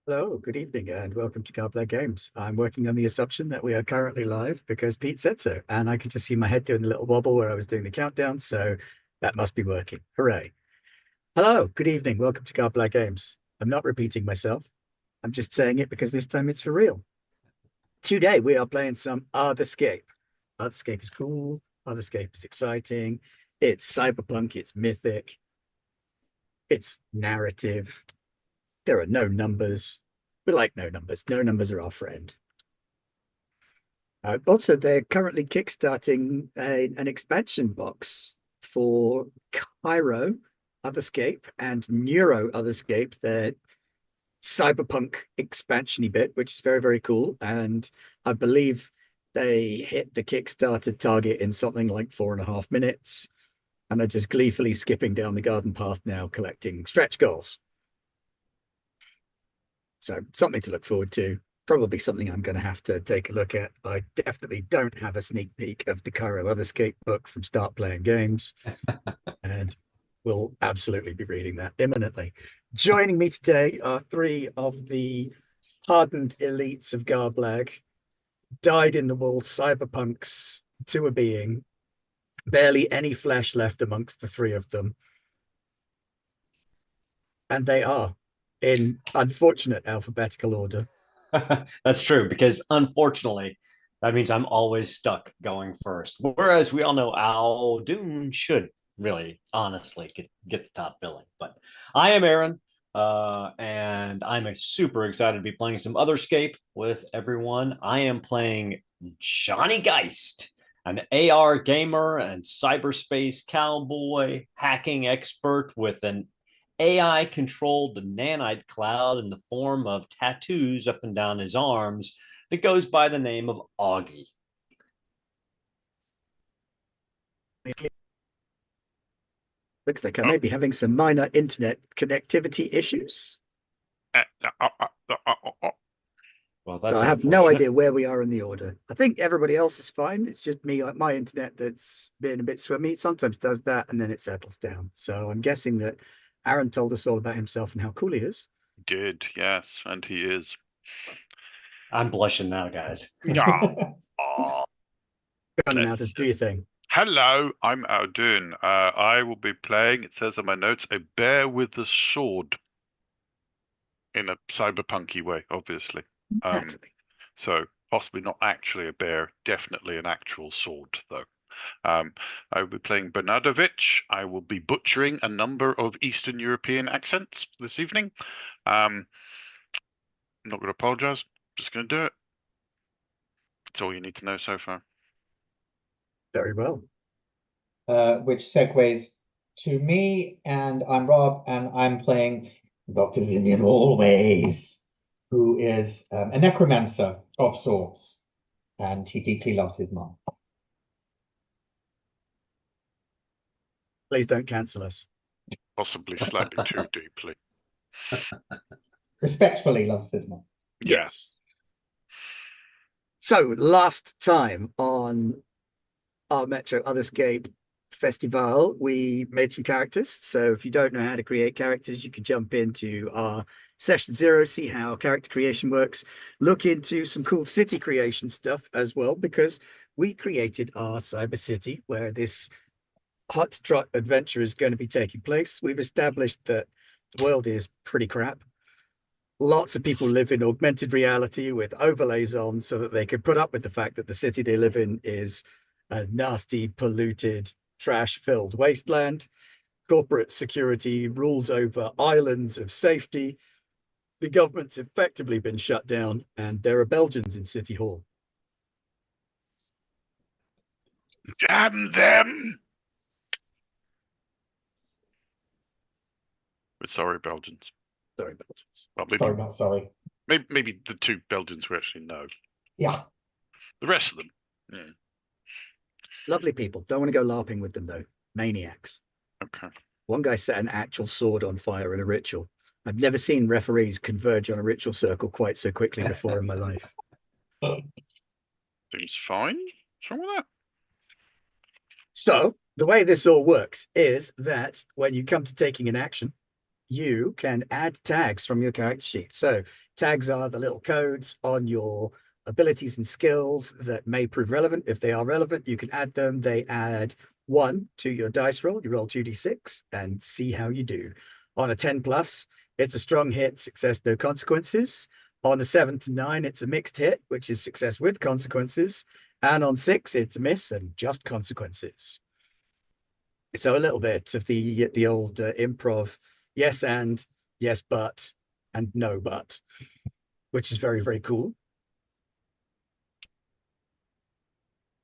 Hello, good evening, and welcome to Cardplay Games. I'm working on the assumption that we are currently live because Pete said so, and I could just see my head doing the little wobble where I was doing the countdown, so that must be working. Hooray. Hello, good evening, welcome to Cardplay Games. I'm not repeating myself. I'm just saying it because this time it's for real. Today we are playing some Otherscape. Otherscape is cool, Otherscape is exciting, it's cyberpunk, it's mythic, it's narrative. There are no numbers. We like no numbers. No numbers are our friend. Also, they're currently kickstarting an expansion box for Cairo Otherscape and Neuro Otherscape, their cyberpunk expansiony bit, which is very, very cool. And I believe they hit the Kickstarter target in something like 4.5 minutes and are just gleefully skipping down the garden path now, collecting stretch goals. So something to look forward to. Probably something I'm going to have to take a look at. I definitely don't have a sneak peek of the Cairo Otherscape book from Start Playing Games, and we'll absolutely be reading that imminently. Joining me today are three of the hardened elites of Garblag, dyed-in-the-wool cyberpunks to a being, barely any flesh left amongst the three of them. And they are in unfortunate alphabetical order. That's true because unfortunately, that means I'm always stuck going first. Whereas we all know Al Doon should really, honestly, get the top billing. But I am Aaron, and I'm super excited to be playing some Otherscape with everyone. I am playing Johnny Geist, an AR gamer and cyberspace cowboy hacking expert with an AI controlled nanite cloud in the form of tattoos up and down his arms that goes by the name of Augie. Looks like I Oh, may be having some minor internet connectivity issues. uh, uh, uh, uh, uh, uh, uh. Well, So that's I have no unfortunate. idea where we are in the order. I think everybody else is fine. It's just me, my internet that's been a bit swimmy. It sometimes does that and then it settles down. So I'm guessing that Aaron told us all about himself and how cool he is. Did, yes, and he is. I'm blushing now, guys. Yeah. Oh, Go on let's out and do see. your thing. Hello, I'm Aldun. I will be playing, it says on my notes, a bear with a sword in a cyberpunky way, obviously. Um, Naturally. so possibly not actually a bear, definitely an actual sword, though. Um, I will be playing Bernardovich. I will be butchering a number of Eastern European accents this evening. I'm not going to apologize. Just going to do it. That's all you need to know so far. Very well. Which segues to me, and I'm Rob, and I'm playing Dr. Zinian Always, who is a necromancer of sorts, and he deeply loves his mom. Please don't cancel us. Possibly slightly too deeply. Respectfully loves his mom. Yeah. Yes. So last time on our Metro Otherscape Festival, we made some characters. So if you don't know how to create characters, you can jump into our session 0, see how character creation works, look into some cool city creation stuff as well, because we created our cyber city where this hot trot adventure is going to be taking place. We've established that the world is pretty crap. Lots of people live in augmented reality with overlays on so that they can put up with the fact that the city they live in is a nasty, polluted, trash-filled wasteland. Corporate security rules over islands of safety. The government's effectively been shut down, and there are Belgians in City Hall. Damn them! We're sorry, Belgians. Sorry, Belgians. Well, Sorry, not sorry. maybe the two Belgians we actually know. Yeah. The rest of them, yeah. Lovely people. Don't want to go LARPing with them, though. Maniacs. Okay. One guy set an actual sword on fire in a ritual. I've never seen referees converge on a ritual circle quite so quickly before in my life. Seems fine. What's wrong with that? So the way this all works is that when you come to taking an action, you can add tags from your character sheet. So tags are the little codes on your abilities and skills that may prove relevant. If they are relevant, you can add them. They add 1 to your dice roll. You roll 2d6 and see how you do. On a 10 plus, it's a strong hit, success, no consequences. On a 7 to 9, it's a mixed hit, which is success with consequences. And on 6, it's a miss and just consequences. So a little bit of the old improv, yes and, yes but, and no but, which is very, very cool.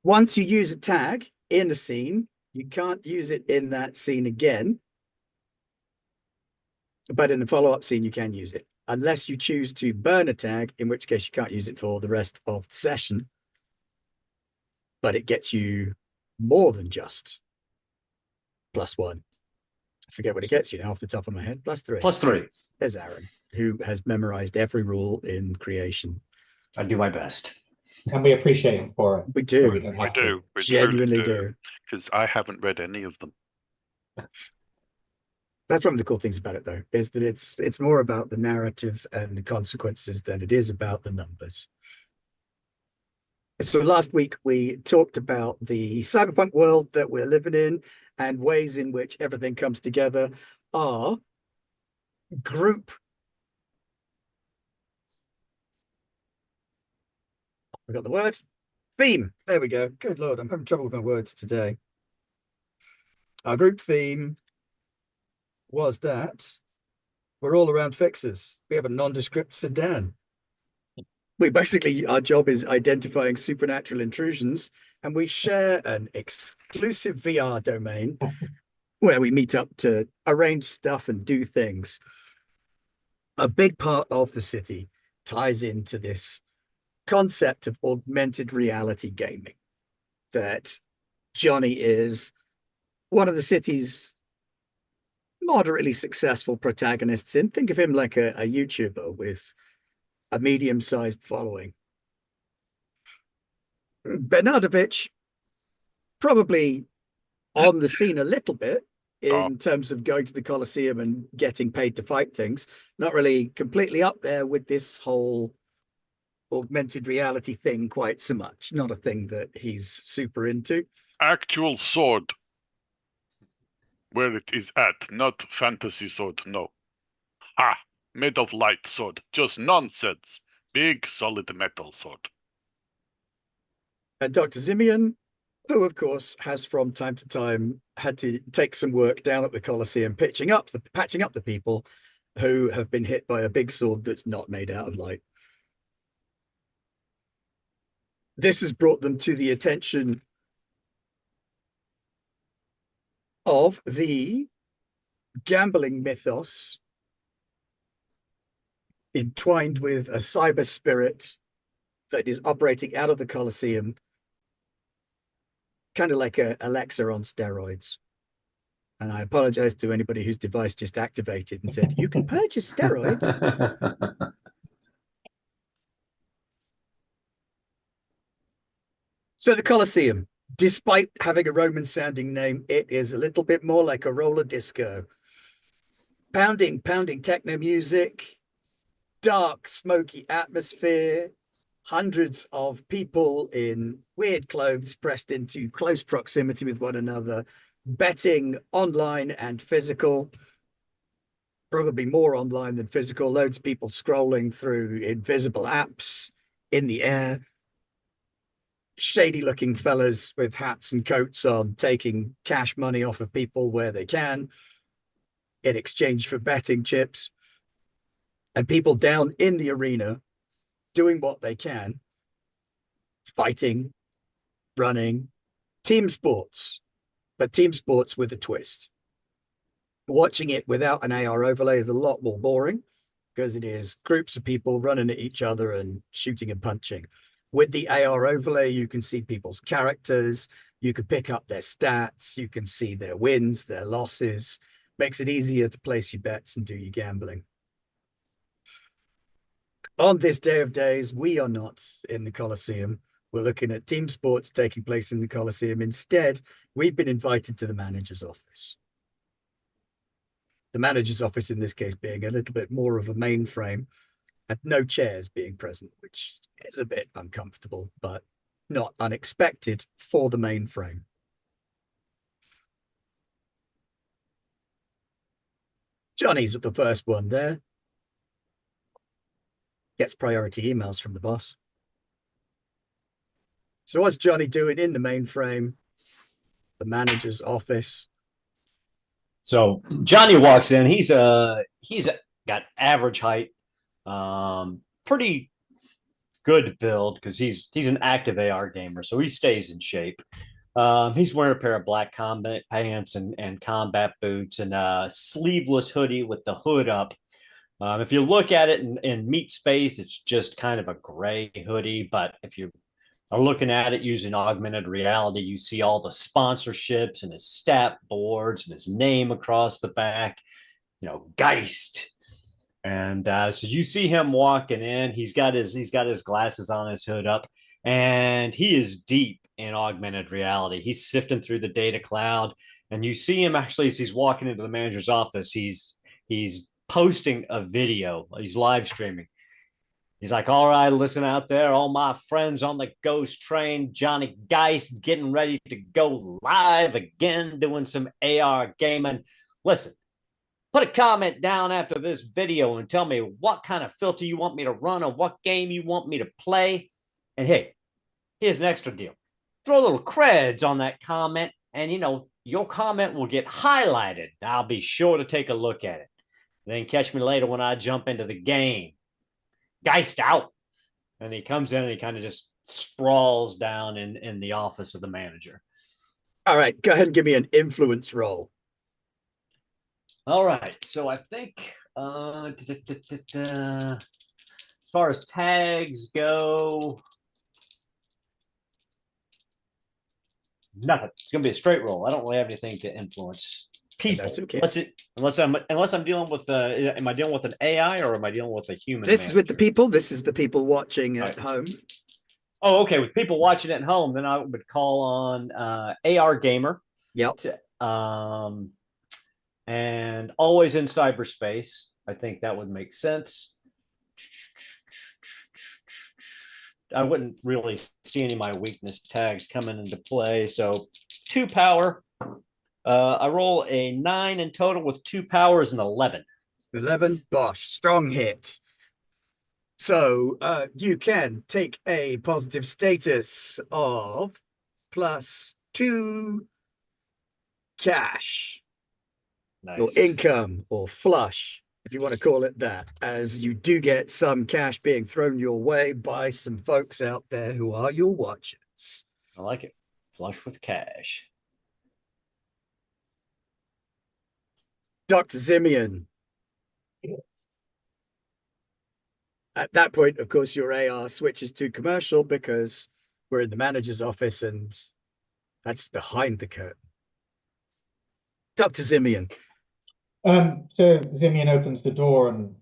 Once you use a tag in a scene, you can't use it in that scene again. But in the follow-up scene, you can use it, unless you choose to burn a tag, in which case you can't use it for the rest of the session. But it gets you more than just +1. I forget what it gets you now off the top of my head. +3. +3. There's Aaron, who has memorized every rule in creation. I do my best. And we appreciate him for it. We do. We don't We have to. do. We Genuinely do. Because I haven't read any of them. That's one of the cool things about it, though, is that it's more about the narrative and the consequences than it is about the numbers. So last week we talked about the cyberpunk world that we're living in and ways in which everything comes together. Our group I got the word theme. There we go. Good Lord, I'm having trouble with my words today. Our group theme was that we're all around fixers. We have a nondescript sedan. We basically, our job is identifying supernatural intrusions, and we share an exclusive VR domain where we meet up to arrange stuff and do things. A big part of the city ties into this concept of augmented reality gaming, that Johnny is one of the city's moderately successful protagonists in. Think of him like a YouTuber with a medium-sized following. Bernardovich, probably on the scene a little bit in terms of going to the Colosseum and getting paid to fight things. Not really completely up there with this whole augmented reality thing quite so much. Not a thing that he's super into. Actual sword. Where it is at, not fantasy sword, no. Ha! Made of light sword. Just nonsense. Big solid metal sword. And Dr. Zimian, who of course has from time to time had to take some work down at the Colosseum, patching up the people who have been hit by a big sword that's not made out of light. This has brought them to the attention of the gambling mythos entwined with a cyber spirit that is operating out of the Colosseum, kind of like a Alexa on steroids. And I apologize to anybody whose device just activated and said, you can purchase steroids. So the Colosseum, despite having a Roman sounding name, it is a little bit more like a roller disco. Pounding techno music, dark, smoky atmosphere, hundreds of people in weird clothes pressed into close proximity with one another, betting online and physical, probably more online than physical, loads of people scrolling through invisible apps in the air, shady looking fellas with hats and coats on, taking cash money off of people where they can in exchange for betting chips, and people down in the arena doing what they can, fighting, running, team sports, but team sports with a twist. Watching it without an AR overlay is a lot more boring because it is groups of people running at each other and shooting and punching. With the AR overlay, you can see people's characters, you can pick up their stats, you can see their wins, their losses, makes it easier to place your bets and do your gambling. On this day of days, we are not in the Colosseum. We're looking at team sports taking place in the Colosseum. Instead, we've been invited to the manager's office. the manager's office in this case being a little bit more of a mainframe, and no chairs being present, which is a bit uncomfortable, but not unexpected for the mainframe. Johnny's the first one there. Gets priority emails from the boss. So what's Johnny doing in the mainframe? The manager's office. So Johnny walks in. He's got average height, pretty good build because he's an active AR gamer, so he stays in shape. He's wearing a pair of black combat pants and combat boots and a sleeveless hoodie with the hood up. If you look at it in meat space, it's just kind of a gray hoodie. But if you are looking at it using augmented reality, you see all the sponsorships and his stat boards and his name across the back, Geist. And so you see him walking in. He's got his glasses on, his hood up, and he is deep in augmented reality. He's sifting through the data cloud, and you see him actually as he's walking into the manager's office. He's posting a video. He's live streaming. He's like, all right, listen out there, all my friends on the ghost train, Johnny Geist getting ready to go live again, doing some AR gaming. Listen, put a comment down after this video and tell me what kind of filter you want me to run or what game you want me to play. And hey, here's an extra deal. Throw a little creds on that comment, and your comment will get highlighted. I'll be sure to take a look at it. Then catch me later when I jump into the game. Geist out. And he comes in and he kind of just sprawls down in the office of the manager. All right, go ahead and give me an influence roll. All right, so I think as far as tags go, nothing. It's gonna be a straight roll. I don't really have anything to influence people. That's okay. Unless I'm dealing with am I dealing with an AI or am I dealing with a human? This is with the people. This is the people watching at home. Oh, okay. With people watching at home, then I would call on AR gamer. Yep. And always in cyberspace. I think that would make sense. I wouldn't really see any of my weakness tags coming into play. So 2 power. I roll a 9 in total with 2 powers and 11. 11, Bosh, strong hit. So you can take a positive status of +2 cash. Nice. Your income or flush, if you want to call it that, as you do get some cash being thrown your way by some folks out there who are your watchers. I like it. Flush with cash. Dr. Simeon. Yes. At that point, of course, your AR switches to commercial because we're in the manager's office and that's behind the curtain. Dr. Simeon. So Simeon opens the door and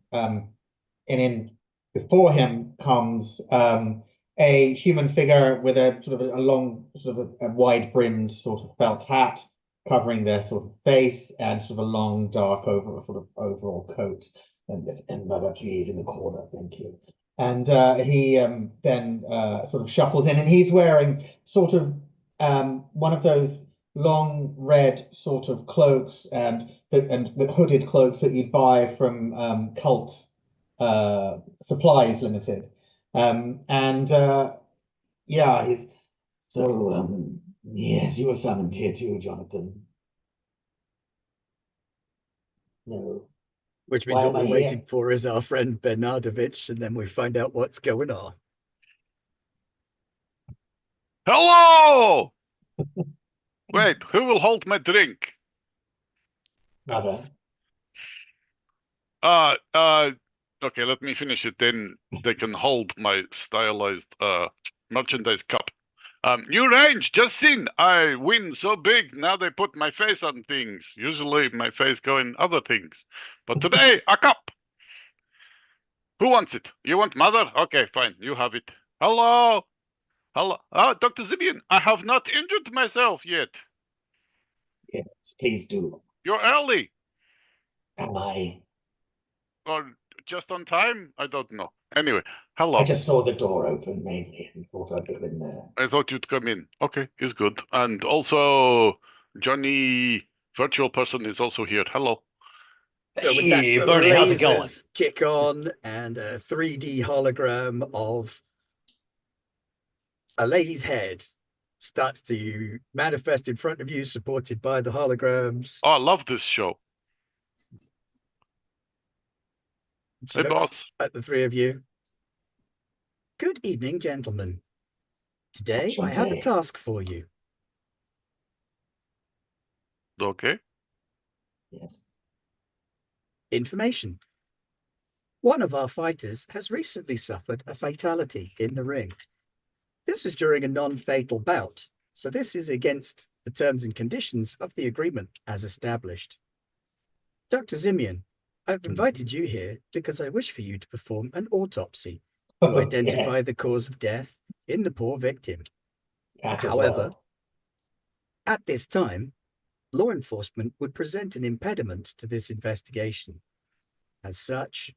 in before him comes a human figure with a sort of a long, sort of a wide-brimmed sort of felt hat covering their sort of face and sort of a long, dark overall coat. And Mother, please, in the corner, thank you. And he then sort of shuffles in, and he's wearing sort of one of those long red sort of cloaks and the hooded cloaks that you'd buy from Cult Supplies Limited. Yeah, he's so yes, you were summoned here too, Jonathan. No. Which means Why what am I we're waiting here? for is our friend Bernardovich, and then we find out what's going on. Hello! Wait, who will hold my drink? Mother. Okay, let me finish it, then they can hold my stylized merchandise cup. New range, just seen. I win so big, now they put my face on things. Usually my face go in other things. But today, a cup. Who wants it? You want Mother? Okay, fine, you have it. Hello? Hello? Dr. Zibian, I have not injured myself yet. Yes, please do. You're early. Am I? Or just on time? I don't know. Anyway, hello. I just saw the door open mainly and thought I'd go in there. I thought you'd come in. Okay, is good. And also, Johnny, virtual person, is also here. Hello. So with that, Hey, the Bernie, how's it going? lasers kick on, and a 3D hologram of a lady's head starts to manifest in front of you, supported by the holograms. Oh, I love this show. She Hey, looks boss. at the three of you. Good evening, gentlemen. Today, What's your I have a day? task for you. Okay. Yes. Information. One of our fighters has recently suffered a fatality in the ring. This was during a non-fatal bout, so this is against the terms and conditions of the agreement as established. Dr. Zimian, I've invited you here because I wish for you to perform an autopsy to Oh, identify yes. the cause of death in the poor victim. That as However, well. at this time, law enforcement would present an impediment to this investigation. As such,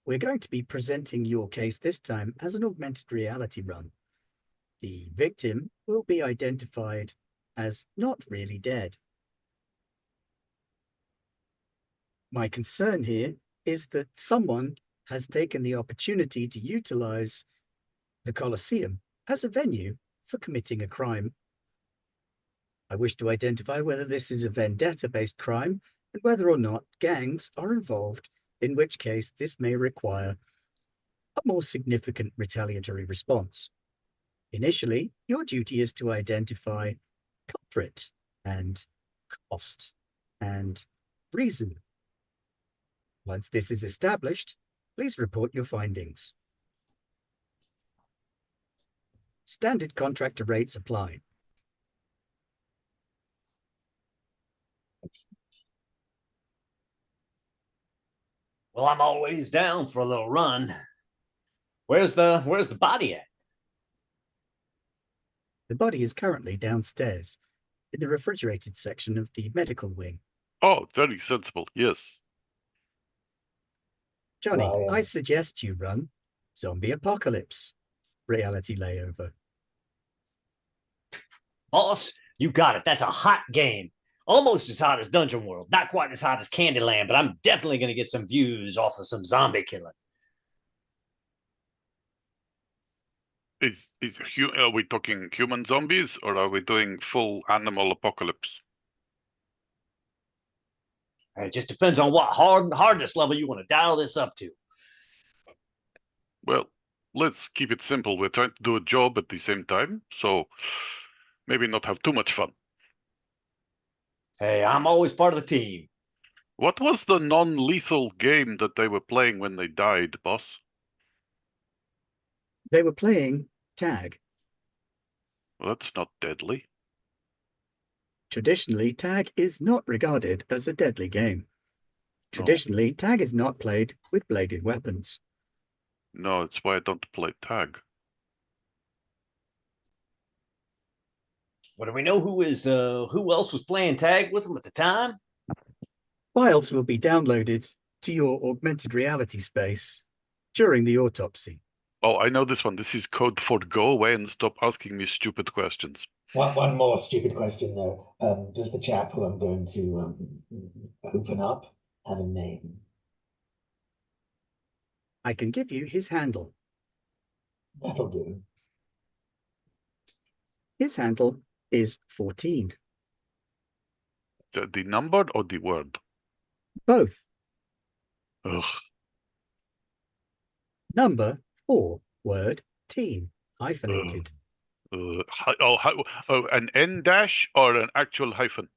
we're going to be presenting your case this time as an augmented reality run. The victim will be identified as not really dead. My concern here is that someone has taken the opportunity to utilize the Colosseum as a venue for committing a crime. I wish to identify whether this is a vendetta-based crime and whether or not gangs are involved, in which case this may require a more significant retaliatory response. Initially, your duty is to identify culprit and cost and reason. Once this is established, please report your findings. Standard contractor rates apply. Well, I'm always down for a little run. Where's the body at? The body is currently downstairs in the refrigerated section of the medical wing. Oh, very sensible. Yes. Johnny, Well, I suggest you run Zombie Apocalypse reality layover. Boss, you got it. That's a hot game. Almost as hot as Dungeon World. Not quite as hot as Candyland, but I'm definitely going to get some views off of some zombie killing. Are we talking human zombies or are we doing full animal apocalypse? It just depends on what hardness level you want to dial this up to. Well, let's keep it simple. We're trying to do a job at the same time, so maybe not have too much fun. Hey, I'm always part of the team. What was the non-lethal game that they were playing when they died, boss? They were playing tag. Well, that's not deadly. Traditionally, tag is not regarded as a deadly game. No. Traditionally, tag is not played with bladed weapons. No, it's why I don't play tag. What do we know who else was playing tag with them at the time? Files will be downloaded to your augmented reality space during the autopsy. Oh, I know this one. This is code for go away and stop asking me stupid questions. One more stupid question though. Does the chap who I'm going to open up have a name? I can give you his handle. That'll do. His handle is 14. The number or the word? Both. Ugh. Number 4, word, teen, hyphenated. An N dash or an actual hyphen?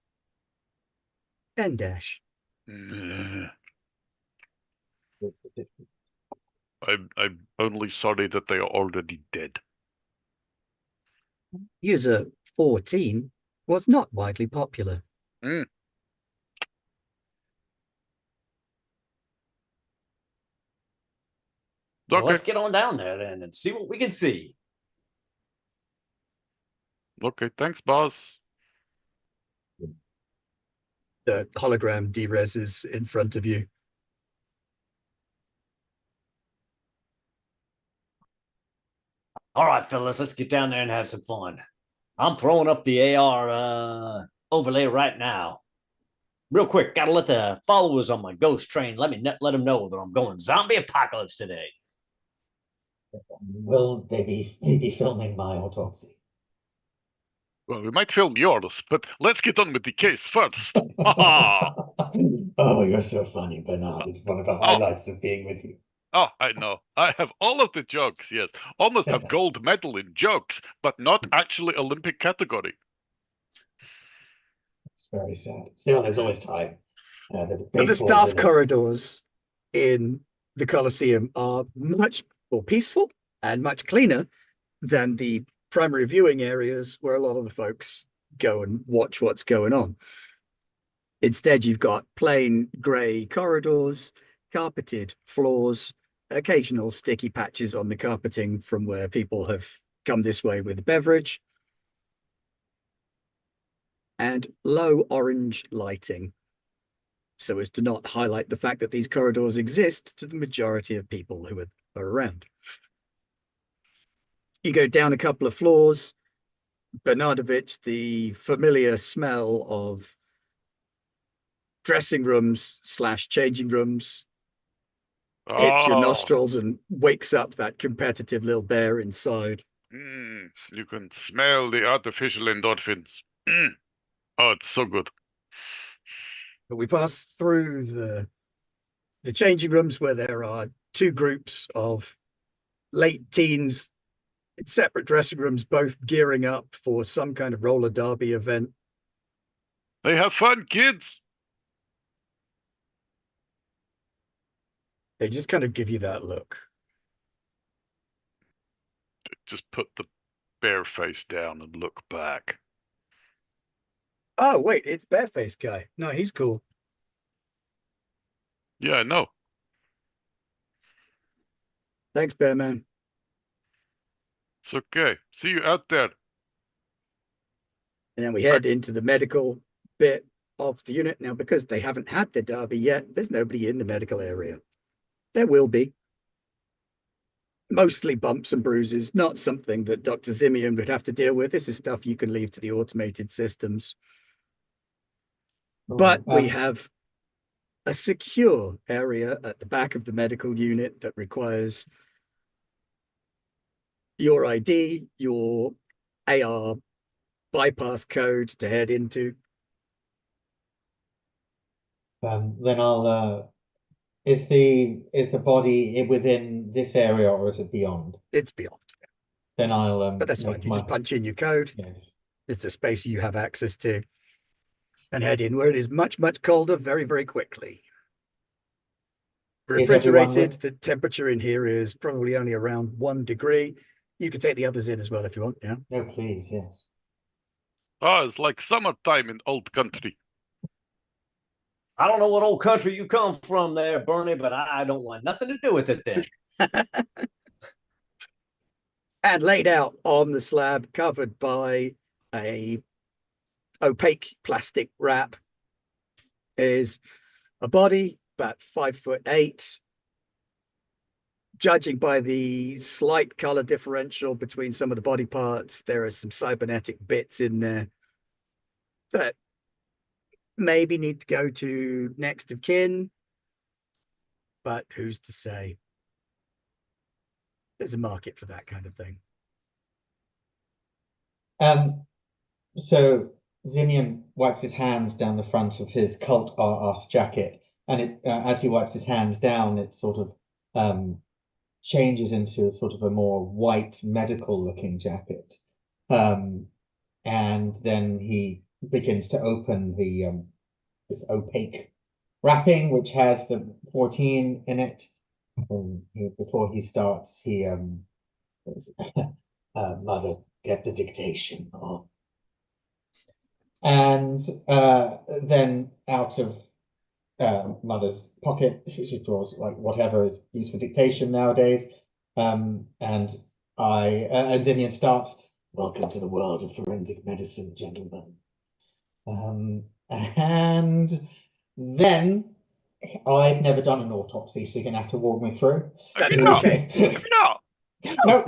N dash. I'm only sorry that they are already dead. User 14 was not widely popular. Mm. Well, Okay. let's get on down there then and see what we can see. Okay, thanks, boss. The hologram dereses in front of you. All right, fellas, let's get down there and have some fun. I'm throwing up the AR overlay right now. Real quick, gotta let the followers on my ghost train let them know that I'm going zombie apocalypse today. Will they be filming my autopsy? Well, we might film yours, but let's get on with the case first. Ha Oh, you're so funny, Bernard. It's one of the highlights of being with you. Oh, I know. I have all of the jokes, yes. Almost have gold medal in jokes, but not actually Olympic category. It's very sad. Still, there's always time. The staff corridors in the Colosseum are much more peaceful and much cleaner than the primary viewing areas where a lot of the folks go and watch what's going on. Instead, you've got plain grey corridors, carpeted floors, occasional sticky patches on the carpeting from where people have come this way with a beverage, and low orange lighting, so as to not highlight the fact that these corridors exist to the majority of people who are around. You go down a couple of floors, Bernardovich, the familiar smell of dressing rooms / changing rooms hits your nostrils and wakes up that competitive little bear inside. You can smell the artificial endorphins. Oh, it's so good. But we pass through the changing rooms where there are two groups of late teens in separate dressing rooms, both gearing up for some kind of roller derby event. They have fun, kids. They just kind of give you that look. Just put the bear face down and look back. Oh, wait, it's Bareface guy. No, he's cool. Yeah, I know. Thanks, Bearman. It's okay. See you out there. And then we head into the medical bit of the unit. Now, because they haven't had their derby yet, there's nobody in the medical area. There will be. Mostly bumps and bruises, not something that Dr. Zimian would have to deal with. This is stuff you can leave to the automated systems. But we have a secure area at the back of the medical unit that requires your ID, your AR bypass code to head into. Then I'll is the body within this area or is it beyond? It's beyond. Then I'll but that's fine. You just punch in your code. Yes. It's a space you have access to. And head in where it is much, much colder very, very quickly. Refrigerated, the temperature in here is probably only around 1 degree. You can take the others in as well if you want, yeah? No, please, yes. Oh, it's like summertime in old country. I don't know what old country you come from there, Bernie, but I don't want nothing to do with it then. And laid out on the slab, covered by a opaque plastic wrap, is a body about 5'8". Judging by the slight color differential between some of the body parts, there are some cybernetic bits in there that maybe need to go to next of kin, but who's to say? There's a market for that kind of thing. So Zimian wipes his hands down the front of his cult RS jacket, and it as he wipes his hands down, it sort of changes into sort of a more white medical looking jacket. And then he begins to open the this opaque wrapping, which has the 14 in it. Before he starts, he mother, get the dictation. And then out of mother's pocket, she draws like whatever is used for dictation nowadays. And Zimian starts, "Welcome to the world of forensic medicine, gentlemen." And then I've never done an autopsy, so you're gonna have to walk me through. Have That you is not? okay. Have you not? No,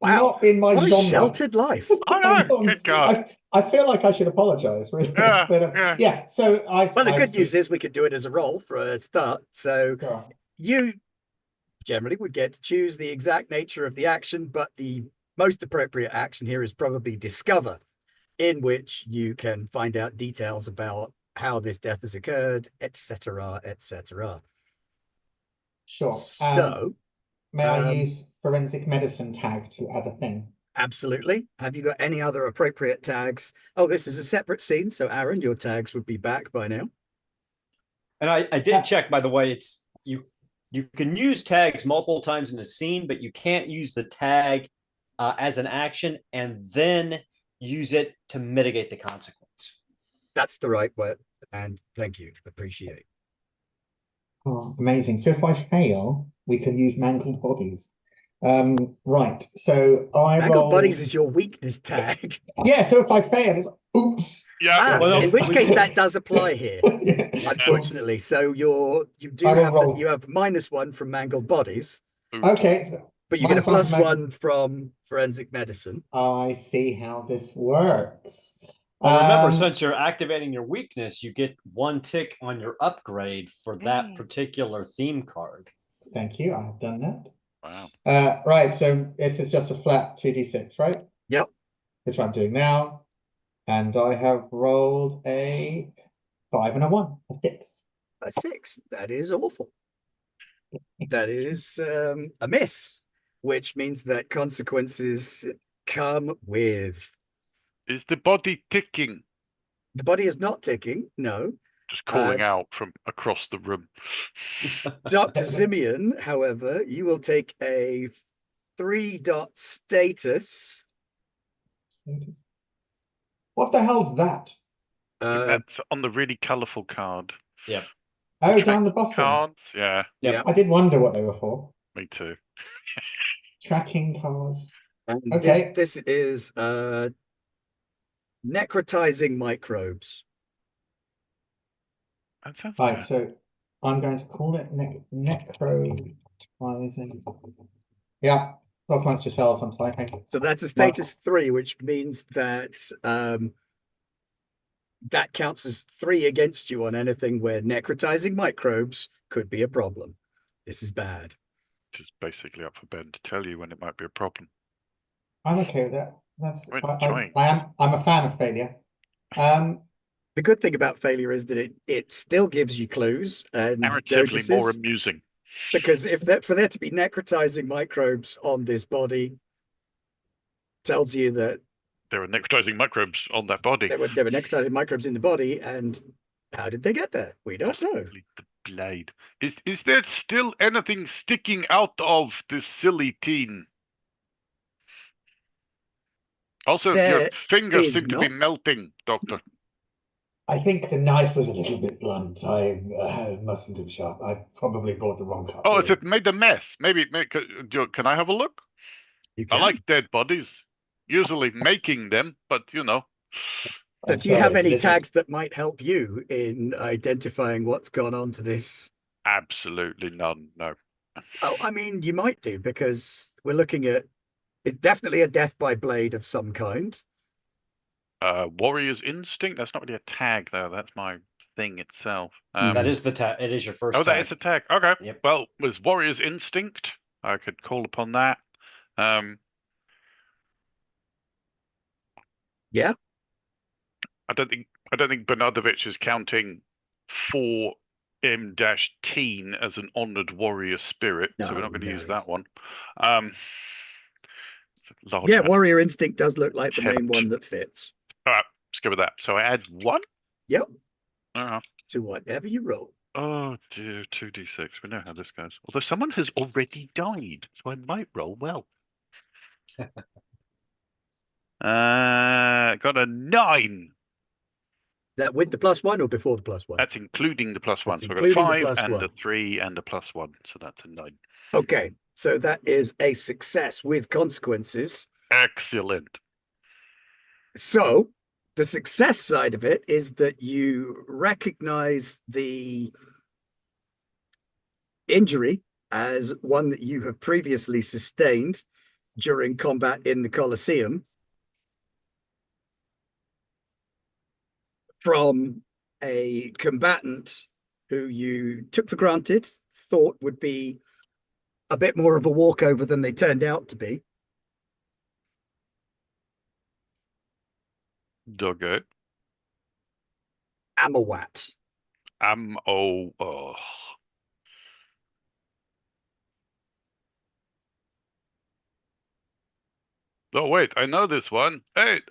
Wow. not in my What a genre. sheltered life. I know. Good God. I feel like I should apologize, really. Yeah, But yeah. yeah, so Well, the I've good news seen- is we could do it as a roll for a start. So Sure. you generally would get to choose the exact nature of the action, but the most appropriate action here is probably discover, in which you can find out details about how this death has occurred, etc., etc. Sure. So, May I um, use forensic medicine tag to add a thing? absolutely. Have you got any other appropriate tags? Oh, this is a separate scene, so Aaron, your tags would be back by now. And I did check, by the way, it's you can use tags multiple times in a scene, but you can't use the tag as an action and then use it to mitigate the consequence. That's the right word. And thank you. Appreciate. Oh, amazing. So if I fail, we can use mangled bodies. Right. So I Mangled roll. bodies is your weakness tag. Yeah, so if I fail, it's oops. Yeah. Well, in which we- case that does apply here, Yeah. unfortunately. So you do I will have roll. you have -1 from mangled bodies, Okay, so but you get a -1 from +1 from forensic medicine. I see how this works. But remember, Um, since you're activating your weakness, you get 1 tick on your upgrade for that particular theme card. Thank you. I have done that. Wow. Right, so this is just a flat 2d6, right? Yep. Which I'm doing now. And I have rolled a 5 and a 1, a 6. A 6. That is awful. That is a miss, which means that consequences come with. Is the body ticking? The body is not ticking, no. Just calling out from across the room. Dr. Simeon, however, you will take a 3-dot status. What the hell's that? That's on the really colourful card. Yep. Oh, Track down the bottom. Cards, yeah, Yeah. I did wonder what they were for. me too. Tracking cards. And Okay. This is necrotizing microbes. That sounds Right, bad. so I'm going to call it necrotizing. Yeah, don't punch yourselves, I'm typing. So that's a status 3, which means that that counts as 3 against you on anything where necrotizing microbes could be a problem. This is bad. Just basically up for Ben to tell you when it might be a problem. I'm okay with that. That's We're I'm enjoying I'm a fan of failure. The good thing about failure is that it still gives you clues and Narratively more notices, amusing. because if that for there to be necrotizing microbes on this body tells you that There are necrotizing microbes on that body. there were necrotizing microbes in the body, and how did they get there? We don't know. Possibly the blade. Is there still anything sticking out of this silly teen? Also, your There fingers is seem to be not. melting, Doctor. I think the knife was a little bit blunt. I mustn't have sharp. I probably brought the wrong cut. Oh, is it made a mess? Maybe can I have a look? You I can. like dead bodies. Usually making them, but you know. So I'm do you have sorry, any it's tags that might help you in identifying what's gone on to this? Absolutely none. No. Oh, I mean, you might do, because we're looking at, it's definitely a death by blade of some kind. Warrior's instinct. That's not really a tag though. That's my thing itself. That is the tag. It is your first Oh, tag. that is a tag. Okay. Yep. Well, with Warrior's Instinct, I could call upon that. Yeah. I don't think Bernardovich is counting 4M-teen as an honored warrior spirit, so we're not going to use that one. It's a large Yeah, amount. warrior instinct does look like the main Tempt. one that fits. All right, let's go with that. So I add 1. Yep. Uh-huh. To whatever you roll. Oh dear, 2d6. We know how this goes. Although someone has already died, so I might roll well. Got a 9. That with the +1 or before the +1? That's including the +1. That's So I've got a including the 5 and a +1. 3 and a +1. So that's a 9. Okay, so that is a success with consequences. Excellent. So The success side of it is that you recognize the injury as one that you have previously sustained during combat in the Colosseum from a combatant who you took for granted, thought would be a bit more of a walkover than they turned out to be. Okay. Amawat. Oh. Oh. Oh, wait, I know this one. Hey,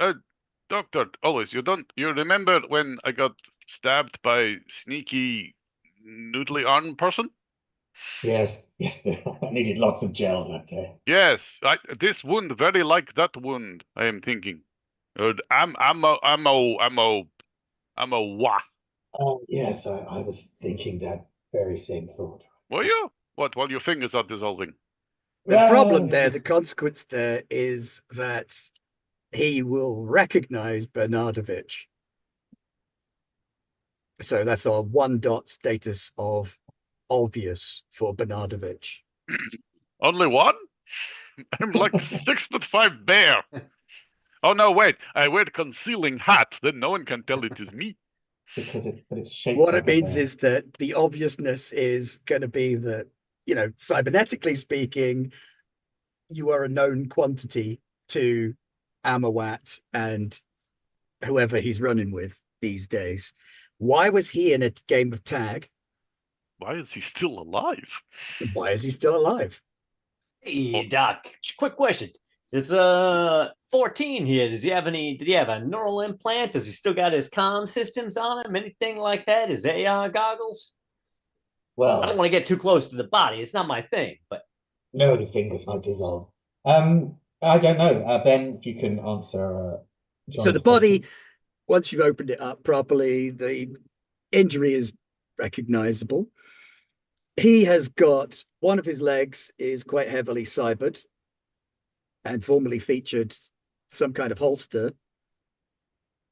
Doctor, always, you remember when I got stabbed by sneaky noodly arm person? Yes, yes, I needed lots of gel that day. Yes, this wound very like that wound, I am thinking. Wah. Oh, yes, I was thinking that very same thought. Were you? What, while your fingers are dissolving? The problem there, the consequence there is that he will recognize Bernardovich. So that's our 1 dot status of obvious for Bernardovich. Only one? I'm like 6'5" bear. Oh no, wait, I wear concealing hat, then no one can tell it is me. But it's shaped What like it a means bear. is that the obviousness is going to be that, cybernetically speaking, you are a known quantity to Amawat and whoever he's running with these days. Why was he in a game of tag? Why is he still alive? And why is he still alive? Hey, Doc, quick question. There's 14 here. Did he have a neural implant? Does he still got his comm systems on him? Anything like that? His AR goggles? I don't Well, want to get too close to the body. It's not my thing, but no, the fingers might dissolve. I don't know. Ben, if you can answer So the John's body, question. once you've opened it up properly, the injury is recognizable. He has got one of his legs is quite heavily cybered and formerly featured some kind of holster.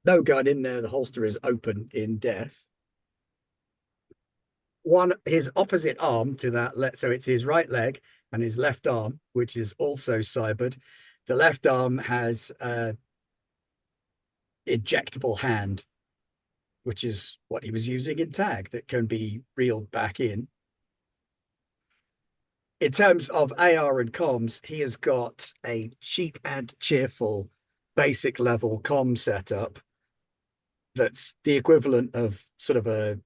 No gun in there. The holster is open in death. His opposite arm to that, so it's his right leg and his left arm, which is also cybered. The left arm has a ejectable hand, which is what he was using in tag, that can be reeled back in. In terms of AR and comms, he has got a cheap and cheerful basic level comm setup that's the equivalent of sort of a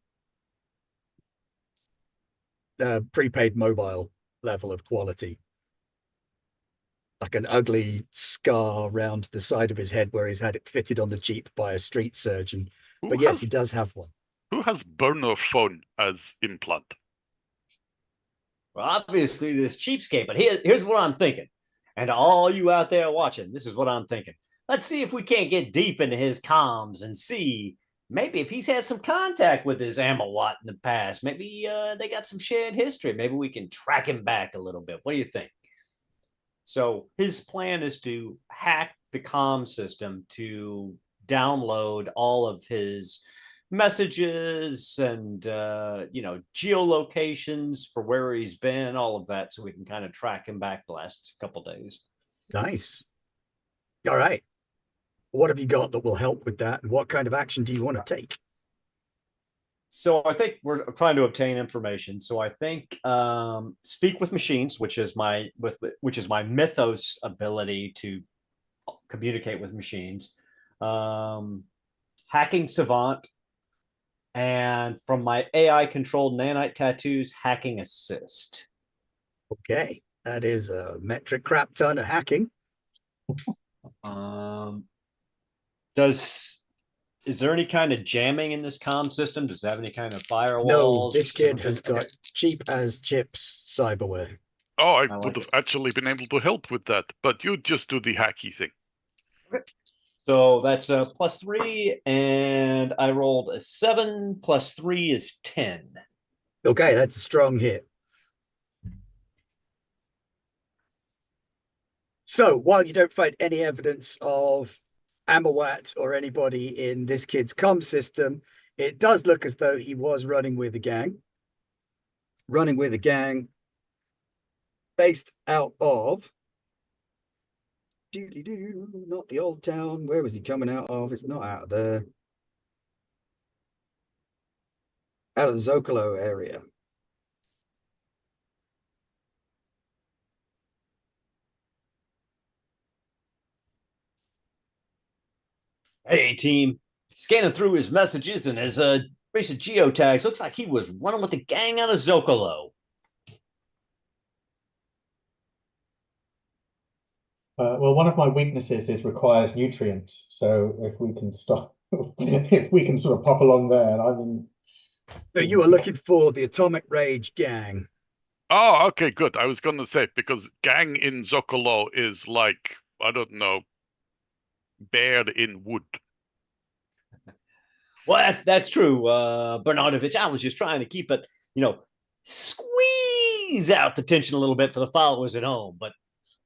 prepaid mobile level of quality, like an ugly scar around the side of his head where he's had it fitted on the cheap by a street surgeon. Who But yes, has he does have one. who has burner phone as implant? well, obviously this cheapskate. But here's what I'm thinking. And to all you out there watching, this is what I'm thinking. Let's see if we can't get deep into his comms and see maybe if he's had some contact with his Amawat in the past. Maybe they got some shared history. Maybe we can track him back a little bit. What do you think? So his plan is to hack the comm system to download all of his messages and geolocations for where he's been, all of that, so we can kind of track him back the last couple days. Nice. All right. What have you got that will help with that? And what kind of action do you want to take? So I think we're trying to obtain information. So I think speak with machines, which is my mythos ability to communicate with machines. Hacking savant, and from my AI controlled nanite tattoos, hacking assist. Okay. That is a metric crap ton of hacking. Is there any kind of jamming in this comm system? Does it have any kind of firewalls? No, this kid has got cheap as chips cyberware. Oh, I like would have it. actually been able to help with that, but you just do the hacky thing. So that's a +3, and I rolled a 7. +3 is 10. Okay, that's a strong hit. So while you don't find any evidence of Amawat or anybody in this kid's comm system, it does look as though he was running with a gang. Running with a gang based out of not the old town. Where was he coming out of? It's not out of there. Out of the Zocalo area. Hey, team. Scanning through his messages and his recent geotags, looks like he was running with a gang out of Zocalo. Well, one of my weaknesses is requires nutrients. So if we can stop, if we can sort of pop along there, I mean. So you are looking for the Atomic Rage gang. Oh, okay, good. I was gonna say, because gang in Zocalo is like, I don't know, bear in wood. Well, that's true, Bernardovich. I was just trying to keep it, squeeze out the tension a little bit for the followers at home. But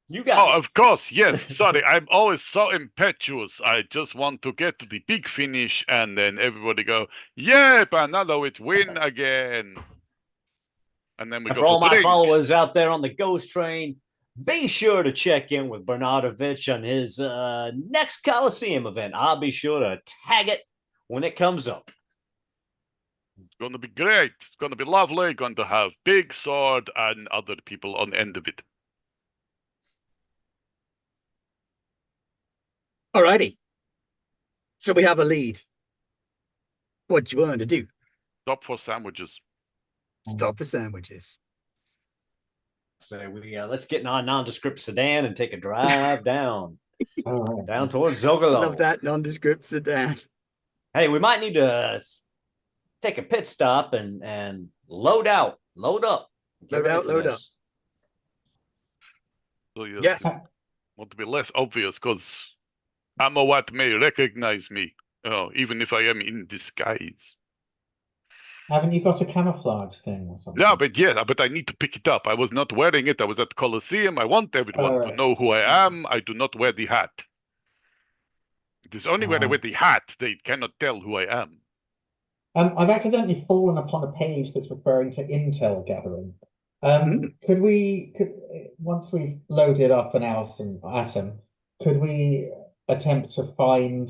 you got Oh, it. of course, yes. Sorry, I'm always so impetuous. I just want to get to the big finish, and then everybody go, "Yeah, Bernardo, it's win again." And then we And go for all for my drinks. followers out there on the Ghost Train, be sure to check in with Bernardovich on his next Coliseum event. I'll be sure to tag it when it comes up. It's gonna be great. It's gonna be lovely. Going to have big sword and other people on end of it. Alrighty. So we have a lead. What do you want to do? Stop for sandwiches. Stop for sandwiches. So let's get in our nondescript sedan and take a drive down All down right. towards Zogalo. Love that nondescript sedan. Hey, we might need to take a pit stop and load up. Load out, load up. So you Yes. want to be less obvious, because Amawat may recognize me, even if I am in disguise. Haven't you got a camouflage thing or something? Yeah, but I need to pick it up. I was not wearing it. I was at the Colosseum. I want everyone to right. know who I am. I do not wear the hat. It is only when I wear the hat they cannot tell who I am. I've accidentally fallen upon a page that's referring to intel gathering. Mm. Could once we've loaded up an atom, could we attempt to find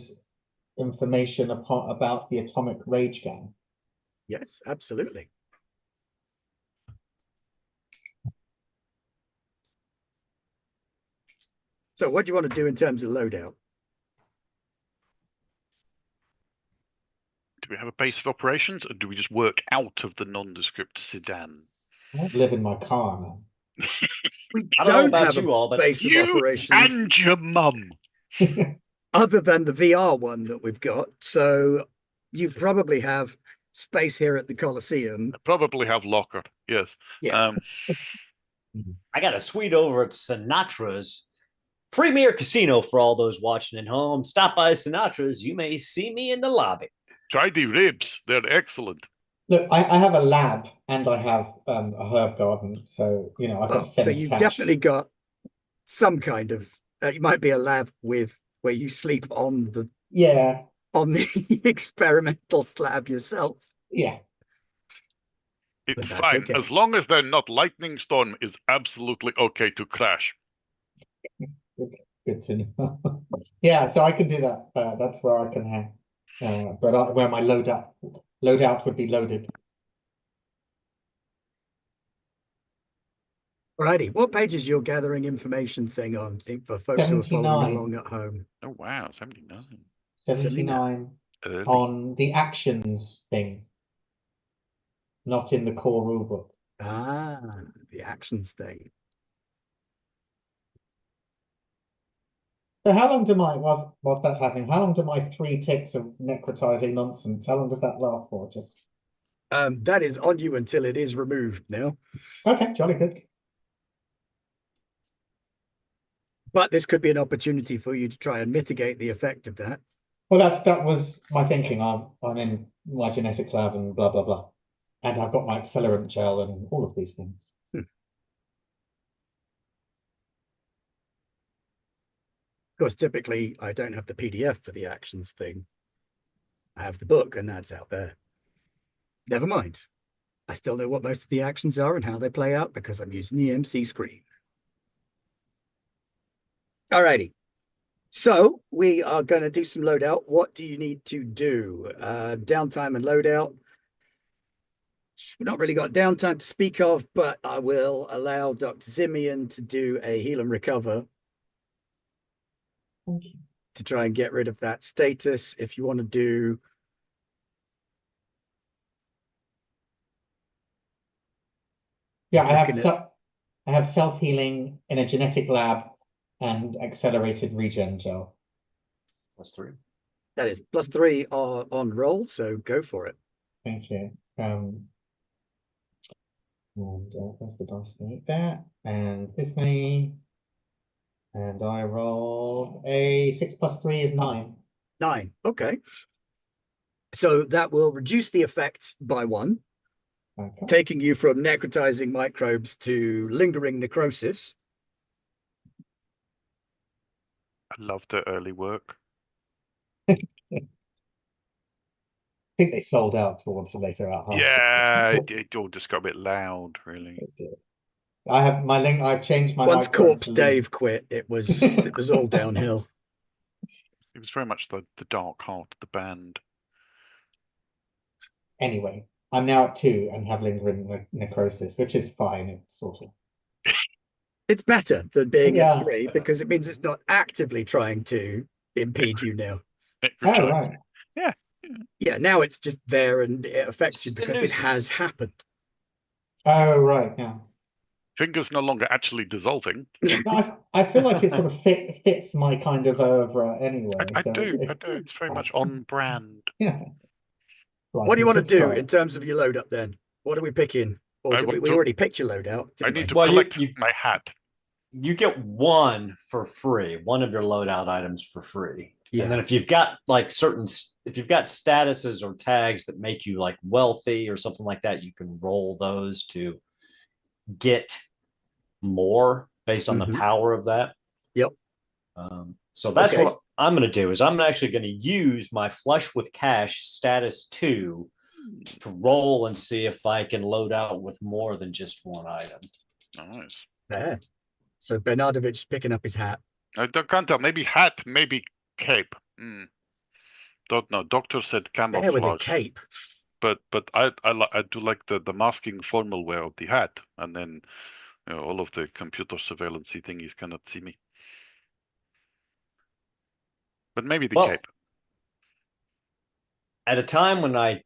information about the Atomic Rage Gang? Yes, absolutely. So what do you want to do in terms of loadout? Do we have a base of operations, or do we just work out of the nondescript sedan? I don't live in my car, man. We I don't know don't about have you a all, but base of You operations and your mum. other than the VR one that we've got. So you probably have space here at the Colosseum. I probably have locker. Yes. Yeah. I got a suite over at Sinatra's Premier Casino for all those watching at home. Stop by Sinatra's. You may see me in the lobby. Try the ribs. They're excellent. Look, I have a lab and I have a herb garden, so I've got a So you've semi-detached. definitely got some kind of it might be a lab with where you sleep on the experimental slab yourself. Yeah. It's But that's fine. okay. As long as they're not lightning storm is absolutely okay to crash. Good to know. Yeah, so I can do that. That's where I can have, where my loadout would be loaded. Alrighty, what page is your gathering information thing on? I think for folks who are following 79. along at home. Oh wow, 79. 79 Early. on the actions thing, not in the core rulebook. Ah, the actions thing. So how long do whilst that's happening, how long do my 3 ticks of necrotizing nonsense, how long does that last for? Just that is on you until it is removed now. okay, jolly good. But this could be an opportunity for you to try and mitigate the effect of that. Well, that was my thinking. I'm in my genetics lab and blah blah blah, and I've got my accelerant gel and all of these things. course, typically I don't have the PDF for the actions thing. I have the book, and that's out there. Never mind. I still know what most of the actions are and how they play out because I'm using the MC screen. Alrighty. So we are going to do some loadout. What do you need to do? Downtime and loadout. We've not really got downtime to speak of, but I will allow Dr. Zimian to do a heal and recover to try and get rid of that status. If you want to do Yeah, I have self-healing in a genetic lab and accelerated regen gel. +3. that is +3 on roll, so go for it. Thank you. And there's the dice thing there, and this many. And I roll a 6 + 3 is 9. 9. Okay. So that will reduce the effect by 1, Okay. taking you from necrotizing microbes to lingering necrosis. I love the early work. I think they sold out towards the later out. Yeah, it all just got a bit loud, really. I have my link. I've changed my Once micro Corpse to Dave quit, it was all downhill. It was very much the dark heart of the band. Anyway, I'm now at 2 and have lingering necrosis, which is fine. It's sort of. It's better than being Yeah. at 3 because it means it's not actively trying to impede you now. Oh, right. Yeah. Yeah, now it's just there and it affects you just a because it has nuisance. happened. Oh, right. Yeah. Fingers no longer actually dissolving. No, I feel like it sort of fits my kind of oeuvre anyway. I so do. It's very much on brand. Yeah. What do you want to do subscribe. in terms of your load up then? What are we picking? Or I did we want to- already picked your loadout? I didn't need we? to Well, collect you- my hat. You get 1 for free, 1 of your loadout items for free. Yeah. And then if you've got like if you've got statuses or tags that make you like wealthy or something like that, you can roll those to get more based on the power of that. Yep. So that's Okay. what I'm going to do is I'm actually going to use my Flush with Cash status 2 to roll and see if I can load out with more than just 1 item. Nice. There. So Bernardovich is picking up his hat. I can't tell. Maybe hat, maybe cape. Don't know. Doctor said There with a camouflage. cape. But I do like the masking formal wear of the hat, and then all of the computer surveillance thingies cannot see me. But maybe the cape. At a time when I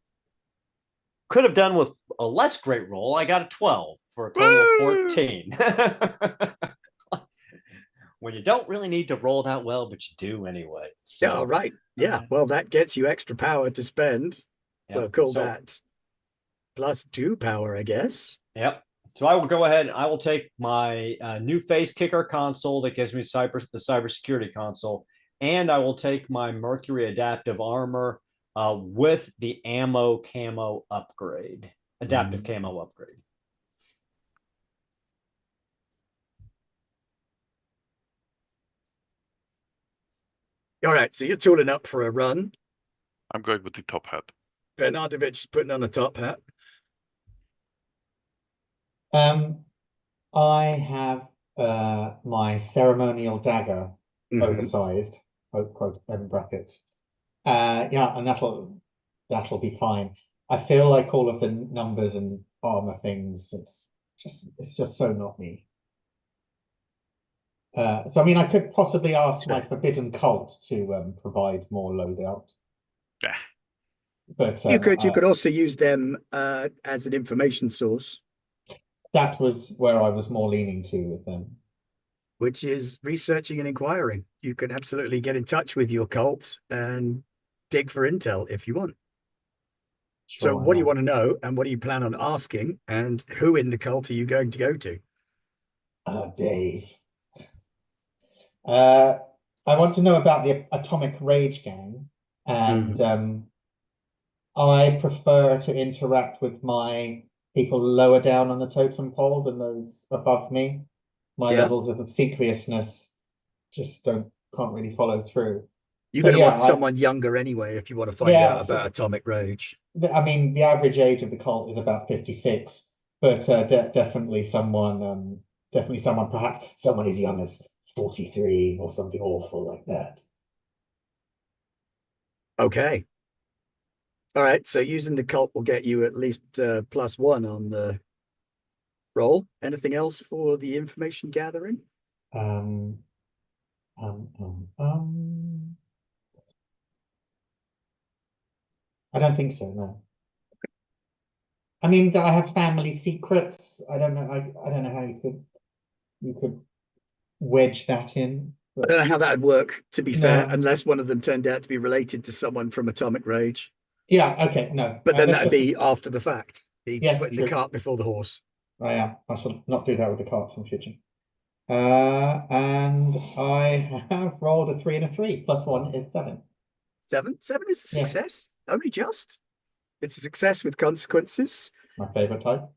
could have done with a less great roll, I got a 12 for a total of 14. When you don't really need to roll that well, but you do anyway. So, Yeah, right. Yeah. Well, that gets you extra power to spend. Yep. We'll call that +2 power, I guess. Yep. So I will go ahead and I will take my new face kicker console that gives me the cybersecurity console, and I will take my Mercury adaptive armor with the ammo camo upgrade, adaptive camo upgrade. All right. So you're tooling up for a run. I'm going with the top hat. Bernardovich is putting on a top hat. I have my ceremonial dagger, oversized, quote in brackets. Yeah, and that'll be fine. I feel like all of the numbers and armor things, it's just so not me. So I mean, I could possibly ask my forbidden cult to provide more loadout. Yeah. But you could also use them as an information source. That was where I was more leaning to with them. Which is researching and inquiring. You can absolutely get in touch with your cult and dig for intel if you want. Sure, So what do you want to know and what do you plan on asking and who in the cult are you going to go to? Dave. I want to know about the Atomic Rage Gang, and I prefer to interact with my people lower down on the totem pole than those above me. My levels of obsequiousness just don't really follow through. You're So, going to yeah, want someone younger anyway if you want to find Yeah, out about atomic rage. I mean, the average age of the cult is about 56, but definitely someone, perhaps someone as young as 43 or something awful like that. Okay. All right. So using the cult will get you at least +1 on the roll. Anything else for the information gathering? Um, um, um, um, I don't think so, no. I mean, I have family secrets. I don't know. I don't know how you could wedge that in. I don't know how that would work, to be fair, No. unless one of them turned out to be related to someone from Atomic Rage. Yeah, okay, no. But then Let's that'd just be after the fact. Be Yes, putting the true. cart before the horse. I shall not do that with the cards in future. And I have rolled a 3 and a 3. +1 is 7. 7? 7 is a Yes. success. Only just. It's a success with consequences. My favorite type.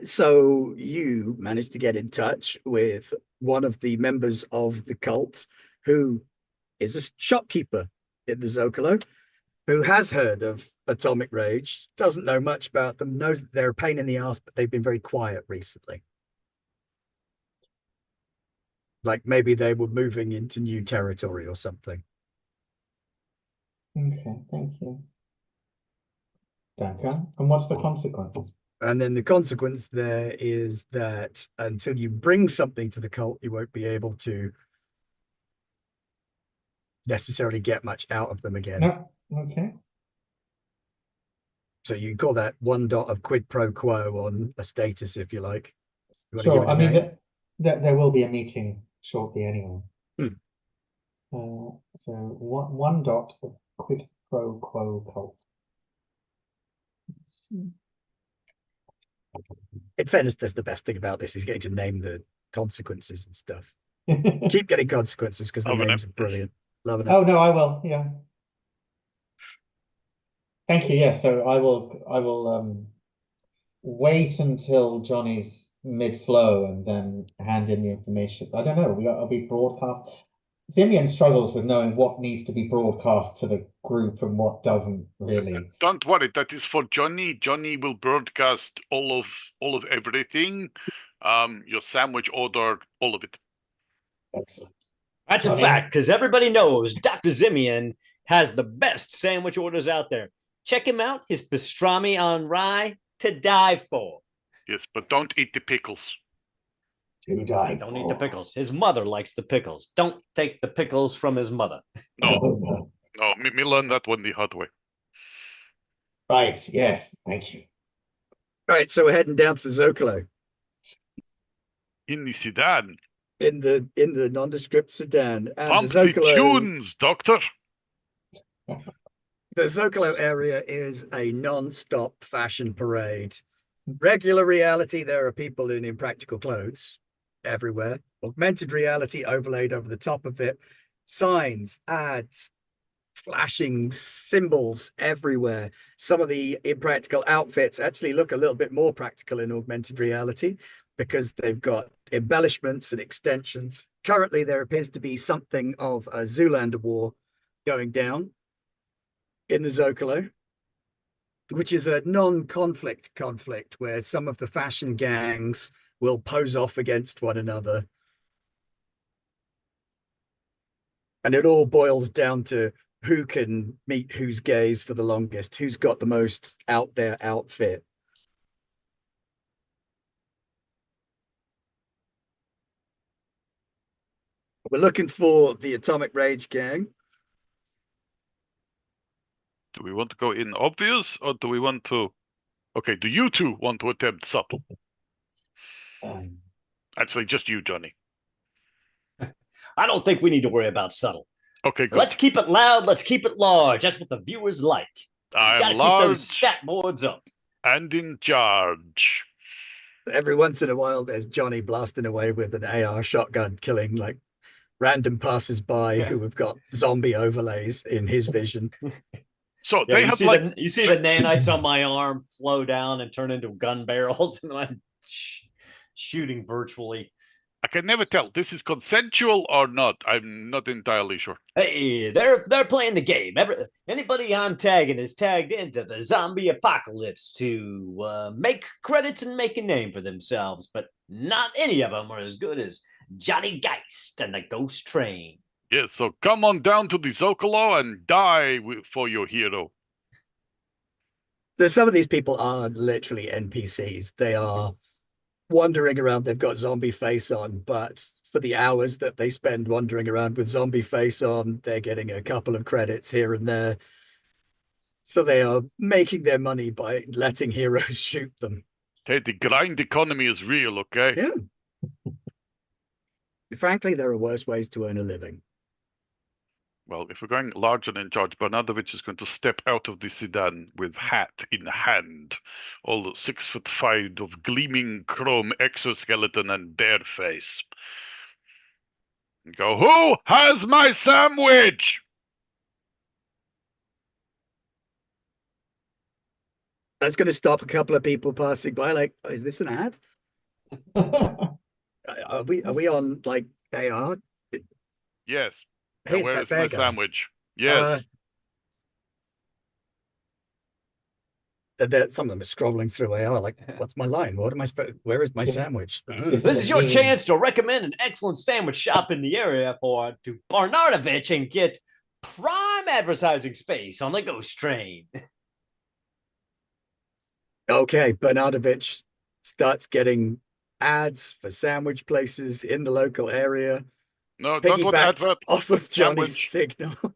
So you managed to get in touch with one of the members of the cult who is a shopkeeper in the Zocalo, who has heard of Atomic Rage, doesn't know much about them, knows that they're a pain in the ass, but they've been very quiet recently. Like maybe they were moving into new territory or something. Okay, thank you. Danke. And what's the consequence? And then the consequence there is that until you bring something to the cult, you won't be able to necessarily get much out of them again. No, okay. So you call that 1 dot of quid pro quo on a status, if you like. You want to Sure. give it I a mean, name? there will be a meeting shortly anyway. Hmm. So one dot of quid pro quo cult. In fairness, that's the best thing about this is getting to name the consequences and stuff. Keep getting consequences because the Loving names it. are brilliant. Loving it. Oh no, I will. Yeah. Thank you. Yeah. So I will wait until Johnny's mid-flow and then hand in the information. I don't know. I'll be broadcast. Simeon struggles with knowing what needs to be broadcast to the group and what doesn't really. Don't worry, that is for Johnny. Johnny will broadcast all of everything. Your sandwich order, all of it. Excellent. That's a Johnny? fact, because everybody knows Dr. Zimian has the best sandwich orders out there. Check him out, his pastrami on rye to die for. Yes, but don't eat the pickles. To die Don't for. eat the pickles. His mother likes the pickles. Don't take the pickles from his mother. No, Oh, no. no, me learned that one the hard way. Right. Yes. Thank you. All right, so we're heading down to the Zocalo In the sedan. in the nondescript sedan. And Pump the the Zocalo, tunes, doctor. the Zocalo area is a non-stop fashion parade. Regular reality, there are people in impractical clothes everywhere. Augmented reality overlaid over the top of it. Signs, ads, flashing symbols everywhere. Some of the impractical outfits actually look a little bit more practical in augmented reality because they've got embellishments and extensions. Currently, there appears to be something of a Zoolander war going down in the Zocalo, which is a non-conflict conflict where some of the fashion gangs will pose off against one another. And it all boils down to who can meet whose gaze for the longest, who's got the most out there outfit. We're looking for the Atomic Rage gang. Do we want to go in obvious or do we want to? Okay, do you two want to attempt subtle? Actually, just you, Johnny. I don't think we need to worry about subtle. Okay, good. Let's keep it loud. Let's keep it large. That's what the viewers like. I Got am to keep those large stat boards up. and in charge. Every once in a while, there's Johnny blasting away with an AR shotgun, killing like random passers-by who have got zombie overlays in his vision. So Yeah, they you have see like you see the nanites on my arm flow down and turn into gun barrels, and I'm shooting virtually. can never tell. This is consensual or not. I'm not entirely sure. Hey, they're playing the game. Anybody I'm tagging is tagged into the zombie apocalypse to make credits and make a name for themselves, but not any of them are as good as Johnny Geist and the Ghost Train. Yes, so come on down to the Zocalo and die for your hero. So some of these people are literally NPCs. They are wandering around. They've got zombie face on, but for the hours that they spend wandering around with zombie face on, they're getting a couple of credits here and there. So they are making their money by letting heroes shoot them. Okay, the grind economy is real, okay? Yeah. Frankly, there are worse ways to earn a living. Well, if we're going large and in charge, Bernardovich is going to step out of the sedan with hat in hand, all 6'5" of gleaming chrome exoskeleton and bare face. And go, who has my sandwich? That's going to stop a couple of people passing by. Like, is this an ad? Are we on like AR? Yes. Hey, And where is my sandwich? Yes. That some of them are scrolling through AR. Like, what's my line? What am I supposed? Where is my sandwich? This is your chance to recommend an excellent sandwich shop in the area to Barnardovich and get prime advertising space on the Ghost Train. Okay, Bernardovich starts getting ads for sandwich places in the local area. No, don't want advert. Off of Johnny's Sandwich. signal.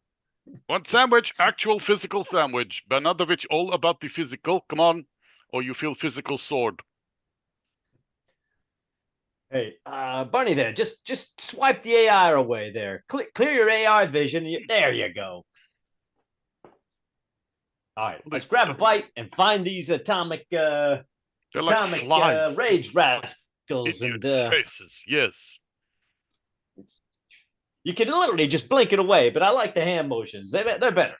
Want sandwich, actual physical sandwich. Bernardovich, all about the physical. Come on, or you feel physical sword. Hey, Barney, there, just swipe the AI away there. Clear your AI vision. There you go. All right, let's grab a bite and find these atomic rage rascals in and your faces. Yes. You can literally just blink it away, but I like the hand motions. They're better.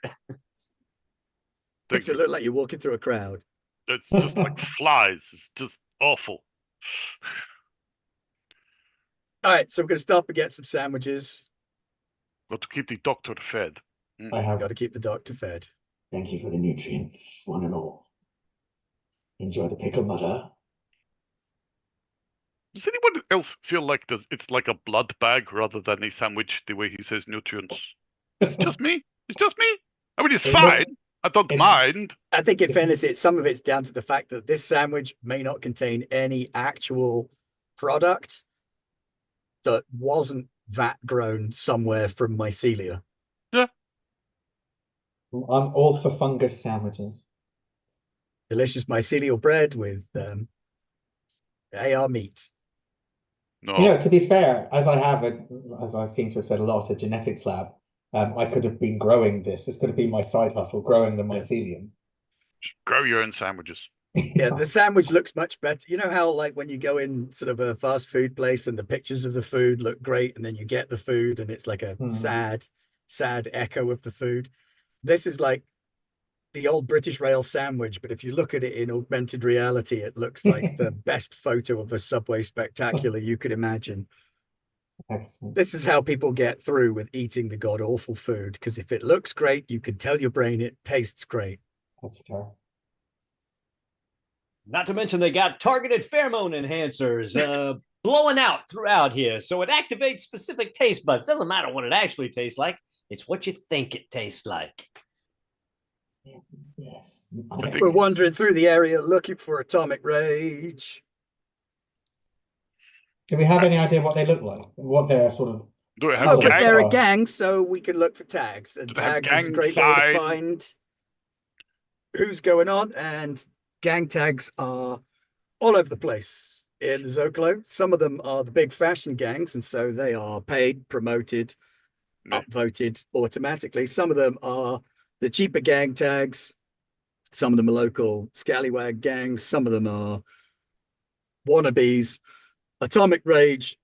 Makes it look like you're walking through a crowd. It's just like flies. It's just awful. All right, so we're going to stop and get some sandwiches. Got to keep the doctor fed. I have. Got to keep the doctor fed. Thank you for the nutrients, one and all. Enjoy the pickle butter. Does anyone else feel like it's like a blood bag rather than a sandwich, the way he says nutrients? It's just me. It's just me. I mean, it's fine. I don't mind. I think in fairness, some of it's down to the fact that this sandwich may not contain any actual product that wasn't vat grown somewhere from mycelia. Yeah. I'm all for fungus sandwiches. Delicious mycelial bread with AR meat. No. You know, to be fair, as I seem to have said a lot, a genetics lab, I could have been growing this. This could have been my side hustle, growing the mycelium. Just grow your own sandwiches. Yeah, the sandwich looks much better. You know how like when you go in sort of a fast food place and the pictures of the food look great and then you get the food and it's like a sad echo of the food. This is like the old British rail sandwich, but if you look at it in augmented reality, it looks like the best photo of a Subway spectacular you could imagine. Excellent. This is how people get through with eating the god awful food, because if it looks great, you can tell your brain it tastes great. That's fair. Not to mention they got targeted pheromone enhancers blowing out throughout here, so it activates specific taste buds. Doesn't matter what it actually tastes like. It's what you think it tastes like. Yes. We're wandering through the area looking for atomic rage. Do we have any idea what they look like? What they're sort of... Do we have but they're a gang, so we can look for tags. And tags is a great way to find who's going on. And gang tags are all over the place in the Zocalo. Some of them are the big fashion gangs, and so they are paid, promoted, upvoted automatically. Some of them are the cheaper gang tags. Some of them are local scallywag gangs. Some of them are wannabes. Atomic Rage,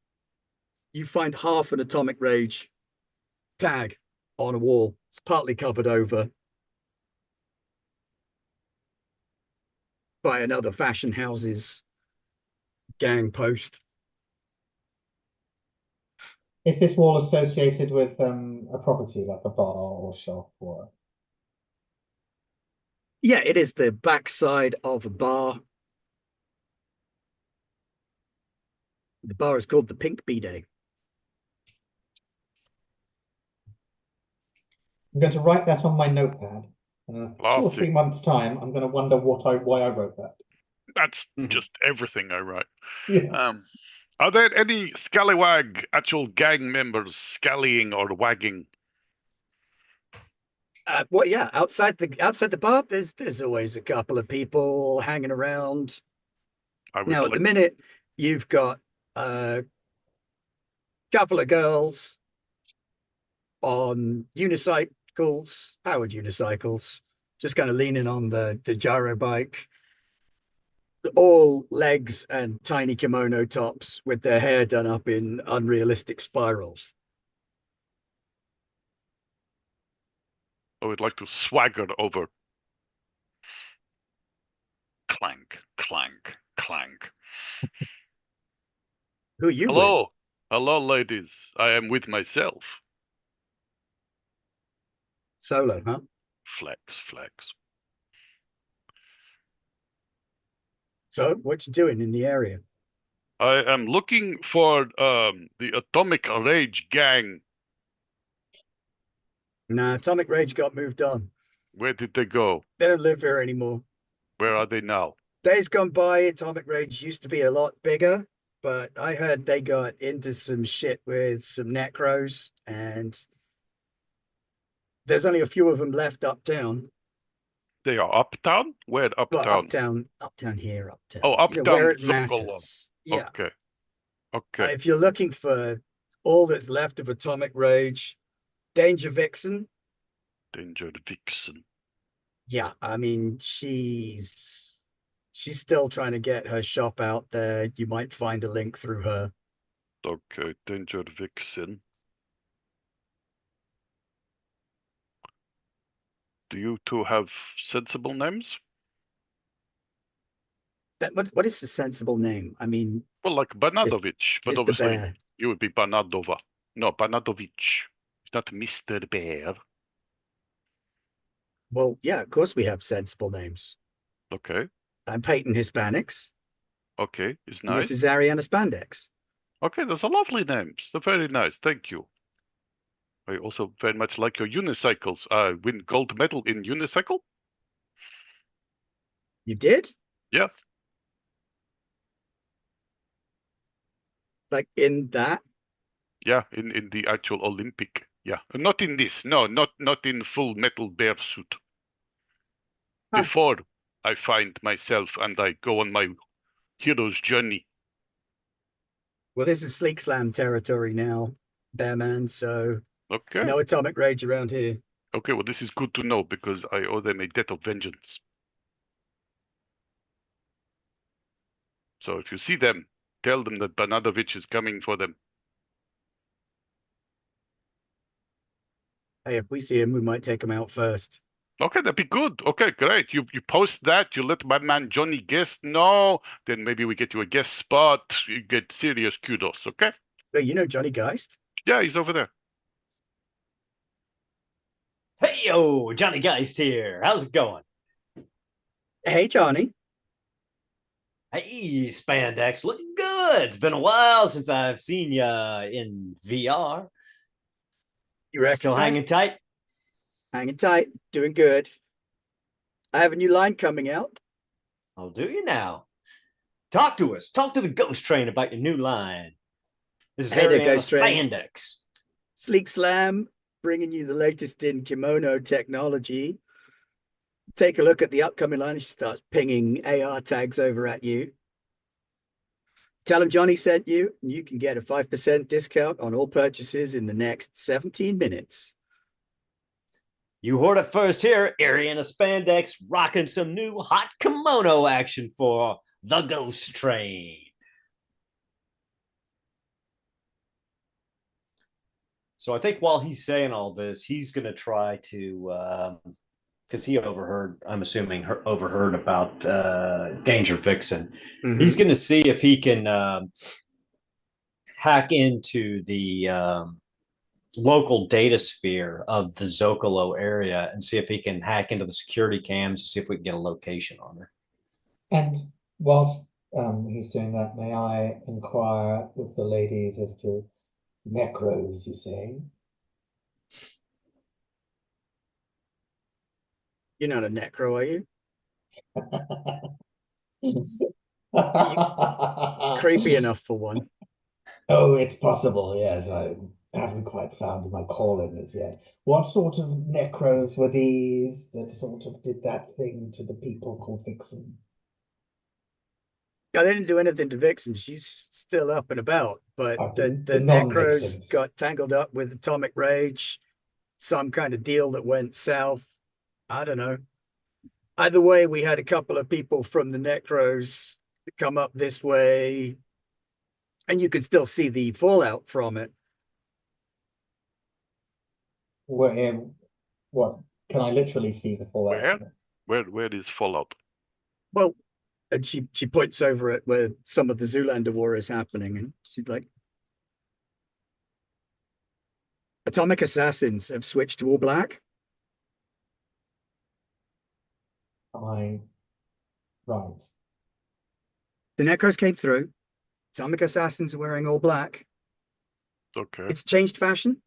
you find half an Atomic Rage tag on a wall. It's partly covered over by another fashion house's gang post. Is this wall associated with a property like a bar or shop or? Yeah, it is the backside of a bar. The bar is called the Pink Bidet. I'm going to write that on my notepad. In 2 or 3 months' time, I'm going to wonder why I wrote that. That's just everything I write. Yeah. Are there any scallywag actual gang members scallying or wagging? Well, yeah, outside the bar, there's always a couple of people hanging around. I would Now, at the like minute, you've got a couple of girls on unicycles, powered unicycles, just kind of leaning on the gyro bike, all legs and tiny kimono tops with their hair done up in unrealistic spirals. I would like to swagger over. Clank, clank, clank. Who are you Hello, with? hello, ladies. I am with myself. Solo, huh? Flex, flex. So, what you doing in the area? I am looking for the Atomic Rage gang. Nah, Atomic Rage got moved on. Where did they go? They don't live here anymore. Where are they now? Days gone by, Atomic Rage used to be a lot bigger, but I heard they got into some shit with some necros, and there's only a few of them left uptown. They are uptown? Where Well, uptown? uptown here, uptown. Oh, Where uptown it circle. matters. Yeah. Okay. Okay. If you're looking for all that's left of Atomic Rage, Danger Vixen. Danger Vixen. Yeah, I mean, she's still trying to get her shop out there. You might find a link through her. Okay, Danger Vixen. Do you two have sensible names? What is the sensible name? I mean, Well, like Bernardovich, but Mr. obviously Bear. you would be Bernardova. No, Bernardovich. It's not Mr. Bear. Well, yeah, of course we have sensible names. Okay. I'm Peyton Hispanics. Okay, it's And this nice. is Ariana Spandex. Okay, those are lovely names. They're very nice. Thank you. I also very much like your unicycles. I win gold medal in unicycle. You did? Yeah. Like in that? Yeah, in the actual Olympic. Yeah, not in this. No, not in full metal bear suit. Huh. Before I find myself and I go on my hero's journey. Well, this is Sleek Slam territory now, Bearman, so Okay. no Atomic Rage around here. Okay, well, this is good to know because I owe them a debt of vengeance. So if you see them, tell them that Bernardovich is coming for them. Hey, if we see him, we might take him out first. Okay, that'd be good. Okay, great. You post that, you let my man Johnny guest know, then maybe we get you a guest spot. You get serious kudos, okay? But you know Johnny Geist? Yeah, he's over there. Hey, yo, Johnny Geist here. How's it going? Hey, Johnny. Hey, Spandex, looking good. It's been a while since I've seen you in VR. You reckon? Still hanging tight? Hanging tight, doing good. I have a new line coming out. Oh, do you now? Talk to us. Talk to the ghost train about your new line. This is Hey there, Ariana Ghost Train. Spandex. Sleek Slam, bringing you the latest in kimono technology. Take a look at the upcoming line. She starts pinging AR tags over at you. Tell them Johnny sent you, and you can get a 5% discount on all purchases in the next 17 minutes. You heard it first here. Ariana Spandex rocking some new hot kimono action for the ghost train. So I think while he's saying all this, he's going to try to, because he overheard, I'm assuming, overheard about Danger Vixen. Mm-hmm. He's going to see if he can hack into the local data sphere of the Zocalo area and see if he can hack into the security cams to see if we can get a location on her. And whilst he's doing that, may I inquire with the ladies as to necros, you say? You're not a necro, are you? Creepy enough for one. Oh, it's possible, yes. I haven't quite found my calling as yet. What sort of necros were these that sort of did that thing to the people called Vixen? Yeah, they didn't do anything to Vixen. She's still up and about, but the necros non-Vixens. got tangled up with atomic rage, some kind of deal that went south. I don't know. Either way, we had a couple of people from the necros come up this way, and you can still see the fallout from it. What? Can I literally see the fallout? Where is Fallout? Well, and she points over at where some of the Zoolander war is happening, and she's like, atomic assassins have switched to all black. Right. The necros came through. Atomic assassins are wearing all black. Okay. It's changed fashion.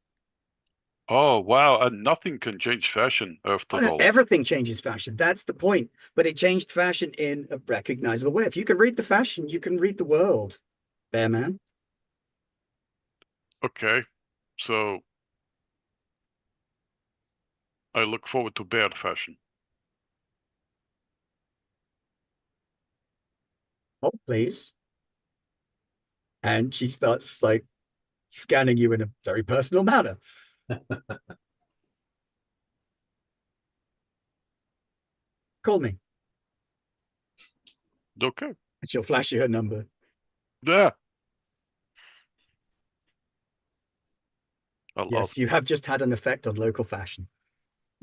Oh, wow. And nothing can change fashion after all. Everything changes fashion. That's the point. But it changed fashion in a recognizable way. If you can read the fashion, you can read the world, Bear Man. Okay. So I look forward to bear fashion. Oh, please. And she starts like scanning you in a very personal manner. Call me. Okay. And she'll flash you her number. Yeah. Yes, you have just had an effect on local fashion.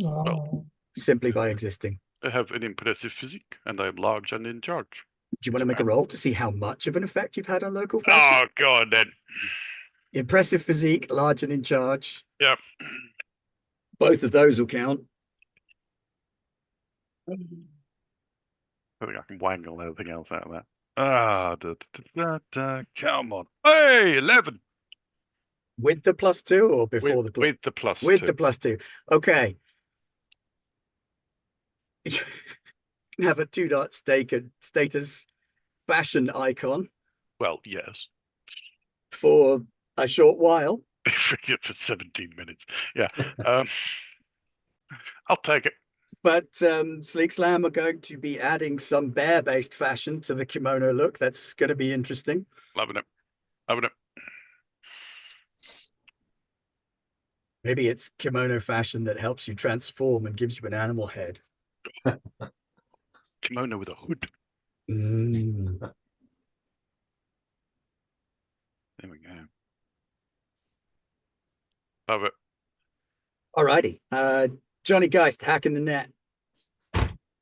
Oh. Simply by existing. I have an impressive physique, and I'm large and in charge. Do you want to make a roll to see how much of an effect you've had on local fashion? Oh, God, then. Impressive physique, large and in charge. Yep. Both of those will count. I think I can wangle everything else out of that. Ah, come on. Hey, 11. With the +2 or before the with the plus with two. the +2. Okay. You can have a 2-dot status fashion icon Well, yes. for a short while. For 17 minutes. Yeah. I'll take it. But Sleek Slam are going to be adding some bear-based fashion to the kimono look. That's going to be interesting. Loving it. Loving it. Maybe it's kimono fashion that helps you transform and gives you an animal head. Kimono with a hood. Mm. There we go. Love it. All righty. Johnny Geist, hacking the net.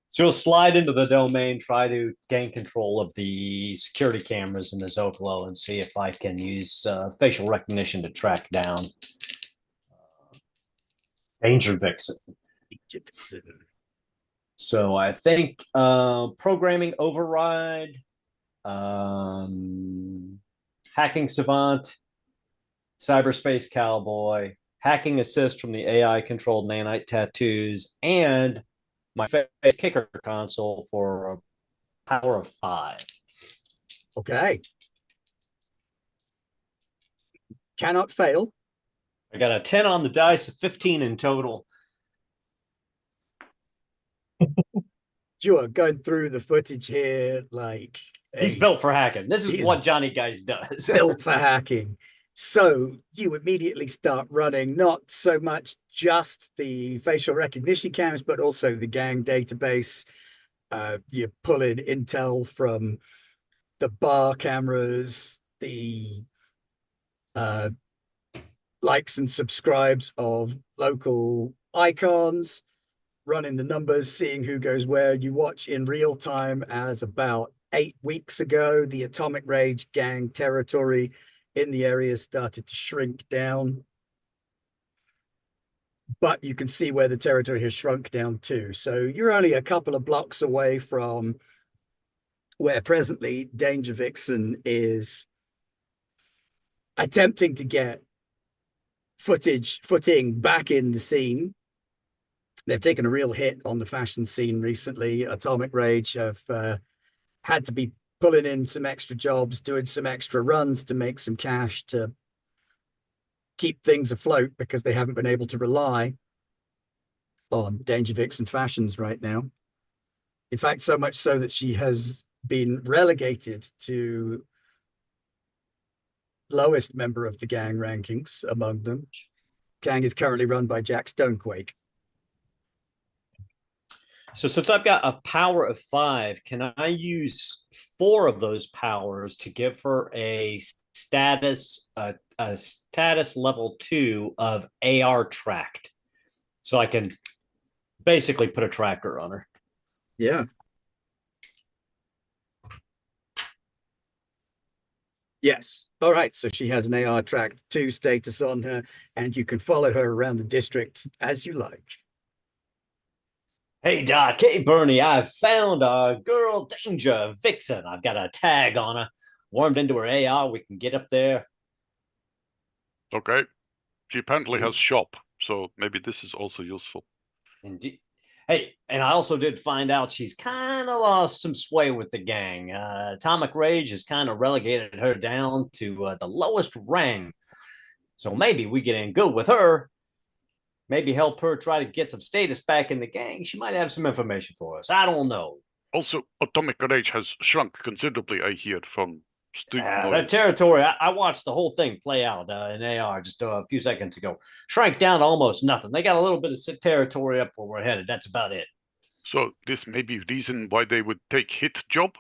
So you'll slide into the domain, try to gain control of the security cameras in the Zocalo and see if I can use facial recognition to track down Danger Vixen. So I think programming override, hacking savant, cyberspace cowboy, hacking assist from the AI controlled nanite tattoos, and my face kicker console for a power of 5. Okay. Cannot fail. I got a 10 on the dice, 15 in total. You are going through the footage here like he's built for hacking. This is what Johnny Geist does. Built for hacking. So you immediately start running not so much just the facial recognition cameras, but also the gang database. You pull in intel from the bar cameras, the likes and subscribes of local icons, running the numbers, seeing who goes where. You watch in real time as about 8 weeks ago, the Atomic Rage gang territory in the area started to shrink down. But you can see where the territory has shrunk down too. So you're only a couple of blocks away from where presently Danger Vixen is attempting to get footing back in the scene. They've taken a real hit on the fashion scene recently. Atomic Rage have had to be pulling in some extra jobs, doing some extra runs to make some cash to keep things afloat because they haven't been able to rely on Danger Vixen fashions right now. In fact, so much so that she has been relegated to lowest member of the gang rankings among them. Gang is currently run by Jack Stonequake. So since I've got a power of 5, can I use 4 of those powers to give her a status level 2 of AR tracked? So I can basically put a tracker on her. Yeah. Yes. All right. So she has an AR track 2 status on her, and you can follow her around the district as you like. Hey, Doc. Hey, Bernie. I've found a girl Danger Vixen. I've got a tag on her. Warmed into her AR. We can get up there. Okay. She apparently has shop, so maybe this is also useful. Indeed. Hey, and I also did find out she's kind of lost some sway with the gang. Atomic Rage has kind of relegated her down to the lowest rank. So maybe we get in good with her. Maybe help her try to get some status back in the gang. She might have some information for us. I don't know. Also, Atomic Rage has shrunk considerably, I hear, from street noise. That territory, I watched the whole thing play out in AR just a few seconds ago. Shrank down to almost nothing. They got a little bit of territory up where we're headed. That's about it. So this may be reason why they would take hit job?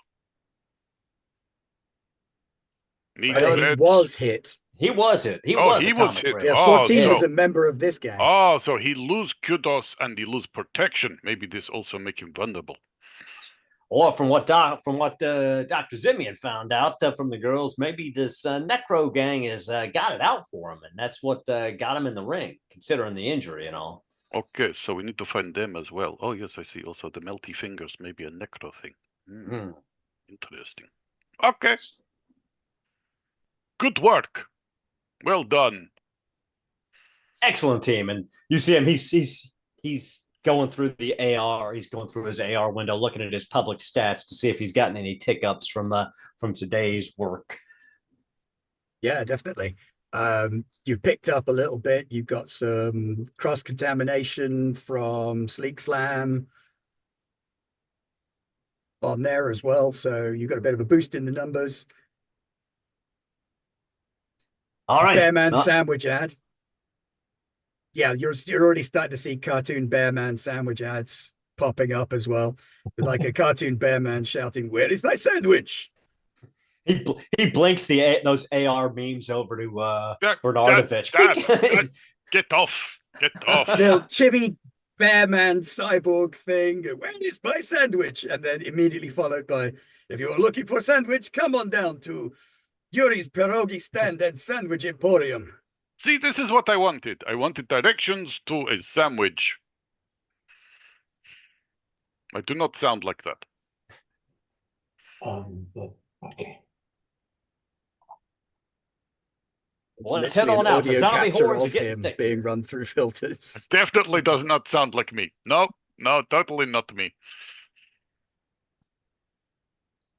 He was hit. He was hit. He Oh, was he was hit. Yeah, 14 was a member of this gang. Oh, so he lose kudos and he lose protection. Maybe this also make him vulnerable. Or from what Dr. Zimian found out from the girls, maybe this Necro gang has got it out for him, and that's what got him in the ring, considering the injury and all. Okay, so we need to find them as well. Oh, yes, I see. Also, the melty fingers, maybe a Necro thing. Interesting. Okay. Good work. Well done. Excellent team. And you see him, he's going through the AR. He's going through his AR window, looking at his public stats to see if he's gotten any tick ups from today's work. Yeah, definitely. You've picked up a little bit. You've got some cross contamination from Sleek Slam on there as well. So you've got a bit of a boost in the numbers. All right. Bearman sandwich ad. Yeah, you're already starting to see cartoon Bearman sandwich ads popping up as well. With like a cartoon Bearman shouting, "Where is my sandwich?" He blinks those AR memes over to Bernardovich. Get off. Get off. Little chibi Bearman cyborg thing. "Where is my sandwich?" And then immediately followed by, "If you're looking for sandwich, come on down to Yuri's Pierogi Stand and Sandwich Emporium." See, this is what I wanted. I wanted directions to a sandwich. I do not sound like that. Okay. Well, let's head on out. The zombie hordes are getting thick. Being run through filters. It definitely does not sound like me. No, totally not me.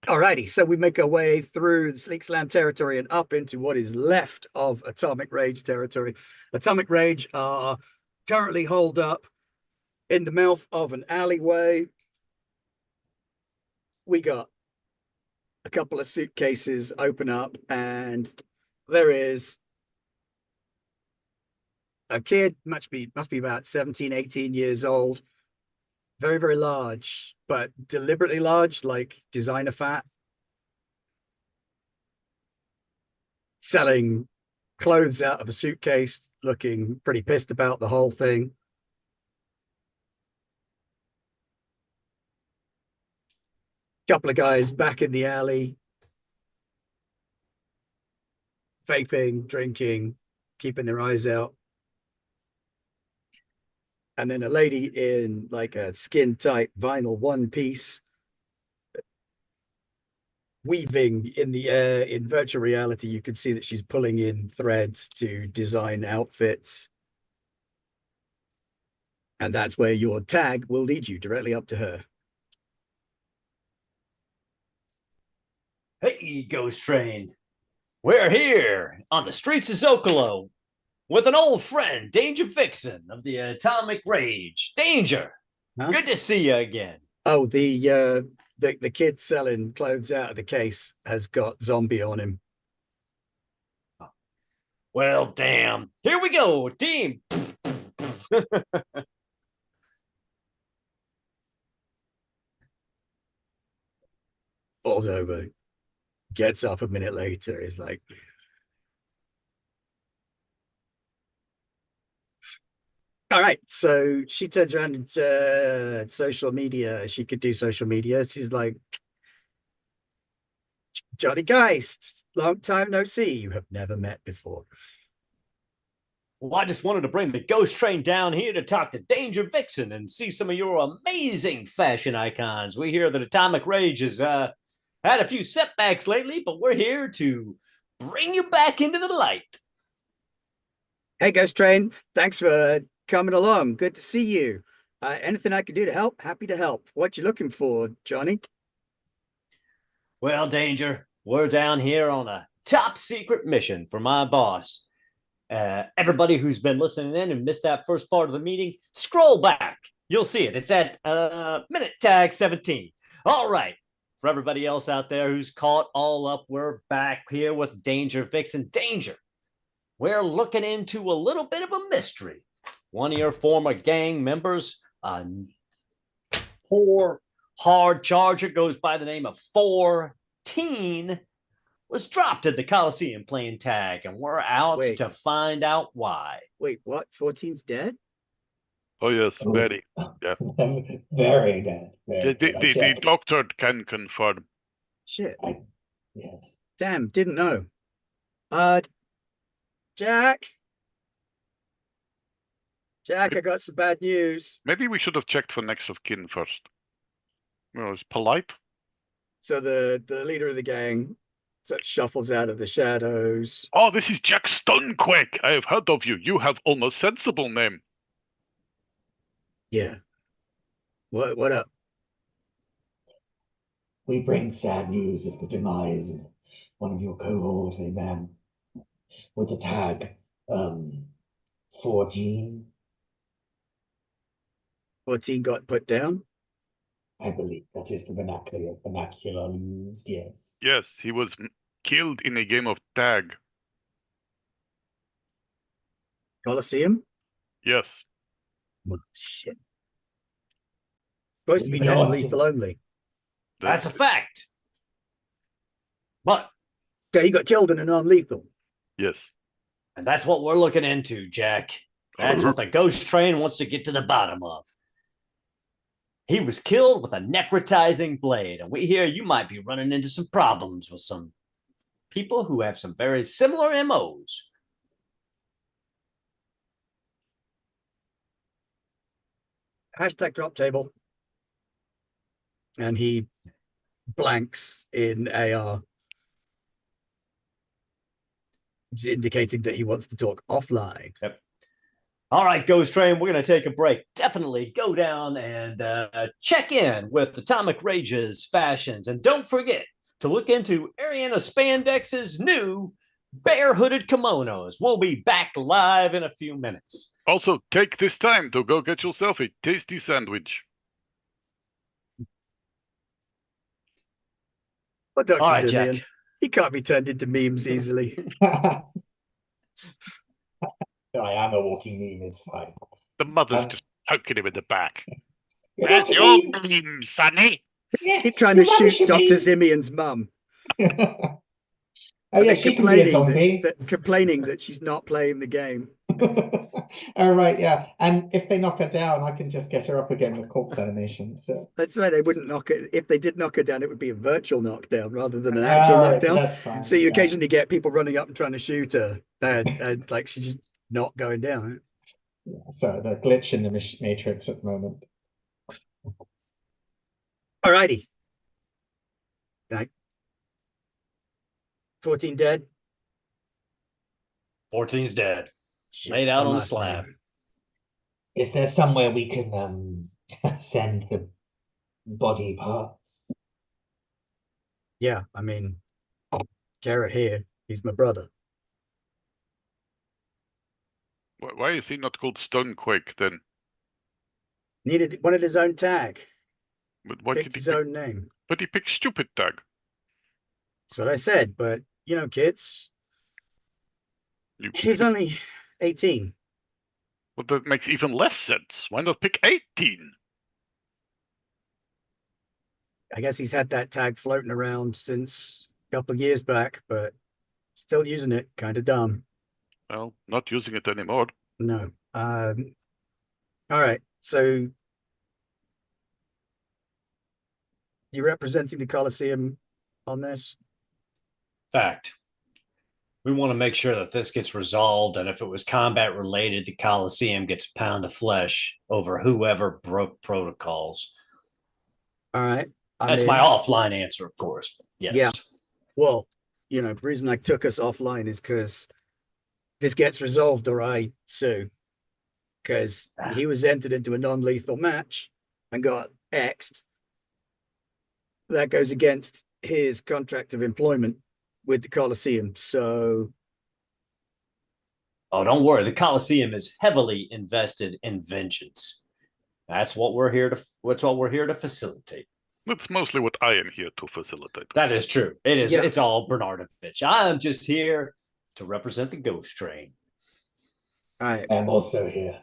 Alrighty, so we make our way through the Sleek Slam territory and up into what is left of Atomic Rage territory. Atomic Rage are currently holed up in the mouth of an alleyway. We got a couple of suitcases open up, and there is a kid, must be about 17, 18 years old. Very, very large, but deliberately large, like designer fat. Selling clothes out of a suitcase, looking pretty pissed about the whole thing. Couple of guys back in the alley vaping, drinking, keeping their eyes out. And then a lady in like a skin tight vinyl one piece, weaving in the air in virtual reality. You could see that she's pulling in threads to design outfits. And that's where your tag will lead you directly up to her. Hey, Ghost Train. We're here on the streets of Zocalo with an old friend, Danger Vixen of the Atomic Rage. Danger, Huh? good to see you again. Oh, the kid selling clothes out of the case has got zombie on him. Well, damn. Here we go, team. Falls over, gets up a minute later, is like, all right. So she turns around into social media. She could do social media. She's like, Johnny Geist, long time no see. You have never met before. Well, I just wanted to bring the Ghost Train down here to talk to Danger Vixen and see some of your amazing fashion icons. We hear that Atomic Rage has had a few setbacks lately, but we're here to bring you back into the light. Hey, Ghost Train, thanks for coming along. Good to see you. Anything I can do to help? Happy to help. What you looking for, Johnny? Well, Danger, we're down here on a top secret mission for my boss. Everybody who's been listening in and missed that first part of the meeting, scroll back. You'll see it. It's at minute tag 17. All right. For everybody else out there who's caught all up, we're back here with Danger Vixen. Danger, we're looking into a little bit of a mystery. One of your former gang members, poor hard charger, goes by the name of 14, was dropped at the Coliseum playing tag, and we're out to find out why. Wait, what? 14's dead? Oh, yes, very. Yeah. Very dead. The doctor can confirm. Shit. Yes. Damn, didn't know. Jack, I got some bad news. Maybe we should have checked for next of kin first. Well, it's polite. So the leader of the gang shuffles out of the shadows. Oh, this is Jack Stonequake. I have heard of you. You have almost sensible name. Yeah. What up? We bring sad news of the demise of one of your cohort, a man with the tag 14. 14 got put down? I believe that is the vernacular used, yes. Yes, he was killed in a game of tag. Coliseum? Yes. Well, shit. Supposed to be non-lethal only. That's a fact. But okay, he got killed in a non-lethal. Yes. And that's what we're looking into, Jack. That's what the Ghost Train wants to get to the bottom of. He was killed with a necrotizing blade, and we hear you might be running into some problems with some people who have some very similar MOs. Hashtag drop table. And he blanks in AR. It's indicating that he wants to talk offline. Yep. All right, Ghost Train, we're going to take a break. Definitely go down and check in with Atomic Rage's fashions. And don't forget to look into Ariana Spandex's new bare-hooded kimonos. We'll be back live in a few minutes. Also, take this time to go get yourself a tasty sandwich. But Dr. All right, Simeon, Jack. He can't be turned into memes easily. I am a walking meme, it's fine. The mother's just poking him in the back. Where's your meme, sonny? Keep trying to shoot Dr. Simeon's mum. Oh But yeah, they're she can be a zombie. complaining that she's not playing the game. Oh right, yeah. And if they knock her down, I can just get her up again with corpse animation. So That's right. They wouldn't knock it. If they did knock her down, it would be a virtual knockdown rather than an actual all right, so knockdown. that's fine. So you Yeah. occasionally get people running up and trying to shoot her, and like she's just not going down. Yeah. So the glitch in the matrix at the moment. Alrighty. Right. 14 dead. 14's dead. Shit, Laid out on the dumbass slab. name. Is there somewhere we can send the body parts? Yeah, I mean, Garrett here, he's my brother. Why is he not called Stonequake then? Wanted his own tag. But why Picked did he his pick? own name. But he picked stupid tag. That's what I said. But you know, kids, he's only 18. Well, that makes even less sense. Why not pick 18? I guess he's had that tag floating around since a couple of years back, but still using it. Kind of dumb. Well, not using it anymore. No. All right. So you're representing the Coliseum on this? Fact. We want to make sure that this gets resolved, and if it was combat related, the Coliseum gets a pound of flesh over whoever broke protocols. All right. That's my offline answer, of course. Yes. Yeah. Well, you know, the reason I took us offline is because this gets resolved or I sue. Because he was entered into a non-lethal match and got X'd. That goes against his contract of employment with the Coliseum. So, Oh, don't worry. The Coliseum is heavily invested in vengeance. That's what we're here to. What's what we're here to facilitate. That's mostly what I am here to facilitate. That is true. It is. Yeah. It's all Bernardovich. I'm just here to represent the ghost train. all right. I'm also here.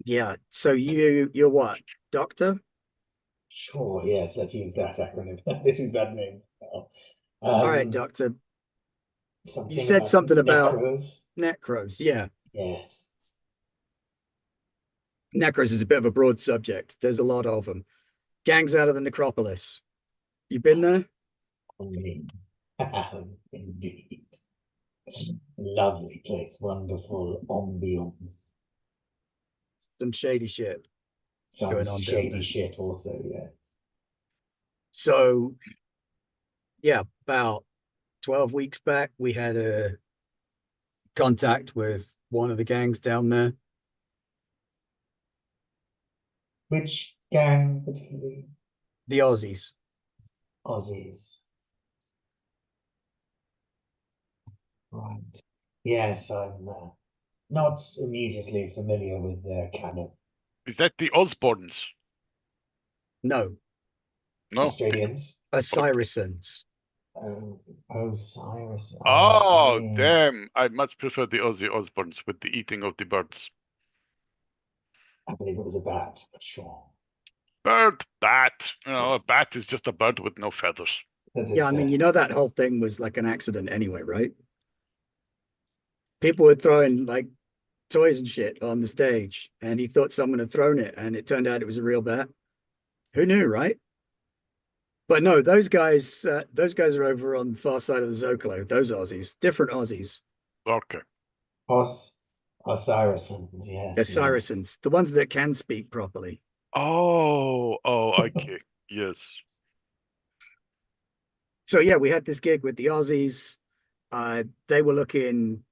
Yeah. So you're what? Doctor? Sure, yes, let's use that acronym. Let's use that name. All right, Doctor. Something You said something about necros. necros. Yeah. Yes. Necros is a bit of a broad subject. There's a lot of them. Gangs out of the necropolis. You been there? Indeed. Lovely place, wonderful ambience. Some shady shit going Some on down shady there. shit also, yeah. So, yeah, about 12 weeks back, we had a contact with one of the gangs down there. Which gang particularly? The Aussies. Aussies. Right. Yes, I'm not immediately familiar with their canon. Is that the Osborns? No, No. Australians. Osirisans. Oh, Osiris. Oh, see. damn. I much prefer the Ozzy Osbournes with the eating of the birds. I believe it was a bat, but sure. Bird, bat. You know, a bat is just a bird with no feathers. That is Yeah, I mean, fair. you know, that whole thing was like an accident anyway, right? People were throwing like toys and shit on the stage, and he thought someone had thrown it, and it turned out it was a real bat. Who knew, right? But no, those guys are over on the far side of the Zocalo. Those Aussies, different Aussies. Okay. Osirisans, yes. They're yes. Saracens, the ones that can speak properly. Oh, okay. Yes. So yeah, we had this gig with the Aussies. They were looking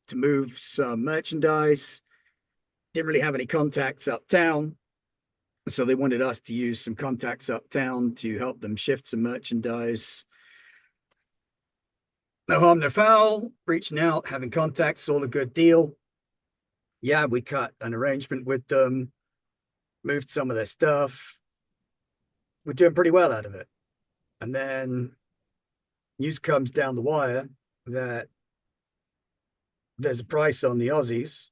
to move some merchandise. Didn't really have any contacts uptown, so they wanted us to use some contacts uptown to help them shift some merchandise. No harm, no foul. Reaching out, having contacts, all a good deal. Yeah, we cut an arrangement with them, moved some of their stuff. We're doing pretty well out of it. And then news comes down the wire that there's a price on the Aussies.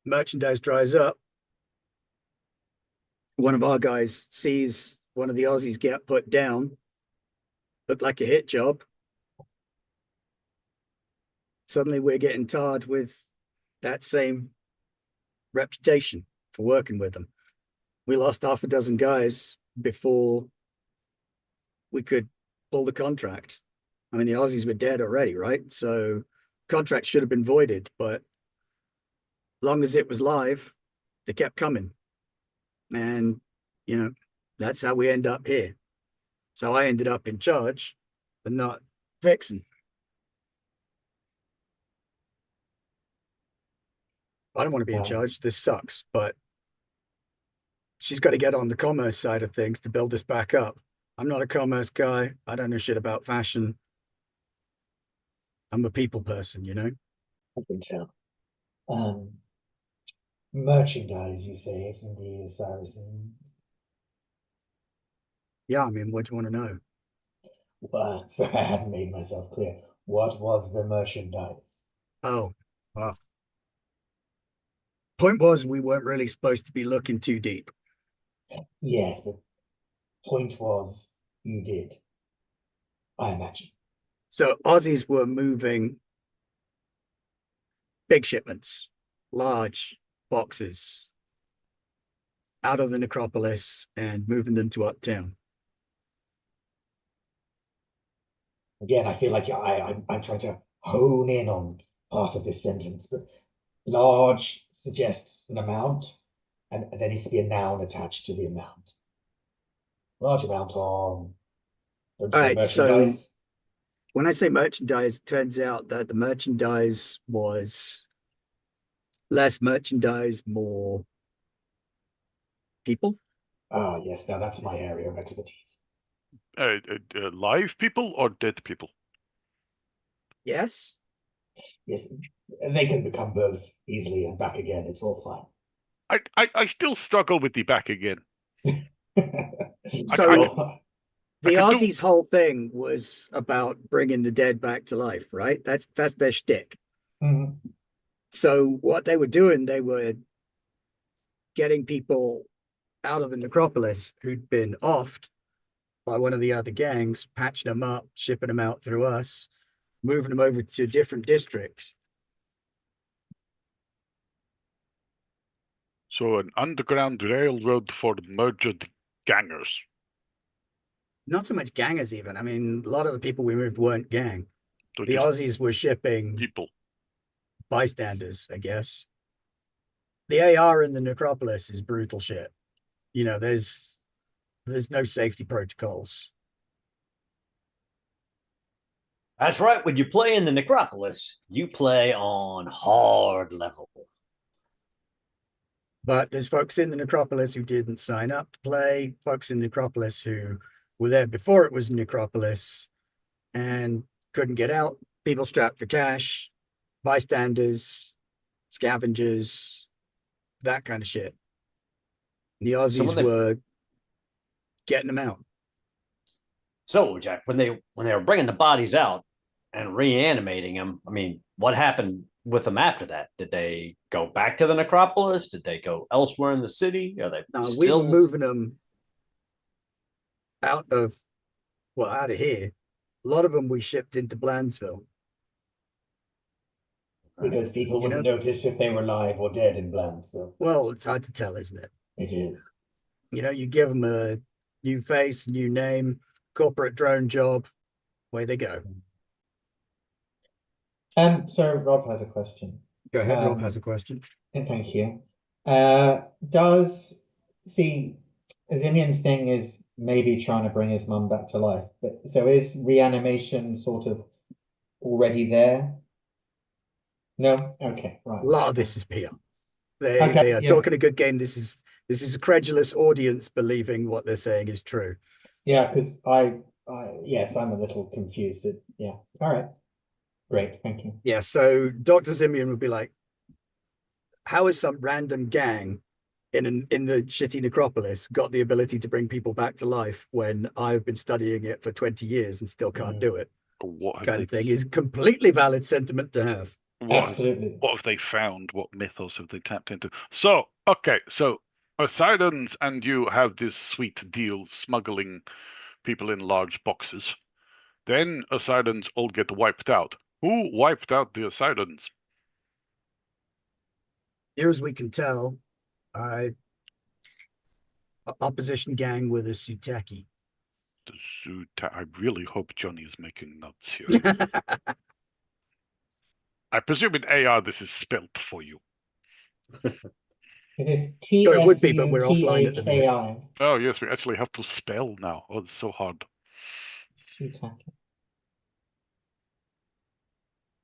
Merchandise dries up. One of our guys sees one of the Aussies get put down. looked like a hit job. Suddenly we're getting tarred with that same reputation for working with them. We lost half a dozen guys before we could pull the contract. I mean, the Aussies were dead already, right? So contract should have been voided, but as long as it was live, they kept coming. And, you know, that's how we end up here. So I ended up in charge, but not fixing. I don't want to be in charge. This sucks, but she's got to get on the commerce side of things to build this back up. I'm not a commerce guy. I don't know shit about fashion. I'm a people person, you know? I can tell. Merchandise, you say, from the Saracens. Yeah, I mean, what do you want to know? Well, sorry, I hadn't made myself clear. What was the merchandise? Oh, well. Point was, we weren't really supposed to be looking too deep. Yes, but point was, you did. I imagine. So Aussies were moving big shipments, large boxes out of the necropolis and moving them to uptown. Again, I feel like I'm trying to hone in on part of this sentence, but large suggests an amount, and there needs to be a noun attached to the amount. Large amount on, don't All say right, so merchandise. when I say merchandise, it turns out that the merchandise was less merchandise, more people. Ah, yes, now that's my area of expertise. Live people or dead people? Yes. Yes, they can become both easily and back again. It's all fine. I still struggle with the back again. So the could do- Aussies' whole thing was about bringing the dead back to life, right? That's their shtick. Mhm. So what they were doing, they were getting people out of the necropolis who'd been offed by one of the other gangs, patching them up, shipping them out through us, moving them over to different districts. So an underground railroad for merged gangers. Not so much gangers, even. I mean, a lot of the people we moved weren't gang. So The just Aussies were shipping people. bystanders, I guess. The AR in the necropolis is brutal shit. You know, there's no safety protocols. That's right. When you play in the necropolis, you play on hard level. But there's folks in the necropolis who didn't sign up to play, folks in the necropolis who were there before it was necropolis and couldn't get out, people strapped for cash, bystanders, scavengers, that kind of shit. The Aussies were getting them out. So, Jack, when they were bringing the bodies out and reanimating them, I mean, what happened with them after that? Did they go back to the necropolis? Did they go elsewhere in the city? Are they No, still... we were moving them out of here. A lot of them we shipped into Blandsville. Because people wouldn't notice if they were live or dead in Blandsville. Well, it's hard to tell, isn't it? It is. You know, you give them a new face, new name, corporate drone job, away they go. So Rob has a question. Go ahead, Rob has a question. Thank you. Zimian's thing is maybe trying to bring his mum back to life, but so is reanimation sort of already there? No? Okay, right. A lot of this is PR. They are talking a good game. This is a credulous audience believing what they're saying is true. Yeah, because yes, I'm a little confused. Yeah. All right. Great, thank you. Yeah, so Dr. Zimian would be like, how is some random gang in the shitty necropolis got the ability to bring people back to life when I've been studying it for 20 years and still can't do it? What kind of thing is completely valid sentiment to have. Absolutely. What have they found? What mythos have they tapped into? So, okay, so Poseidon's and you have this sweet deal smuggling people in large boxes. Then Asylums all get wiped out. Who wiped out the Asylums? Here as we can tell, opposition gang with a Suteki. I really hope Johnny is making notes here. I presume in AR this is spelt for you. It is Sure, it would be, but we're offline at the minute. Tsutaki. Oh yes, we actually have to spell now. Oh, it's so hard.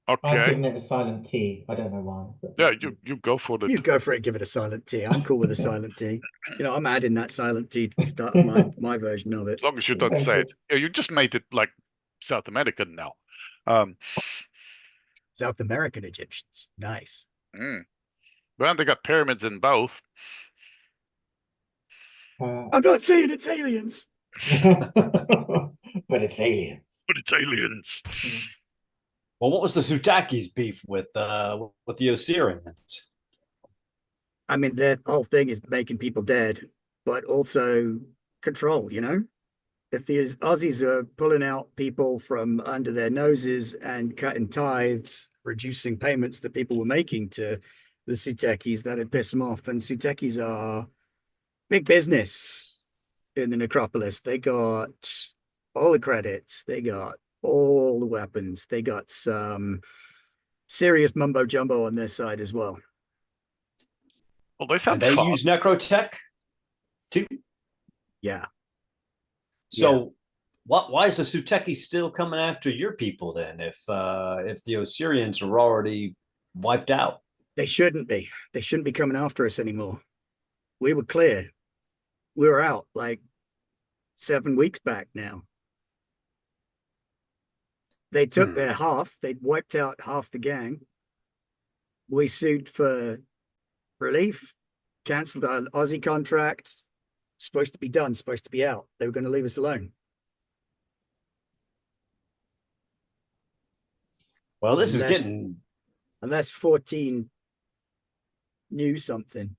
I've Okay. given it a silent T. I don't know why. But... Yeah, you go for it. You go for it, give it a silent T. I'm cool with a silent T. You know, I'm adding that silent T to the start of my version of it. As long as you don't say it. Yeah, you just made it like South American now. South American Egyptians. Nice. Well, they got pyramids in both. I'm not saying it's aliens. But it's aliens. But it's aliens. Well, what was the Sutaki's beef with the Osirians? I mean, their whole thing is making people dead, but also control, you know? If the Aussies are pulling out people from under their noses and cutting tithes, reducing payments that people were making to the Sutekis, that'd piss them off. And Sutekis are big business in the necropolis. They got all the credits, they got all the weapons, they got some serious mumbo jumbo on their side as well. Well, they sound they fun. use necrotech too. Yeah. So why is the Suteki still coming after your people then? If the Osirians are already wiped out, they shouldn't be. They shouldn't be coming after us anymore. We were clear. We were out like 7 weeks back now. They took their half. They'd wiped out half the gang. We sued for relief, cancelled our Aussie contract. Supposed to be done, supposed to be out. They were going to leave us alone. Well, this is getting... Unless 14 knew something.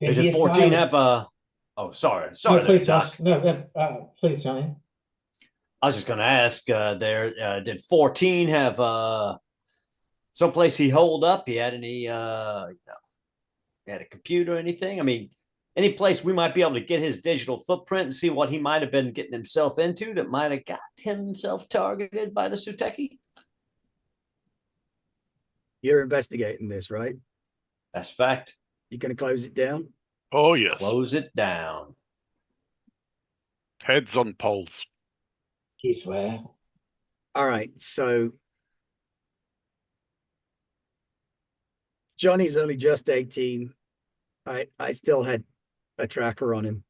Did 14 have a... Oh, sorry. No, please, Josh. No, please, Johnny. I was just going to ask did 14 have someplace he holed up? He had any, had a computer or anything? I mean, any place we might be able to get his digital footprint and see what he might have been getting himself into that might have got himself targeted by the Suteki? You're investigating this, right? That's fact. You going to close it down? Oh, yes. Close it down. Heads on poles. You swear. All right, so Johnny's only just 18. I still had a tracker on him.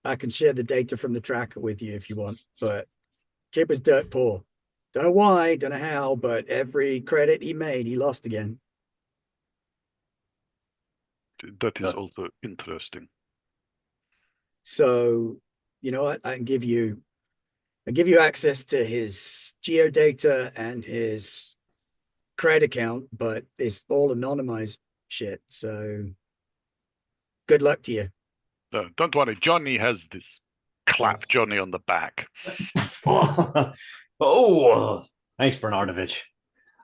I can share the data from the tracker with you if you want, but kid was dirt poor. Don't know why, don't know how, but every credit he made, he lost again. That is also interesting. So, you know what? I give you access to his geodata and his credit account, but it's all anonymized shit. So good luck to you. No, don't worry. Johnny has this. Clap Yes. Johnny on the back. Oh, thanks, Bernardovich.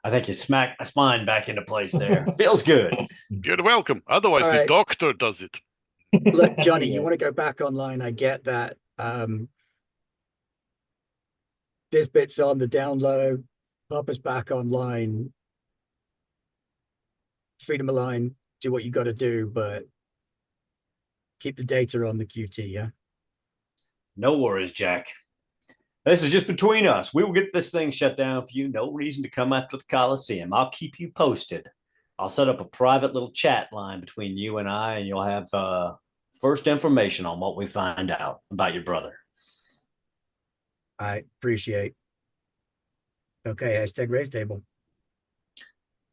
I think you smacked my spine back into place there. Feels good. You're welcome. Otherwise, All the right. doctor does it. Look, Johnny, Yeah. you want to go back online? I get that. This bit's on the down low. Papa's back online. Freedom of line. Do what you got to do, but keep the data on the QT. Yeah. No worries, Jack. This is just between us. We will get this thing shut down for you. No reason to come after the Coliseum. I'll keep you posted. I'll set up a private little chat line between you and I, and you'll have first information on what we find out about your brother. I appreciate. Okay, hashtag raise table.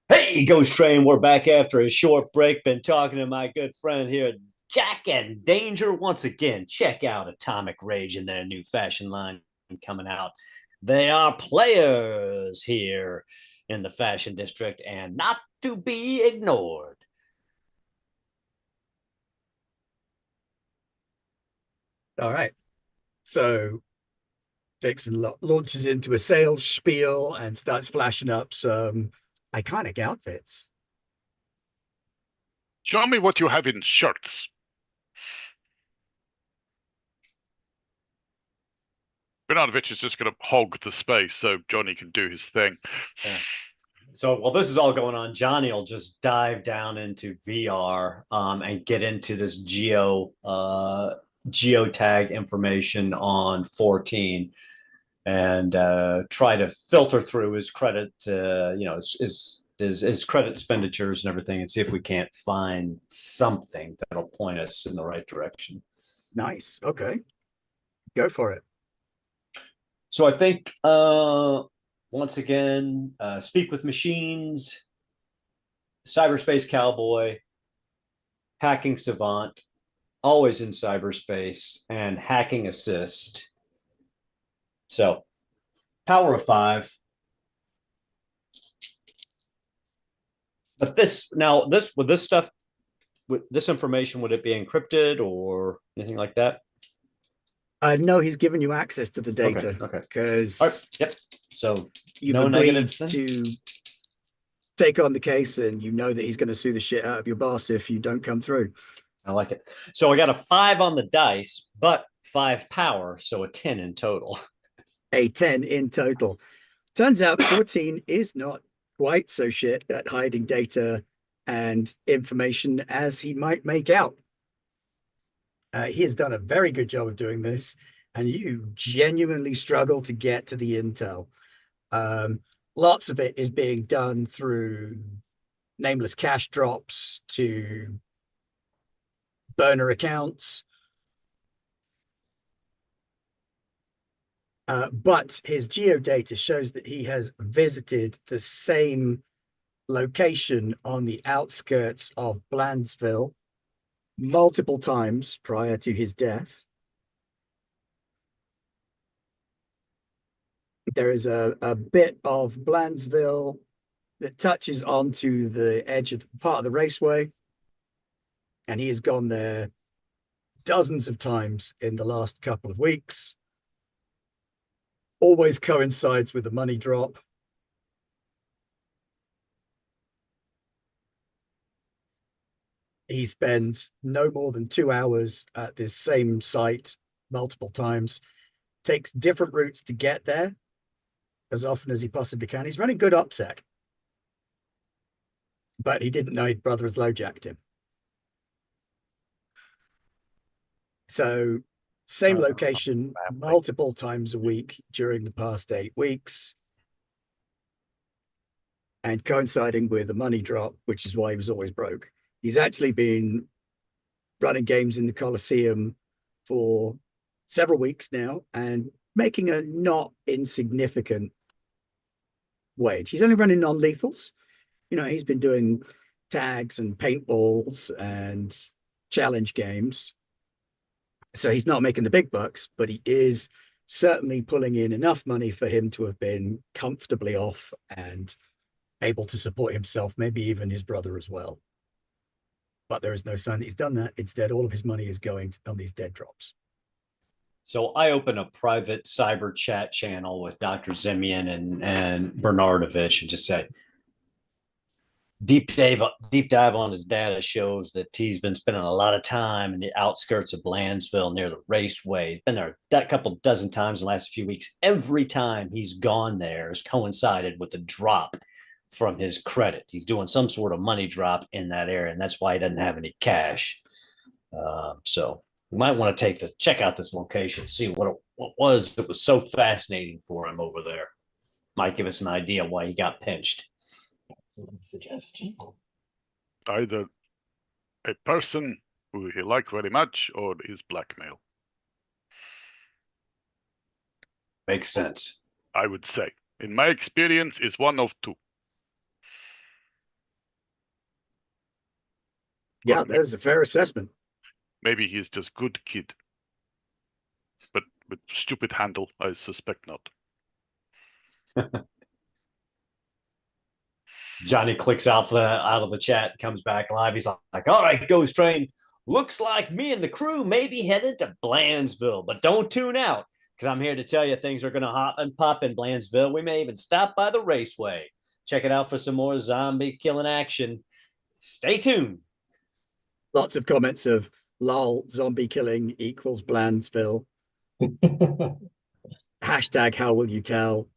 Hey, Ghost Train, we're back after a short break. Been talking to my good friend here, Jack and Danger. Once again, check out Atomic Rage and their new fashion line coming out. They are players here in the fashion district and not to be ignored. All right. So Vixen launches into a sales spiel and starts flashing up some iconic outfits. Show me what you have in shirts. Bernardovich is just going to hog the space so Johnny can do his thing. Yeah. So while this is all going on, Johnny will just dive down into VR and get into this geotag information on 14 and try to filter through his credit, his credit expenditures and everything, and see if we can't find something that'll point us in the right direction. Nice. Okay. Go for it. So I think once again, speak with machines, cyberspace cowboy, hacking savant, always in cyberspace, and hacking assist. So power of 5. But this stuff, with this information, would it be encrypted or anything like that? No, he's given you access to the data. Okay. Because right. Yep. So you've agreed to take on the case, and you know that he's going to sue the shit out of your boss if you don't come through. I like it. So I got a 5 on the dice, but 5 power, so a 10 in total. A 10 in total. Turns out 14 is not quite so shit at hiding data and information as he might make out. He has done a very good job of doing this, and you genuinely struggle to get to the intel. Lots of it is being done through nameless cash drops to burner accounts. But his geodata shows that he has visited the same location on the outskirts of Blandsville multiple times prior to his death. There is a bit of Blandsville that touches onto the edge of the part of the raceway, and he has gone there dozens of times in the last couple of weeks. Always coincides with the money drop. He spends no more than 2 hours at this same site multiple times, takes different routes to get there as often as he possibly can. He's running good OPSEC, but he didn't know his brother had lowjacked him. So same location multiple times a week during the past 8 weeks, and coinciding with the money drop, which is why he was always broke. He's actually been running games in the Coliseum for several weeks now and making a not insignificant wage. He's only running non-lethals. He's been doing tags and paintballs and challenge games. So he's not making the big bucks, but he is certainly pulling in enough money for him to have been comfortably off and able to support himself, maybe even his brother as well. But there is no sign that he's done that. Instead, all of his money is going on these dead drops. So I open a private cyber chat channel with Dr. Zimian and Bernardovich and just say, deep dive on his data shows that he's been spending a lot of time in the outskirts of Blandsville near the raceway. He's been there a couple dozen times in the last few weeks. Every time he's gone there has coincided with a drop from his credit. He's doing some sort of money drop in that area, and that's why he doesn't have any cash. So we might want to check out this location, see what was so fascinating for him over there. Might give us an idea why he got pinched. Excellent suggestion. Either a person who he liked very much or his blackmail. Makes sense. I would say, in my experience, is one of two. Yeah, that is a fair assessment. Maybe he's just good kid. But with stupid handle, I suspect not. Johnny clicks out of the chat, comes back live. He's like, all right, Ghost Train, Looks like me and the crew may be headed to Blandsville, but don't tune out because I'm here to tell you things are going to hop and pop in Blandsville. We may even stop by the raceway. Check it out for some more zombie killing action. Stay tuned. Lots of comments of lol, zombie killing equals Blandsville. Hashtag how will you tell?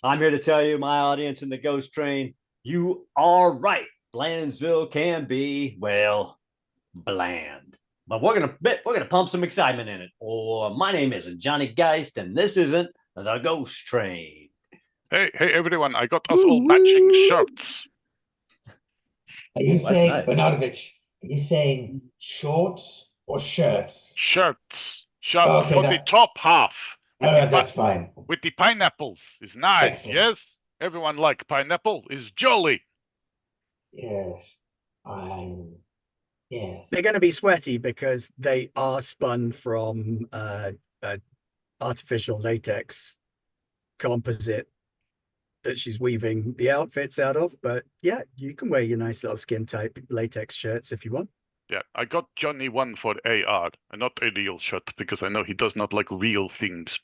I'm here to tell you, my audience in the Ghost Train, you are right. Blandsville can be, well, bland. But we're gonna pump some excitement in it. Or my name isn't Johnny Geist, and this isn't the Ghost Train. Hey, everyone! I got us all matching shirts. Are you Ooh, that's saying, nice. Bernardovich, are you saying shorts or shirts? Shirts Okay, for the top half. That's fine. With the pineapples is nice. Excellent. Yes, everyone like pineapple is jolly. Yes, yes. They're going to be sweaty because they are spun from artificial latex composite that she's weaving the outfits out of. But yeah, you can wear your nice little skin type latex shirts if you want. Yeah, I got Johnny one for AR and not a real shirt because I know he does not like real things.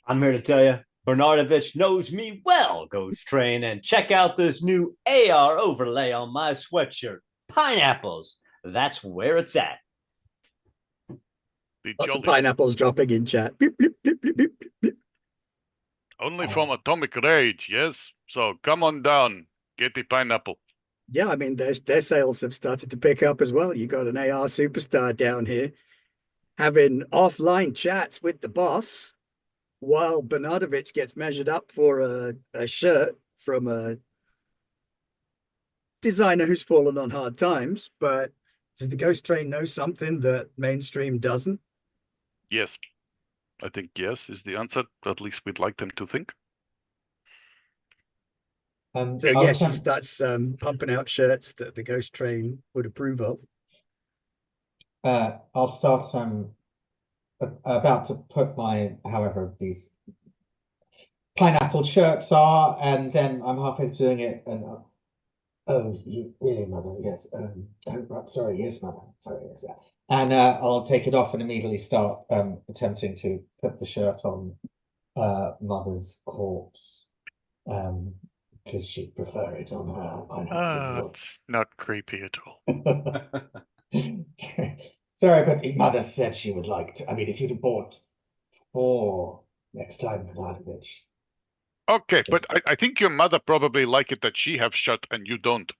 I'm here to tell you, Bernardovich knows me well, Ghost Train, and check out this new AR overlay on my sweatshirt. Pineapples. That's where it's at. Lots of pineapples dropping in chat. Beep, beep, beep, beep, beep, beep. Only from Atomic Rage, yes? So come on down, get the pineapple. Yeah, I mean, their sales have started to pick up as well. You got an AR superstar down here having offline chats with the boss while Bernardovich gets measured up for a shirt from a designer who's fallen on hard times. But does the Ghost Train know something that mainstream doesn't? Yes. I think yes is the answer. At least we'd like them to think. So yeah, she starts pumping out shirts that the Ghost Train would approve of. I'll start about to put my, however these pineapple shirts are, and then I'm halfway doing it, and oh, you really, mother? Yes. Oh, sorry, yes, mother. Sorry, yes. Yeah. And I'll take it off and immediately start attempting to put the shirt on mother's corpse, because she'd prefer it on her pineapple. It's not creepy at all. Sorry, but the mother said she would like to. I mean, if you'd have bought 4 next time, Bernardovich. Okay, but I think your mother probably like it that she have shirt and you don't.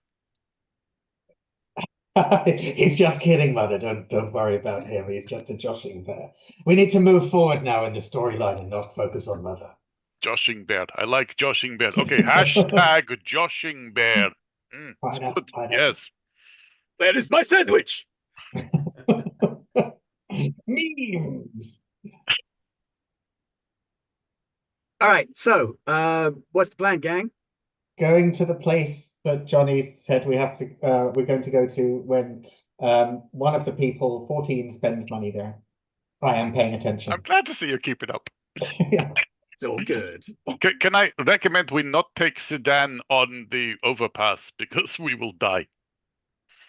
He's just kidding, mother. Don't worry about him. He's just a joshing bear. We need to move forward now in the storyline and not focus on mother. Joshing bear. I like joshing bear. Okay, hashtag joshing bear. It's good. Yes. Where is my sandwich? Memes. All right, so what's the plan, gang? Going to the place that Johnny said we have to. We're going to go to when one of the people, 14, spends money there. I am paying attention. I'm glad to see you keep it up. Yeah. It's all good. Can I recommend we not take sedan on the overpass because we will die?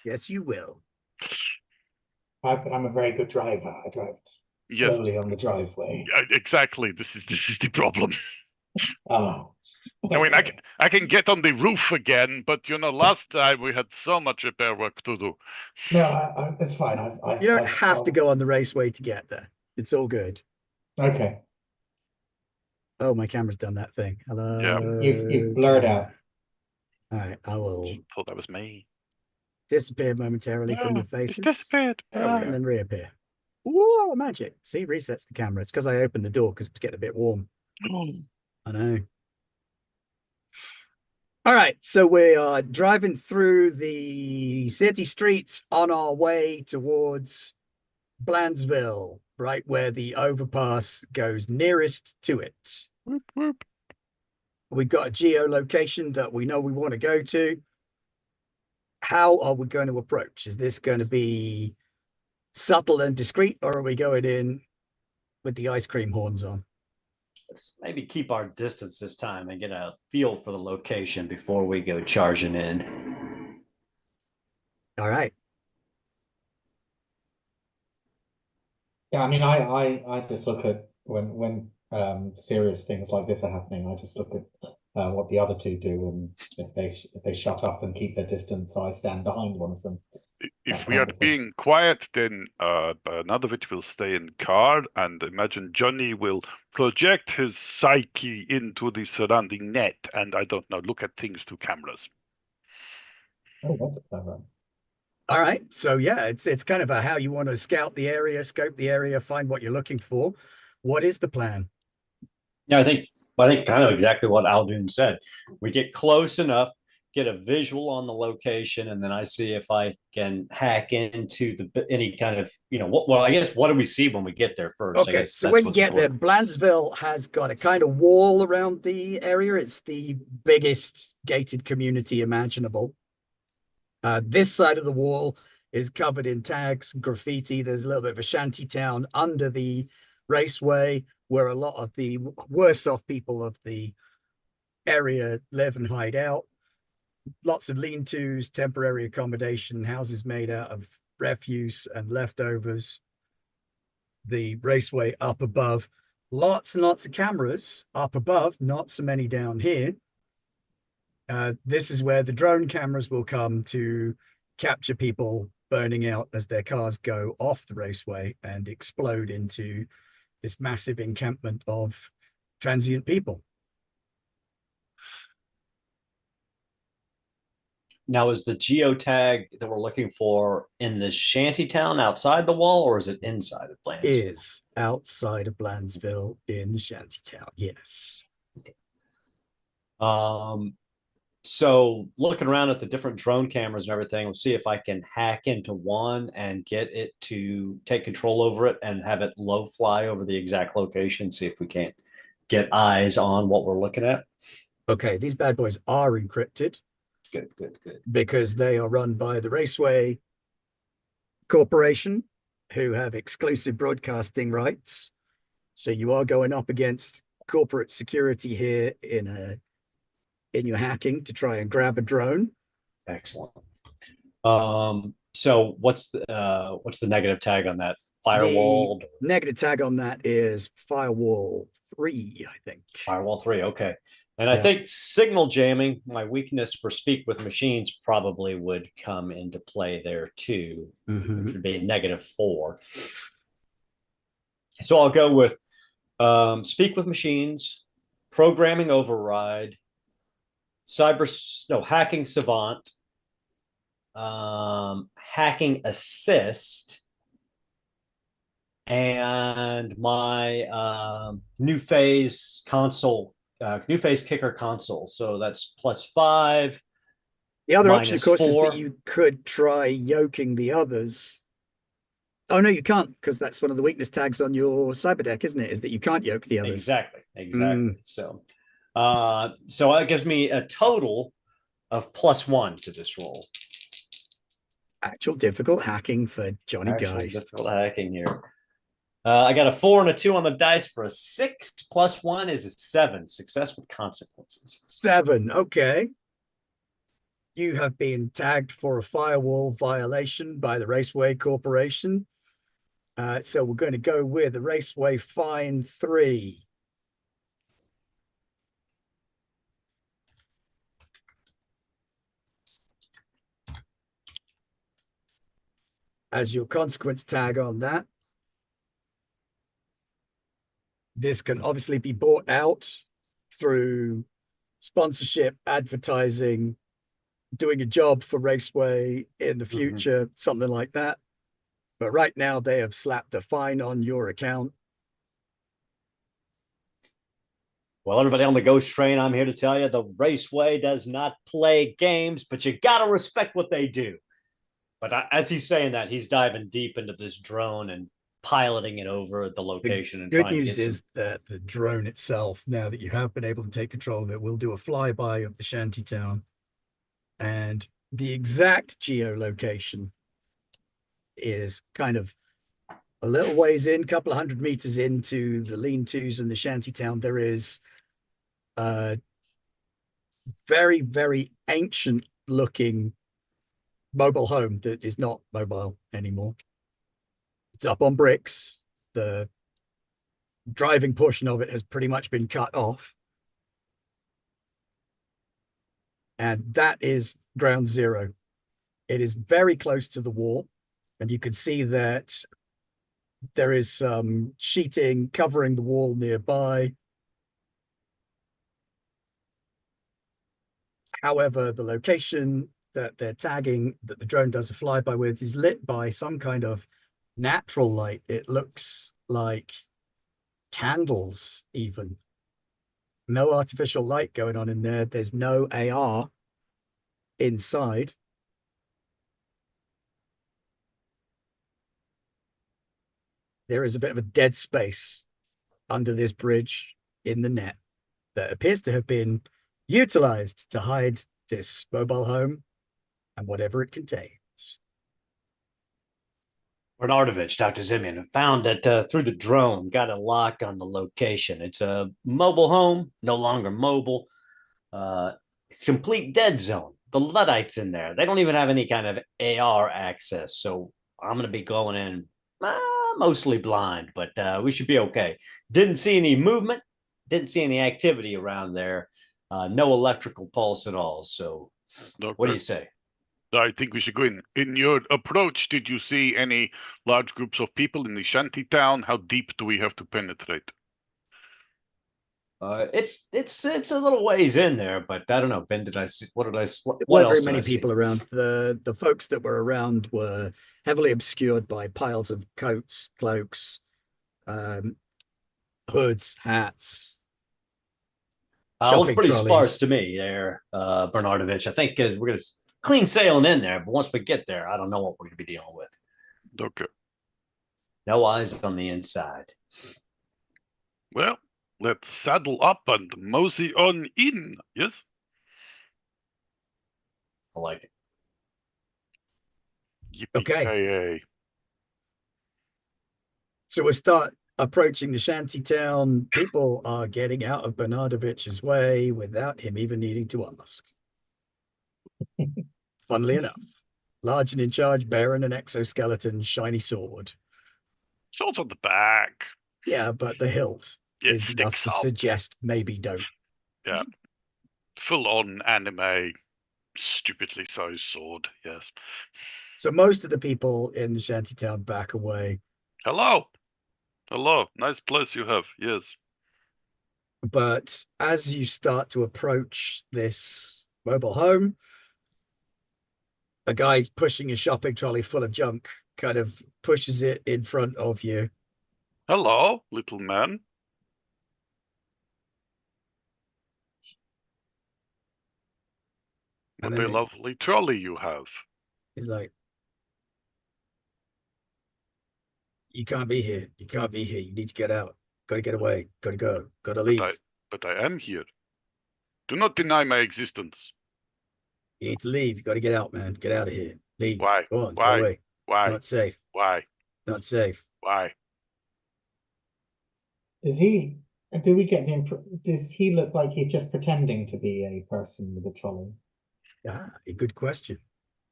Yes, you will. I'm a very good driver. I drive slowly on the driveway. Exactly. This is the problem. Oh. I mean, I can get on the roof again, but you know, last time we had so much repair work to do. No, it's fine. You don't have to go on the raceway to get there. It's all good. Okay. Oh, my camera's done that thing. Hello. Yeah. You've blurred out. All right, I will Thought that was me. disappear momentarily from your It's faces disappeared. and then reappear. Whoa, magic. See, resets the camera. It's because I opened the door because it's getting a bit warm. I know. All right, so we are driving through the city streets on our way towards Blandsville, right where the overpass goes nearest to it. Whoop, whoop. We've got a geolocation that we know we want to go to. How are we going to approach? Is this going to be subtle and discreet, or are we going in with the ice cream horns on? Let's maybe keep our distance this time and get a feel for the location before we go charging in. All right. Yeah, I mean, I just look at when serious things like this are happening, I just look at what the other two do, and if they shut up and keep their distance, I stand behind one of them. If That we are kind of thing. being quiet, then Bernardovich will stay in car, and imagine Johnny will project his psyche into the surrounding net, and I don't know, look at things through cameras. Oh, that's clever. All right. So yeah, it's kind of a how you want to scout the area, scope the area, find what you're looking for. What is the plan? Yeah, I think kind of exactly what Aldoon said. We get close enough, get a visual on the location, and then I see if I can hack into the any kind of well, I guess what do we see when we get there first? I Okay, guess so that's when you what's get there, important. Blandsville has got a kind of wall around the area. It's the biggest gated community imaginable. This side of the wall is covered in tags, graffiti. There's a little bit of a shanty town under the raceway where a lot of the worse off people of the area live and hide out. Lots of lean-tos, temporary accommodation, houses made out of refuse and leftovers. The raceway up above, lots and lots of cameras up above, not so many down here. This is where the drone cameras will come to capture people burning out as their cars go off the raceway and explode into this massive encampment of transient people. Now, is the geotag that we're looking for in the shanty town outside the wall, or is it inside of Blandsville? Is outside of Blandsville in the shantytown, yes. Um, so looking around at the different drone cameras and everything, we'll see if I can hack into one and get it to take control over it and have it low fly over the exact location. See if we can't get eyes on what we're looking at. Okay, these bad boys are encrypted Good, good, good. because they are run by the Raceway Corporation, who have exclusive broadcasting rights. So you are going up against corporate security here in your hacking to try and grab a drone. Excellent. So what's the negative tag on that? The Firewall? negative tag on that is Firewall 3, I think. Firewall 3, okay. And I Yeah. think signal jamming, my weakness for speak with machines, probably would come into play there too, which would be a -4. So I'll go with speak with machines, programming override, hacking savant, hacking assist, and my new phase console, new phase kicker console. So that's +5. The other option, of course, is that -4. you could try yoking the others. Oh, no, you can't, because that's one of the weakness tags on your cyber deck, isn't it? Is that you can't yoke the others. Exactly. So that gives me a total of +1 to this roll. Actual difficult hacking for Johnny Geist. Difficult hacking here. I got a 4 and a 2 on the dice for a 6. +1 is a 7. Success with consequences. 7. Okay. You have been tagged for a firewall violation by the Raceway Corporation. So we're going to go with the Raceway Fine 3. As your consequence tag on that. This can obviously be bought out through sponsorship, advertising, doing a job for Raceway in the future, something like that. But right now they have slapped a fine on your account. Well, everybody on the Ghost Train, I'm here to tell you the Raceway does not play games, but you got to respect what they do. But as he's saying that, he's diving deep into this drone and piloting it over the location. The and good trying news to get is that the drone itself, now that you have been able to take control of it, will do a flyby of the shantytown. And the exact geolocation is kind of a little ways in, a couple of 100 meters into the lean-tos and the shantytown. There is a very, very ancient looking mobile home that is not mobile anymore. It's up on bricks. The driving portion of it has pretty much been cut off. And that is ground zero. It is very close to the wall, and you can see that there is some sheeting covering the wall nearby. However, the location that they're tagging, that the drone does a flyby with, is lit by some kind of natural light. It looks like candles, even. No artificial light going on in there. There's no AR inside. There is a bit of a dead space under this bridge in the net that appears to have been utilized to hide this mobile home and whatever it contains. Bernardovich, Dr. Zimian, found that through the drone, got a lock on the location. It's a mobile home, no longer mobile, complete dead zone. The Luddites in there, they don't even have any kind of AR access. So I'm going to be going in mostly blind, but we should be okay. Didn't see any movement, didn't see any activity around there. No electrical pulse at all. So Okay. what do you say? I think we should go in. In your approach, did you see any large groups of people in the shanty town? How deep do we have to penetrate? It's a little ways in there, but I don't know. Ben, did I see? What did I? What Weren't else very many people around. The folks that were around were heavily obscured by piles of coats, cloaks, hoods, hats. Looked pretty trolleys. sparse to me there, Bernardovich. I think we're gonna clean sailing in there, but once we get there, I don't know what we're gonna be dealing with. Okay. No eyes on the inside. Well, let's saddle up and mosey on in, yes? I like it. Yippee-ki-yay. So we'll start approaching the shanty town. People are getting out of Bernardovich's way without him even needing to ask. Funnily enough, large and in charge, bearing an exoskeleton, shiny sword. Swords on the back. Yeah, but the hilt It is enough sticks to up. suggest maybe don't. Yeah. Full-on anime, stupidly sized sword, yes. So most of the people in the shantytown back away. Hello. Hello. Nice place you have, yes. But as you start to approach this mobile home, a guy pushing a shopping trolley full of junk kind of pushes it in front of you. Hello, little man. And What then a lovely trolley you have. he's like, you can't be here. You can't be here. You need to get out. Got to get away. Got to go. Got to leave. But I am here. Do not deny my existence. You need to leave. You got to get out, man. Get out of here. Leave. Why? Go on. Why? Go away. Why? It's not safe. Why? Not safe. Why? Does he? Do we get the impression? Does he look like he's just pretending to be a person with a trolley? Ah, a good question.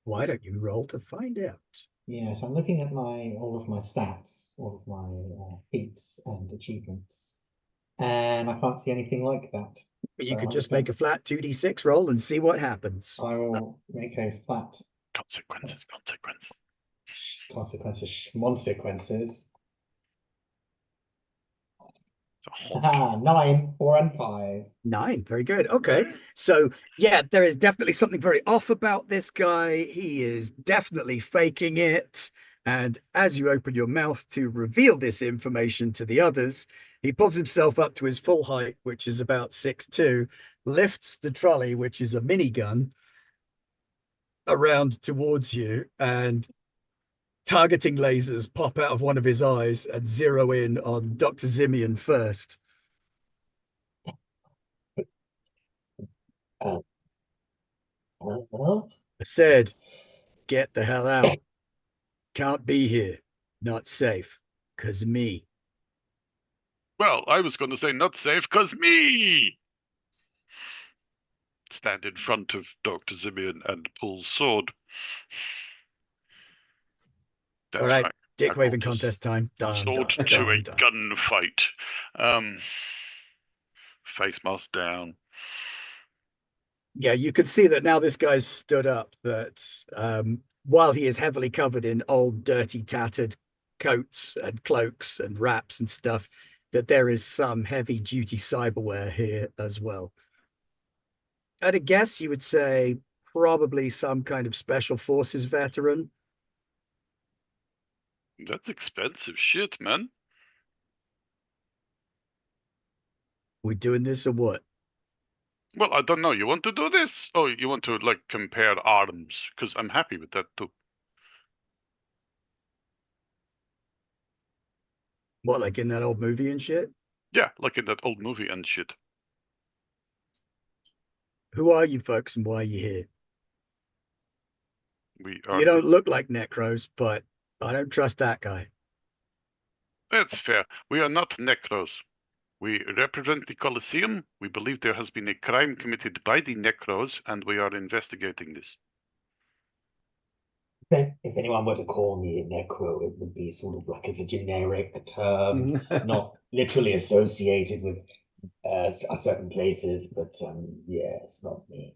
Why don't you roll to find out? Yes, I'm looking at all of my stats, all of my feats and achievements, and I can't see anything like that. But you So could I'm just gonna- make a flat 2d6 roll and see what happens. I will make a flat Consequences. consequences. It's a haunt. 9, 4, and 5. 9. Very good. Okay. So, yeah, there is definitely something very off about this guy. He is definitely faking it. And as you open your mouth to reveal this information to the others, he pulls himself up to his full height, which is about 6'2", lifts the trolley, which is a minigun, around towards you, and targeting lasers pop out of one of his eyes and zero in on Dr. Zimian first. Well, I said, get the hell out. Can't be here. Not safe. 'Cause me. Well, I was going to say not safe, 'cause me! Stand in front of Dr. Zimian and pull sword. All right, I dick waving brought us contest time. Done, sword done, to a done, done. gunfight. Face mask down. Yeah, you can see that now this guy's stood up, that while he is heavily covered in old, dirty, tattered coats and cloaks and wraps and stuff, that there is some heavy duty cyberware here as well. At a guess, you would say probably some kind of special forces veteran. That's expensive shit, man. We doing this or what? Well, I don't know. You want to do this? Oh, you want to like compare arms? Because I'm happy with that too. What, like in that old movie and shit? Yeah, like in that old movie and shit. Who are you folks and why are you here? We are. You don't look like Necros, but I don't trust that guy. That's fair. We are not Necros. We represent the Colosseum. We believe there has been a crime committed by the Necros, and we are investigating this. If anyone were to call me a necro, it would be sort of like as a generic term, not literally associated with certain places, but yeah, it's not me.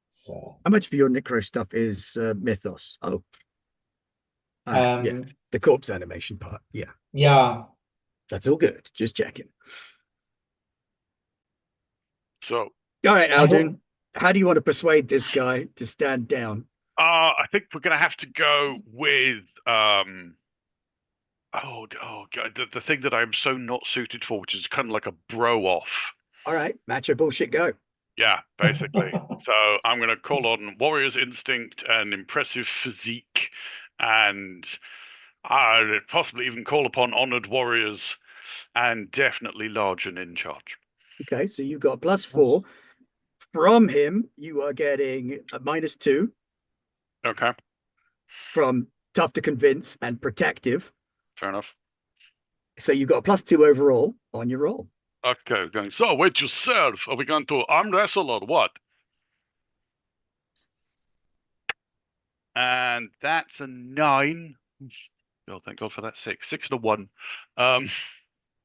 So, How much of your Necro stuff is mythos? Oh, yeah, the corpse animation part. Yeah, yeah. that's all good. Just checking. So, all right, Aldun, how do you want to persuade this guy to stand down? I think we're gonna have to go with oh god, the thing that I'm so not suited for, which is kind of like a bro off. All right, macho bullshit, go. Yeah, basically. So I'm going to call on warrior's instinct and impressive physique, and I'd possibly even call upon honored warriors, and definitely large and in charge. Okay, so you've got +4. From him, you are getting a -2 Okay, from tough to convince and protective. fair enough. So you've got +2 overall on your roll. Okay, going. So, wait yourself. Are we going to arm wrestle or what? And that's a 9. Oh, thank God for that 6. 6 and a 1.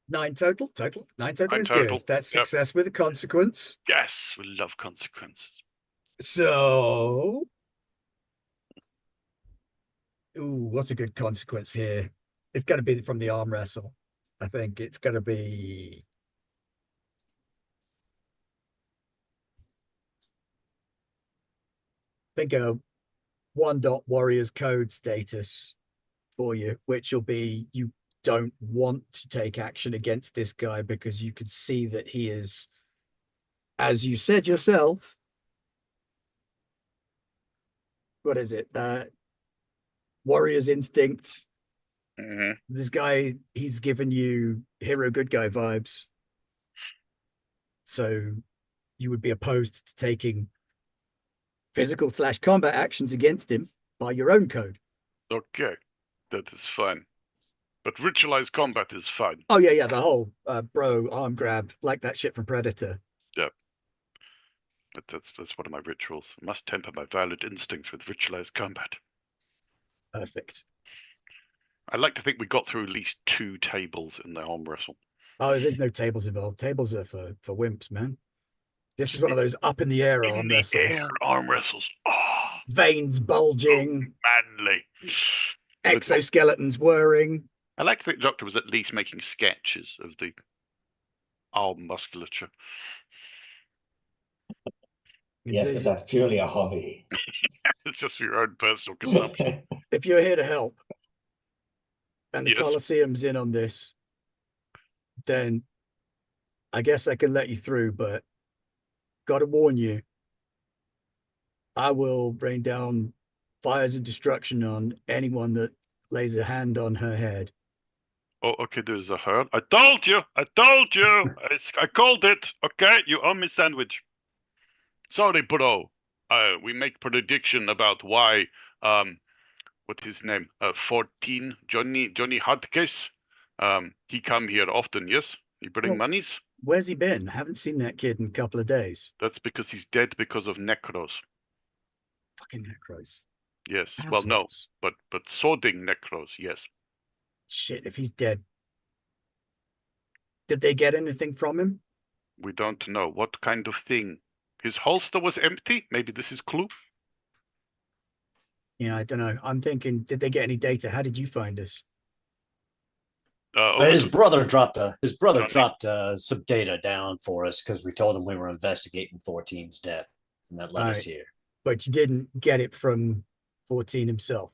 9 total. 9 total 9 is total. good. That's Yep. success with a consequence. Yes, we love consequences. So, ooh, what's a good consequence here? It's going to be from the arm wrestle. I think it's going to be. Think a 1.warriors code status for you, which will be you don't want to take action against this guy because you could see that he is, as you said yourself, what is it? Warrior's instinct. This guy, he's given you hero good guy vibes. So you would be opposed to taking physical/combat actions against him by your own code. Okay, that is fine. But ritualized combat is fine. Oh yeah, the whole bro arm grab, like that shit from Predator. Yeah. But that's one of my rituals. I must temper my violent instincts with ritualized combat. Perfect. I like to think we got through at least 2 tables in the arm wrestle. Oh, there's no tables involved. Tables are for wimps, man. This is one of those up in the air arm wrestles. Air arm wrestles. Oh, veins bulging, manly. exoskeletons whirring. I like to think the Doctor was at least making sketches of the arm musculature. Yes, but that's purely a hobby. It's just for your own personal consumption. If you're here to help, and the Yes. Colosseum's in on this, then I guess I can let you through, but gotta warn you, I will rain down fires of destruction on anyone that lays a hand on her head. Oh, okay, there's a herd. I told you! I called it! Okay, you owe me sandwich. Sorry, bro. We make prediction about why, what his name? 14, Johnny Hotcase. He come here often, yes? He bring monies? Where's he been? I haven't seen that kid in a couple of days. That's because he's dead because of necros. Fucking necros. Yes. Well, no, Assholes. but swording necros, yes. Shit, if he's dead. Did they get anything from him? We don't know what kind of thing. His holster was empty. Maybe this is clue. Yeah, I don't know. I'm thinking, did they get any data? How did you find us? Over His to brother dropped Johnny. some data down for us because we told him we were investigating 14's death, and that led us Right. here. But you didn't get it from 14 himself.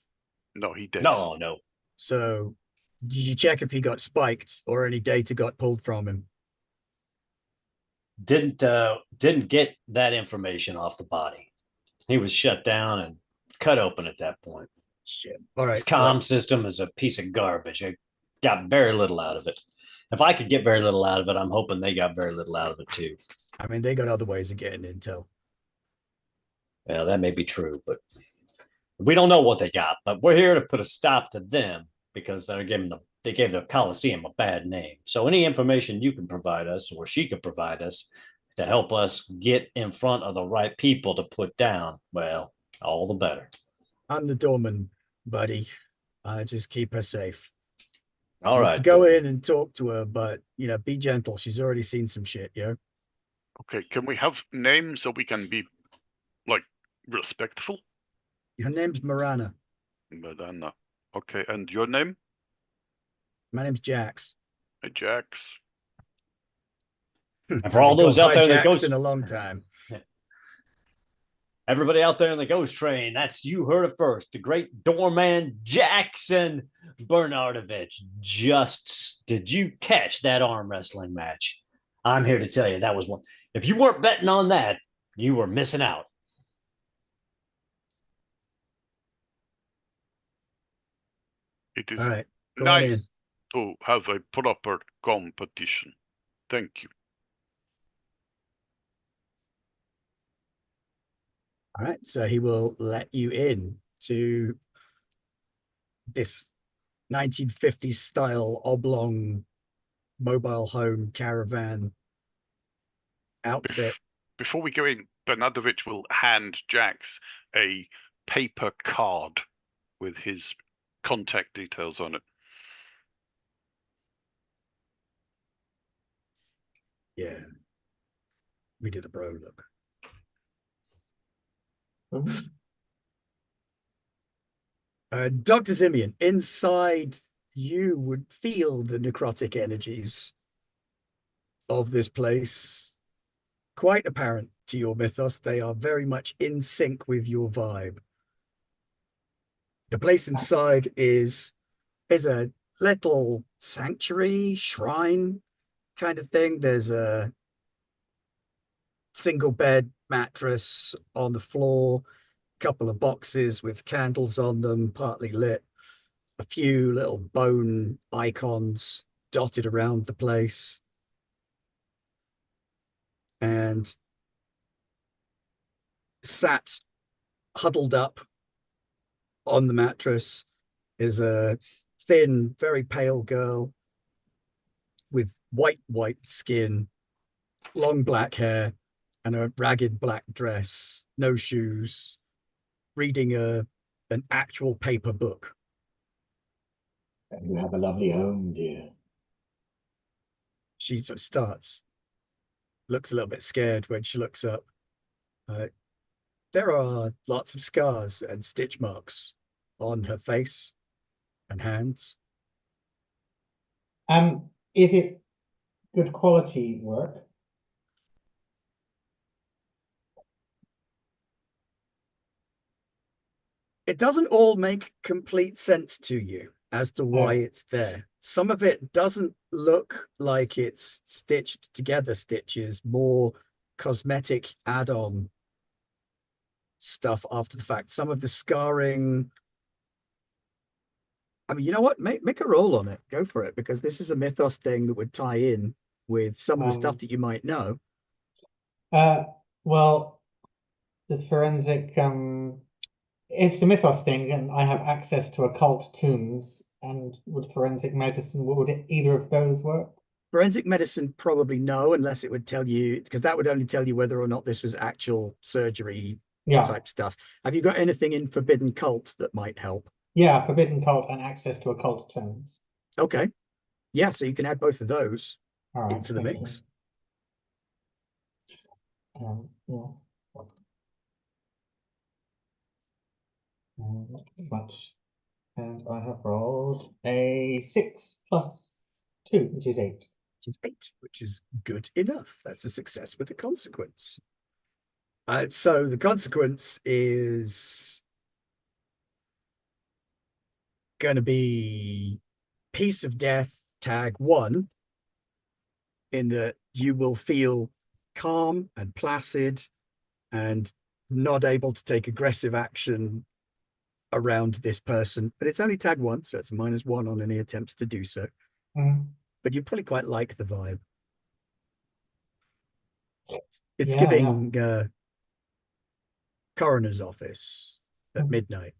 No, he did. No. So did you check if he got spiked or any data got pulled from him? Didn't get that information off the body. He was shut down and cut open at that point. Shit. All His right. comm system is a piece of garbage. I got very little out of it. If I could get very little out of it, I'm hoping they got very little out of it too. I mean, they got other ways of getting intel. Yeah, that may be true, but we don't know what they got. But we're here to put a stop to them because they gave the Coliseum a bad name. So any information you can provide us, or she could provide us, to help us get in front of the right people to put down, well, all the better. I'm the doorman, buddy. I just keep her safe. All You right, can go Dory. in and talk to her, but be gentle. She's already seen some shit, yo. Okay, can we have names so we can be, like, respectful? Her name's Marana. Madonna. Okay, and your name? My name's Jax. Hey, Jax. And for all those out there that Jax in a long time. Everybody out there in the ghost train, that's you heard it first. The great doorman Jackson Bernardovich. Did you catch that arm wrestling match? I'm here to tell you that was one. If you weren't betting on that, you were missing out. It is All right, go on in. nice to have a proper competition. Thank you. All right, so he will let you in to this 1950s style oblong mobile home caravan outfit. Before we go in, Bernardovich will hand Jax a paper card with his contact details on it. Yeah, we did the bro look. Dr. Simeon, inside you would feel the necrotic energies of this place. Quite apparent to your mythos. They are very much in sync with your vibe. The place inside is a little sanctuary, shrine kind of thing. There's a single bed mattress on the floor, a couple of boxes with candles on them, partly lit, a few little bone icons dotted around the place. And sat huddled up on the mattress is a thin, very pale girl with white skin, long black hair, and a ragged black dress, no shoes, reading an actual paper book. You have a lovely home, dear. She sort of starts, looks a little bit scared when she looks up. There are lots of scars and stitch marks on her face and hands. Is it good quality work? It doesn't all make complete sense to you as to why it's there. Some of it doesn't look like it's stitched together stitches, more cosmetic add-on stuff after the fact. Some of the scarring, I mean, you know what? Make a roll on it. Go for it, because this is a mythos thing that would tie in with some of the stuff that you might know. Well, this forensic, it's a mythos thing, and I have access to occult tombs. And would forensic medicine, would either of those work? Forensic medicine, probably no, unless it would tell you, because that would only tell you whether or not this was actual surgery Yeah. type stuff. Have you got anything in Forbidden Cult that might help? Yeah, Forbidden Cult and access to occult tones. Okay. Yeah, so you can add both of those All right, into the thank mix. you. Yeah. Much. And I have rolled a 6 plus 2, which is 8. Which is 8, which is good enough. That's a success with a consequence. So the consequence is going to be Piece of Death tag 1, in that you will feel calm and placid and not able to take aggressive action around this person. But it's only tag 1, so it's a -1 on any attempts to do so. But you probably quite like the vibe. It's Yeah, giving coroner's office at midnight.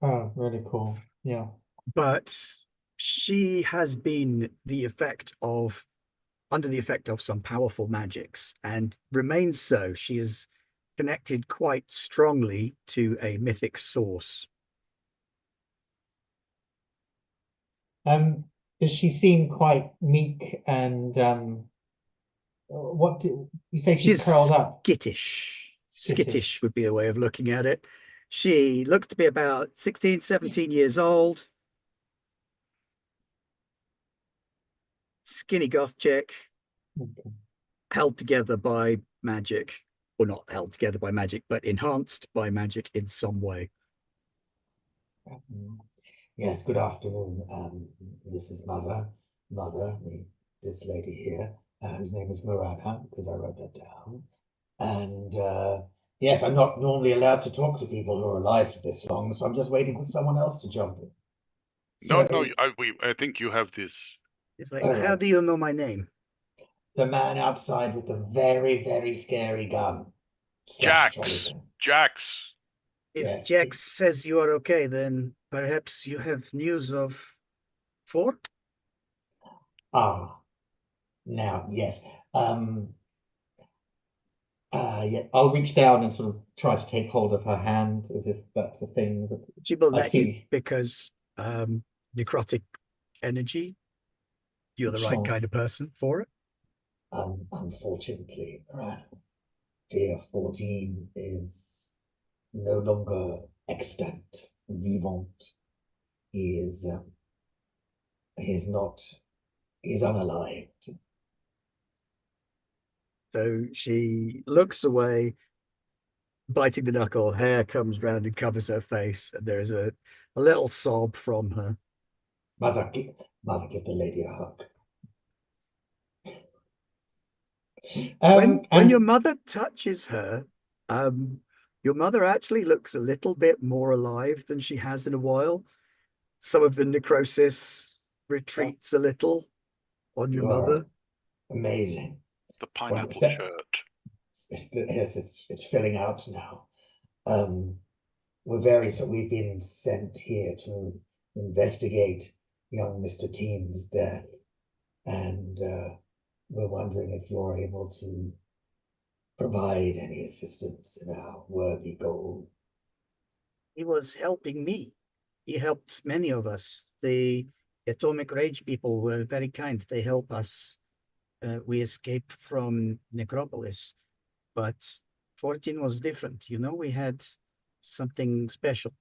Oh, really cool. Yeah. But she has been under the effect of some powerful magics and remains so. She is connected quite strongly to a mythic source. Does she seem quite meek and what do you say she's curled up? Skittish. Skittish. Skittish would be a way of looking at it. She looks to be about 16, 17 years old. Skinny goth chick, Okay. held together by magic. Or not held together by magic, but enhanced by magic in some way. Yes, good afternoon. This is Mother, this lady here, whose name is Miranda, because I wrote that down. And yes, I'm not normally allowed to talk to people who are alive for this long, so I'm just waiting for someone else to jump in. No, So, no, I think you have this. It's like, All how right. do you know my name? The man outside with the very, very scary gun. Jax. Trolley thing. Jax. If Yes. Jax says you are okay, then perhaps you have news of Fort? Ah, now, yes. Yeah, I'll reach down and sort of try to take hold of her hand as if that's a thing that She will I let you see. because necrotic energy, you're the right Sure. kind of person for it. Unfortunately, dear 14 is no longer extant, vivant. He is, he's not, he's unalived. So she looks away, biting the knuckle, hair comes round and covers her face, and there is a little sob from her. Mother, give the lady a hug. When your mother touches her, your mother actually looks a little bit more alive than she has in a while. Some of the necrosis retreats a little on your You are mother. amazing. The pineapple that- shirt. Yes, it's filling out now. We've been sent here to investigate young Mr. Teen's death, and we're wondering if you're able to provide any assistance in our worthy goal. He was helping me. He helped many of us. The Atomic Rage people were very kind. They help us. We escaped from Necropolis, but 14 was different. You know, we had something special.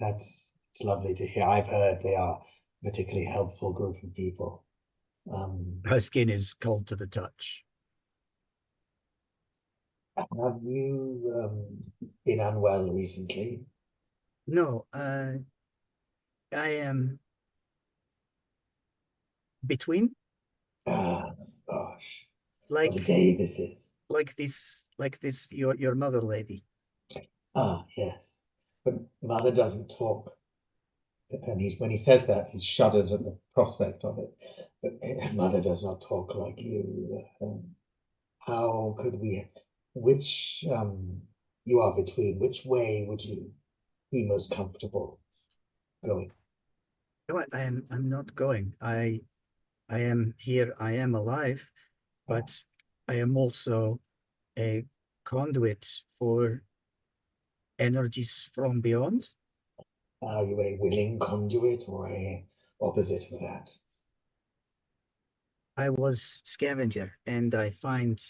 It's lovely to hear. I've heard they are a particularly helpful group of people. Her skin is cold to the touch. Have you been unwell recently? No, I am between, Ah, gosh, like what a day this is. like this, your mother lady. Ah, yes. But Mother doesn't talk. And when he says that, he shudders at the prospect of it. But Mother does not talk like you. How could we, which, you are between, which way would you be most comfortable going? No, I'm not going. I am here. I am alive, but I am also a conduit for energies from beyond. Are you a willing conduit or a opposite of that? I was scavenger, and I find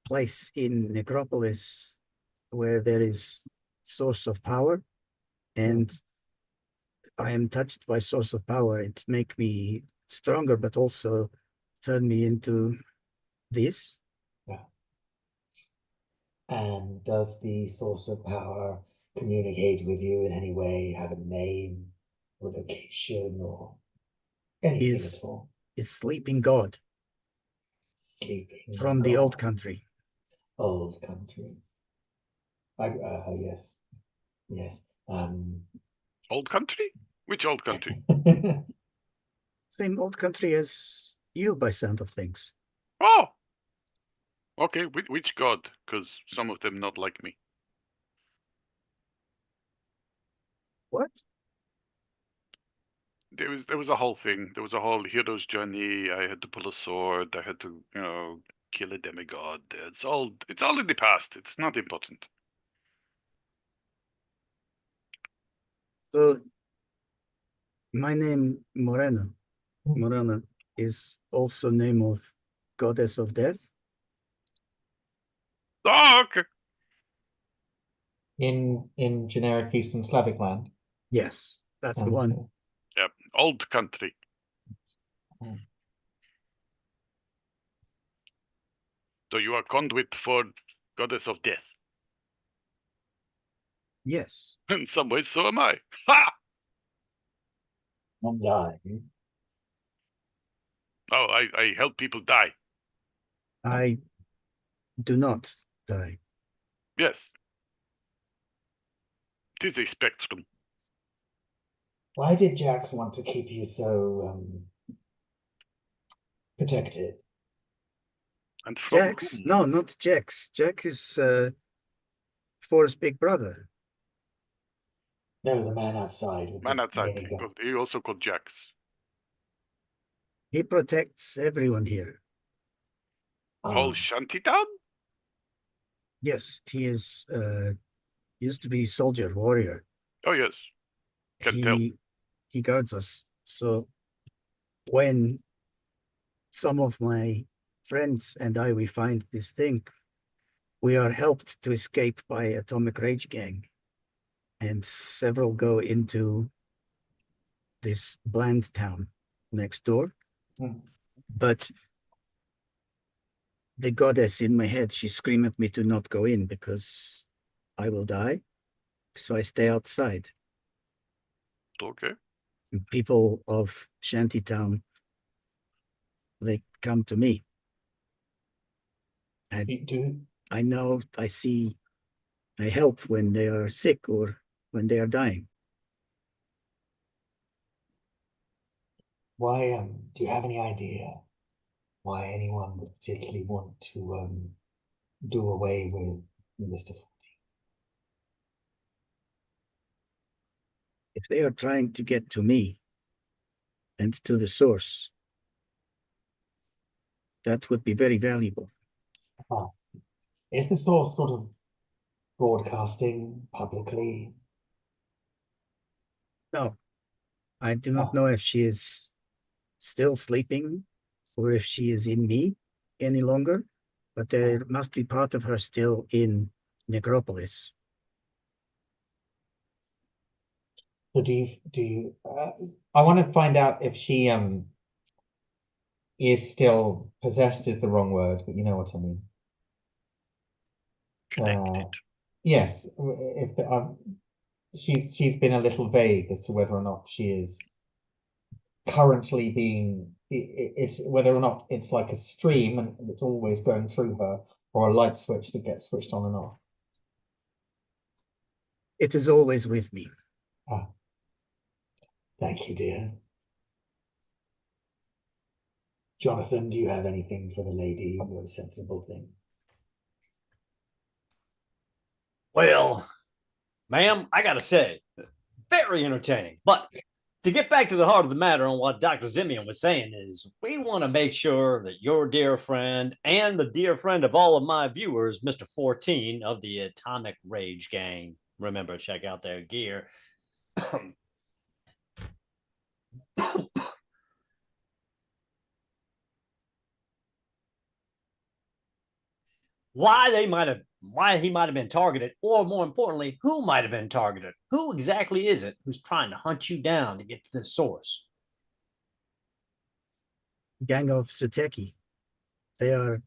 place in Necropolis where there is source of power, and I am touched by source of power. It make me stronger, but also turn me into this. Yeah. And does the source of power communicate with you in any way, have a name or location or anything at all? Is sleeping god Sleeping from the old God. country. Old country. Yes. Yes. Old country? Which old country? Same old country as you, by sound of things. Oh! Okay, which god? Because some of them not like me. What? There was a whole thing. There was a whole hero's journey. I had to pull a sword. I had to, kill a demigod. It's all in the past. It's not important. So my name Morena. Morena is also name of goddess of death. Oh, okay. In generic Eastern Slavic land. Yes, that's the one. Yep. Old country. So you are conduit for goddess of death. Yes. In some ways, so am I. Ha! Not die. Oh, I help people die. I do not die. Yes. It is a spectrum. Why did Jax want to keep you so protected? And from Jax? whom? No, not Jax. Jack is Forrest's big brother. No, the man outside with Man the outside. minigun. He also called Jax. He protects everyone here. Whole shantytown? Yes, he is used to be soldier, warrior. Oh, yes. Can tell. He guards us. So when some of my friends and we find this thing, we are helped to escape by Atomic Rage Gang, and several go into this bland town next door. But the goddess in my head, she screamed at me to not go in because I will die. So I stay outside. Okay. People of Shantytown, they come to me. And I know, I see, I help when they are sick or when they are dying. Why, do you have any idea why anyone would particularly want to do away with Mr. If they are trying to get to me and to the source, that would be very valuable. Is the source sort of broadcasting publicly? No, I do not know if she is still sleeping or if she is in me any longer, but there must be part of her still in Necropolis. So I want to find out if she is still possessed is the wrong word, but you know what I mean. Connected. Yes, if she's been a little vague as to whether or not she is currently being it's whether or not it's like a stream and it's always going through her, or a light switch that gets switched on and off. It is always with me. Thank you, dear. Jonathan, do you have anything for the lady? No sensible thing. Well, ma'am, I gotta say, very entertaining. But to get back to the heart of the matter on what Dr. Zimian was saying is we want to make sure that your dear friend and the dear friend of all of my viewers, Mr. 14 of the Atomic Rage Gang, remember, check out their gear. why he might have been targeted, or more importantly, who might have been targeted. Who exactly is it who's trying to hunt you down to get to this source? Gang of Suteki. They are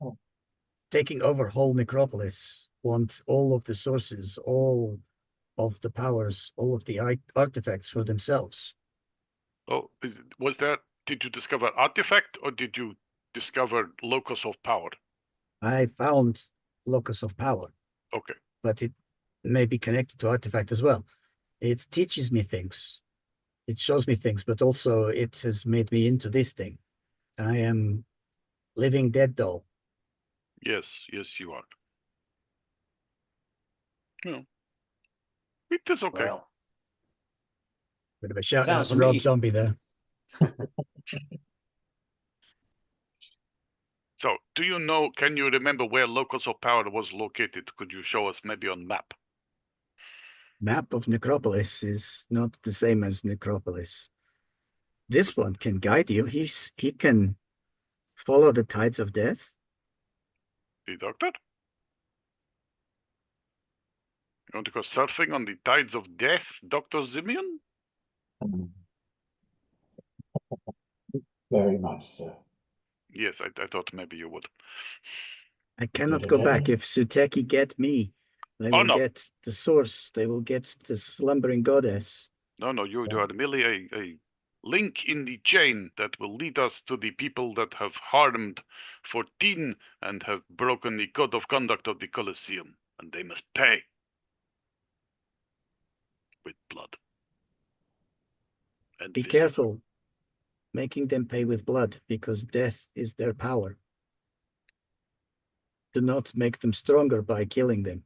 taking over whole necropolis, want all of the sources, all of the powers, all of the artifacts for themselves. Oh, was there? Did you discover artifact or did you discover locus of power? I found locus of power. Okay. But it may be connected to artifact as well. It teaches me things. It shows me things, but also it has made me into this thing. I am living dead doll. Yes, you are. No. It is okay. Well, Bit of a shout out sounds to to Rob me. Zombie there. So, do you know, can you remember where locus of power was located? Could you show us maybe on map? Map of Necropolis is not the same as Necropolis. This one can guide you. He can follow the tides of death. The doctor? You want to go surfing on the tides of death, Dr. Zimian? Very much so. Yes, I thought maybe you would. I cannot go back. If Suteki get me, they Oh, will no. get the source. They will get the slumbering goddess. No, you are merely a link in the chain that will lead us to the people that have harmed 14 and have broken the code of conduct of the Colosseum, and they must pay with blood. And Be physical. careful making them pay with blood, because death is their power. Do not make them stronger by killing them.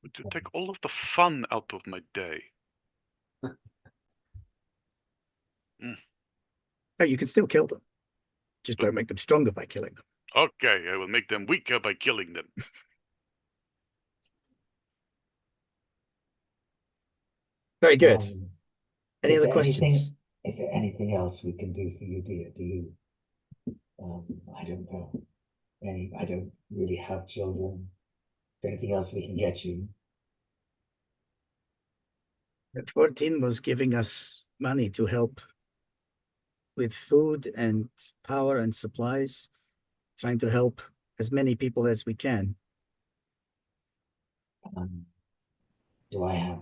Would you take all of the fun out of my day? Oh, you can still kill them. Just don't make them stronger by killing them. Okay, I will make them weaker by killing them. Very good. Any Is other there questions? Is there anything else we can do for you, dear? Do you? I don't know. I don't really have children. Is there anything else we can get you? 14 was giving us money to help with food and power and supplies, trying to help as many people as we can. Do I have?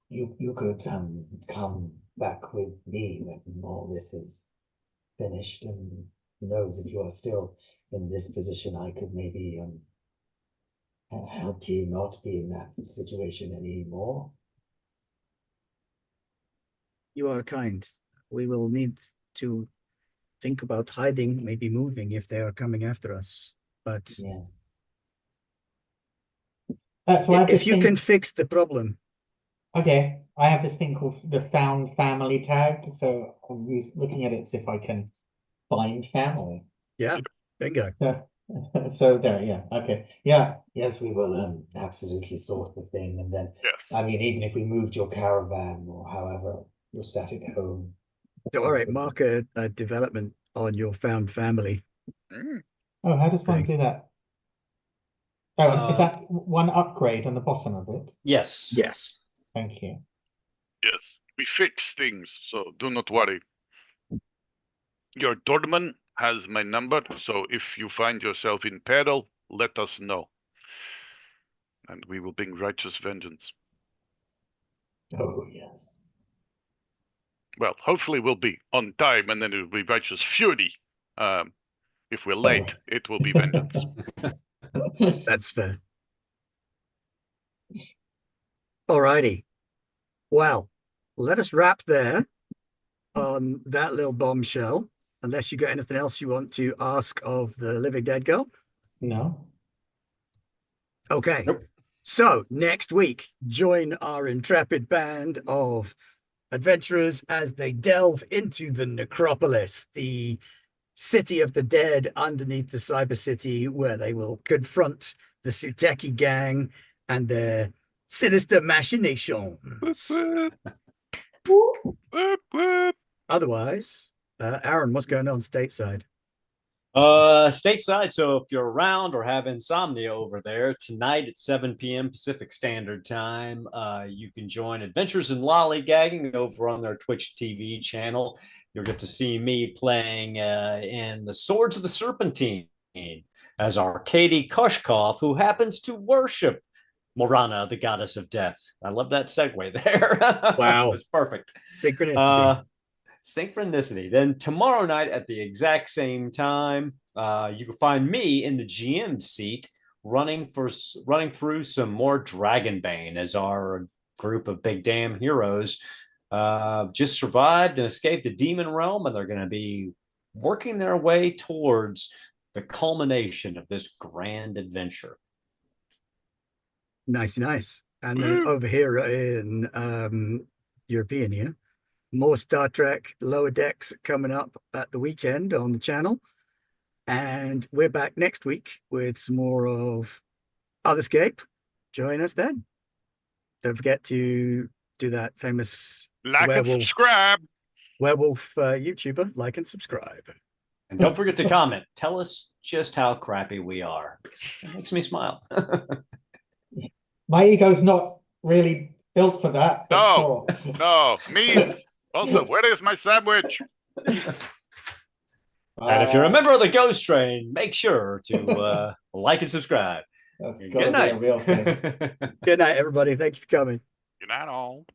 You could come back with me when all this is finished, and who knows, if you are still in this position, I could maybe help you not be in that situation anymore. You are kind. We will need to think about hiding, maybe moving if they are coming after us. But yeah. So I have if you can fix the problem. Okay, I have this thing called the found family tag. So I'm looking at it as if I can find family. Yeah, bingo. So there, yeah, okay. Yeah, yes, we will absolutely sort the thing. And then, Yes. I mean, even if we moved your caravan or however, your static home. So, all right, mark a development on your found family. Oh, how does one thing. do that? Oh, is that one upgrade on the bottom of it? Yes. Yes. Thank you. Yes, we fix things, so do not worry. Your doorman has my number, so if you find yourself in peril, let us know. And we will bring righteous vengeance. Oh, yes. Well, hopefully we'll be on time, and then it will be righteous fury. If we're late, it will be vengeance. That's fair. All righty. Well, let us wrap there on that little bombshell, unless you got anything else you want to ask of the living dead girl. No. Okay. Nope. So next week, join our intrepid band of adventurers as they delve into the necropolis, the city of the dead underneath the cyber city, where they will confront the Suteki gang and their sinister machinations. Whoop, whoop. Whoop, whoop. Otherwise, Aaron, what's going on stateside? Stateside. So if you're around or have insomnia over there, tonight at 7 p.m. Pacific Standard Time, you can join Adventures in Lollygagging over on their Twitch TV channel. You'll get to see me playing in the Swords of the Serpentine as Arkady Koshkov, who happens to worship Morana, the goddess of death. I love that segue there. Wow. It was perfect. Synchronicity. Synchronicity. Then tomorrow night at the exact same time, you can find me in the GM seat running through some more Dragonbane as our group of big damn heroes just survived and escaped the demon realm, and they're going to be working their way towards the culmination of this grand adventure. Nice. And then over here in European here, more Star Trek Lower Decks coming up at the weekend on the channel. And we're back next week with some more of Otherscape. Join us then. Don't forget to do that famous Like and subscribe. Werewolf YouTuber, like and subscribe. And don't forget to comment. Tell us just how crappy we are, because it makes me smile. My ego's not really built for that. No, sure. no, me. Also, where is my sandwich? And if you're a member of the Ghost Train, make sure to like and subscribe. That's Good gotta be night. a real thing. Good night, everybody. Thank you for coming. Good night, all.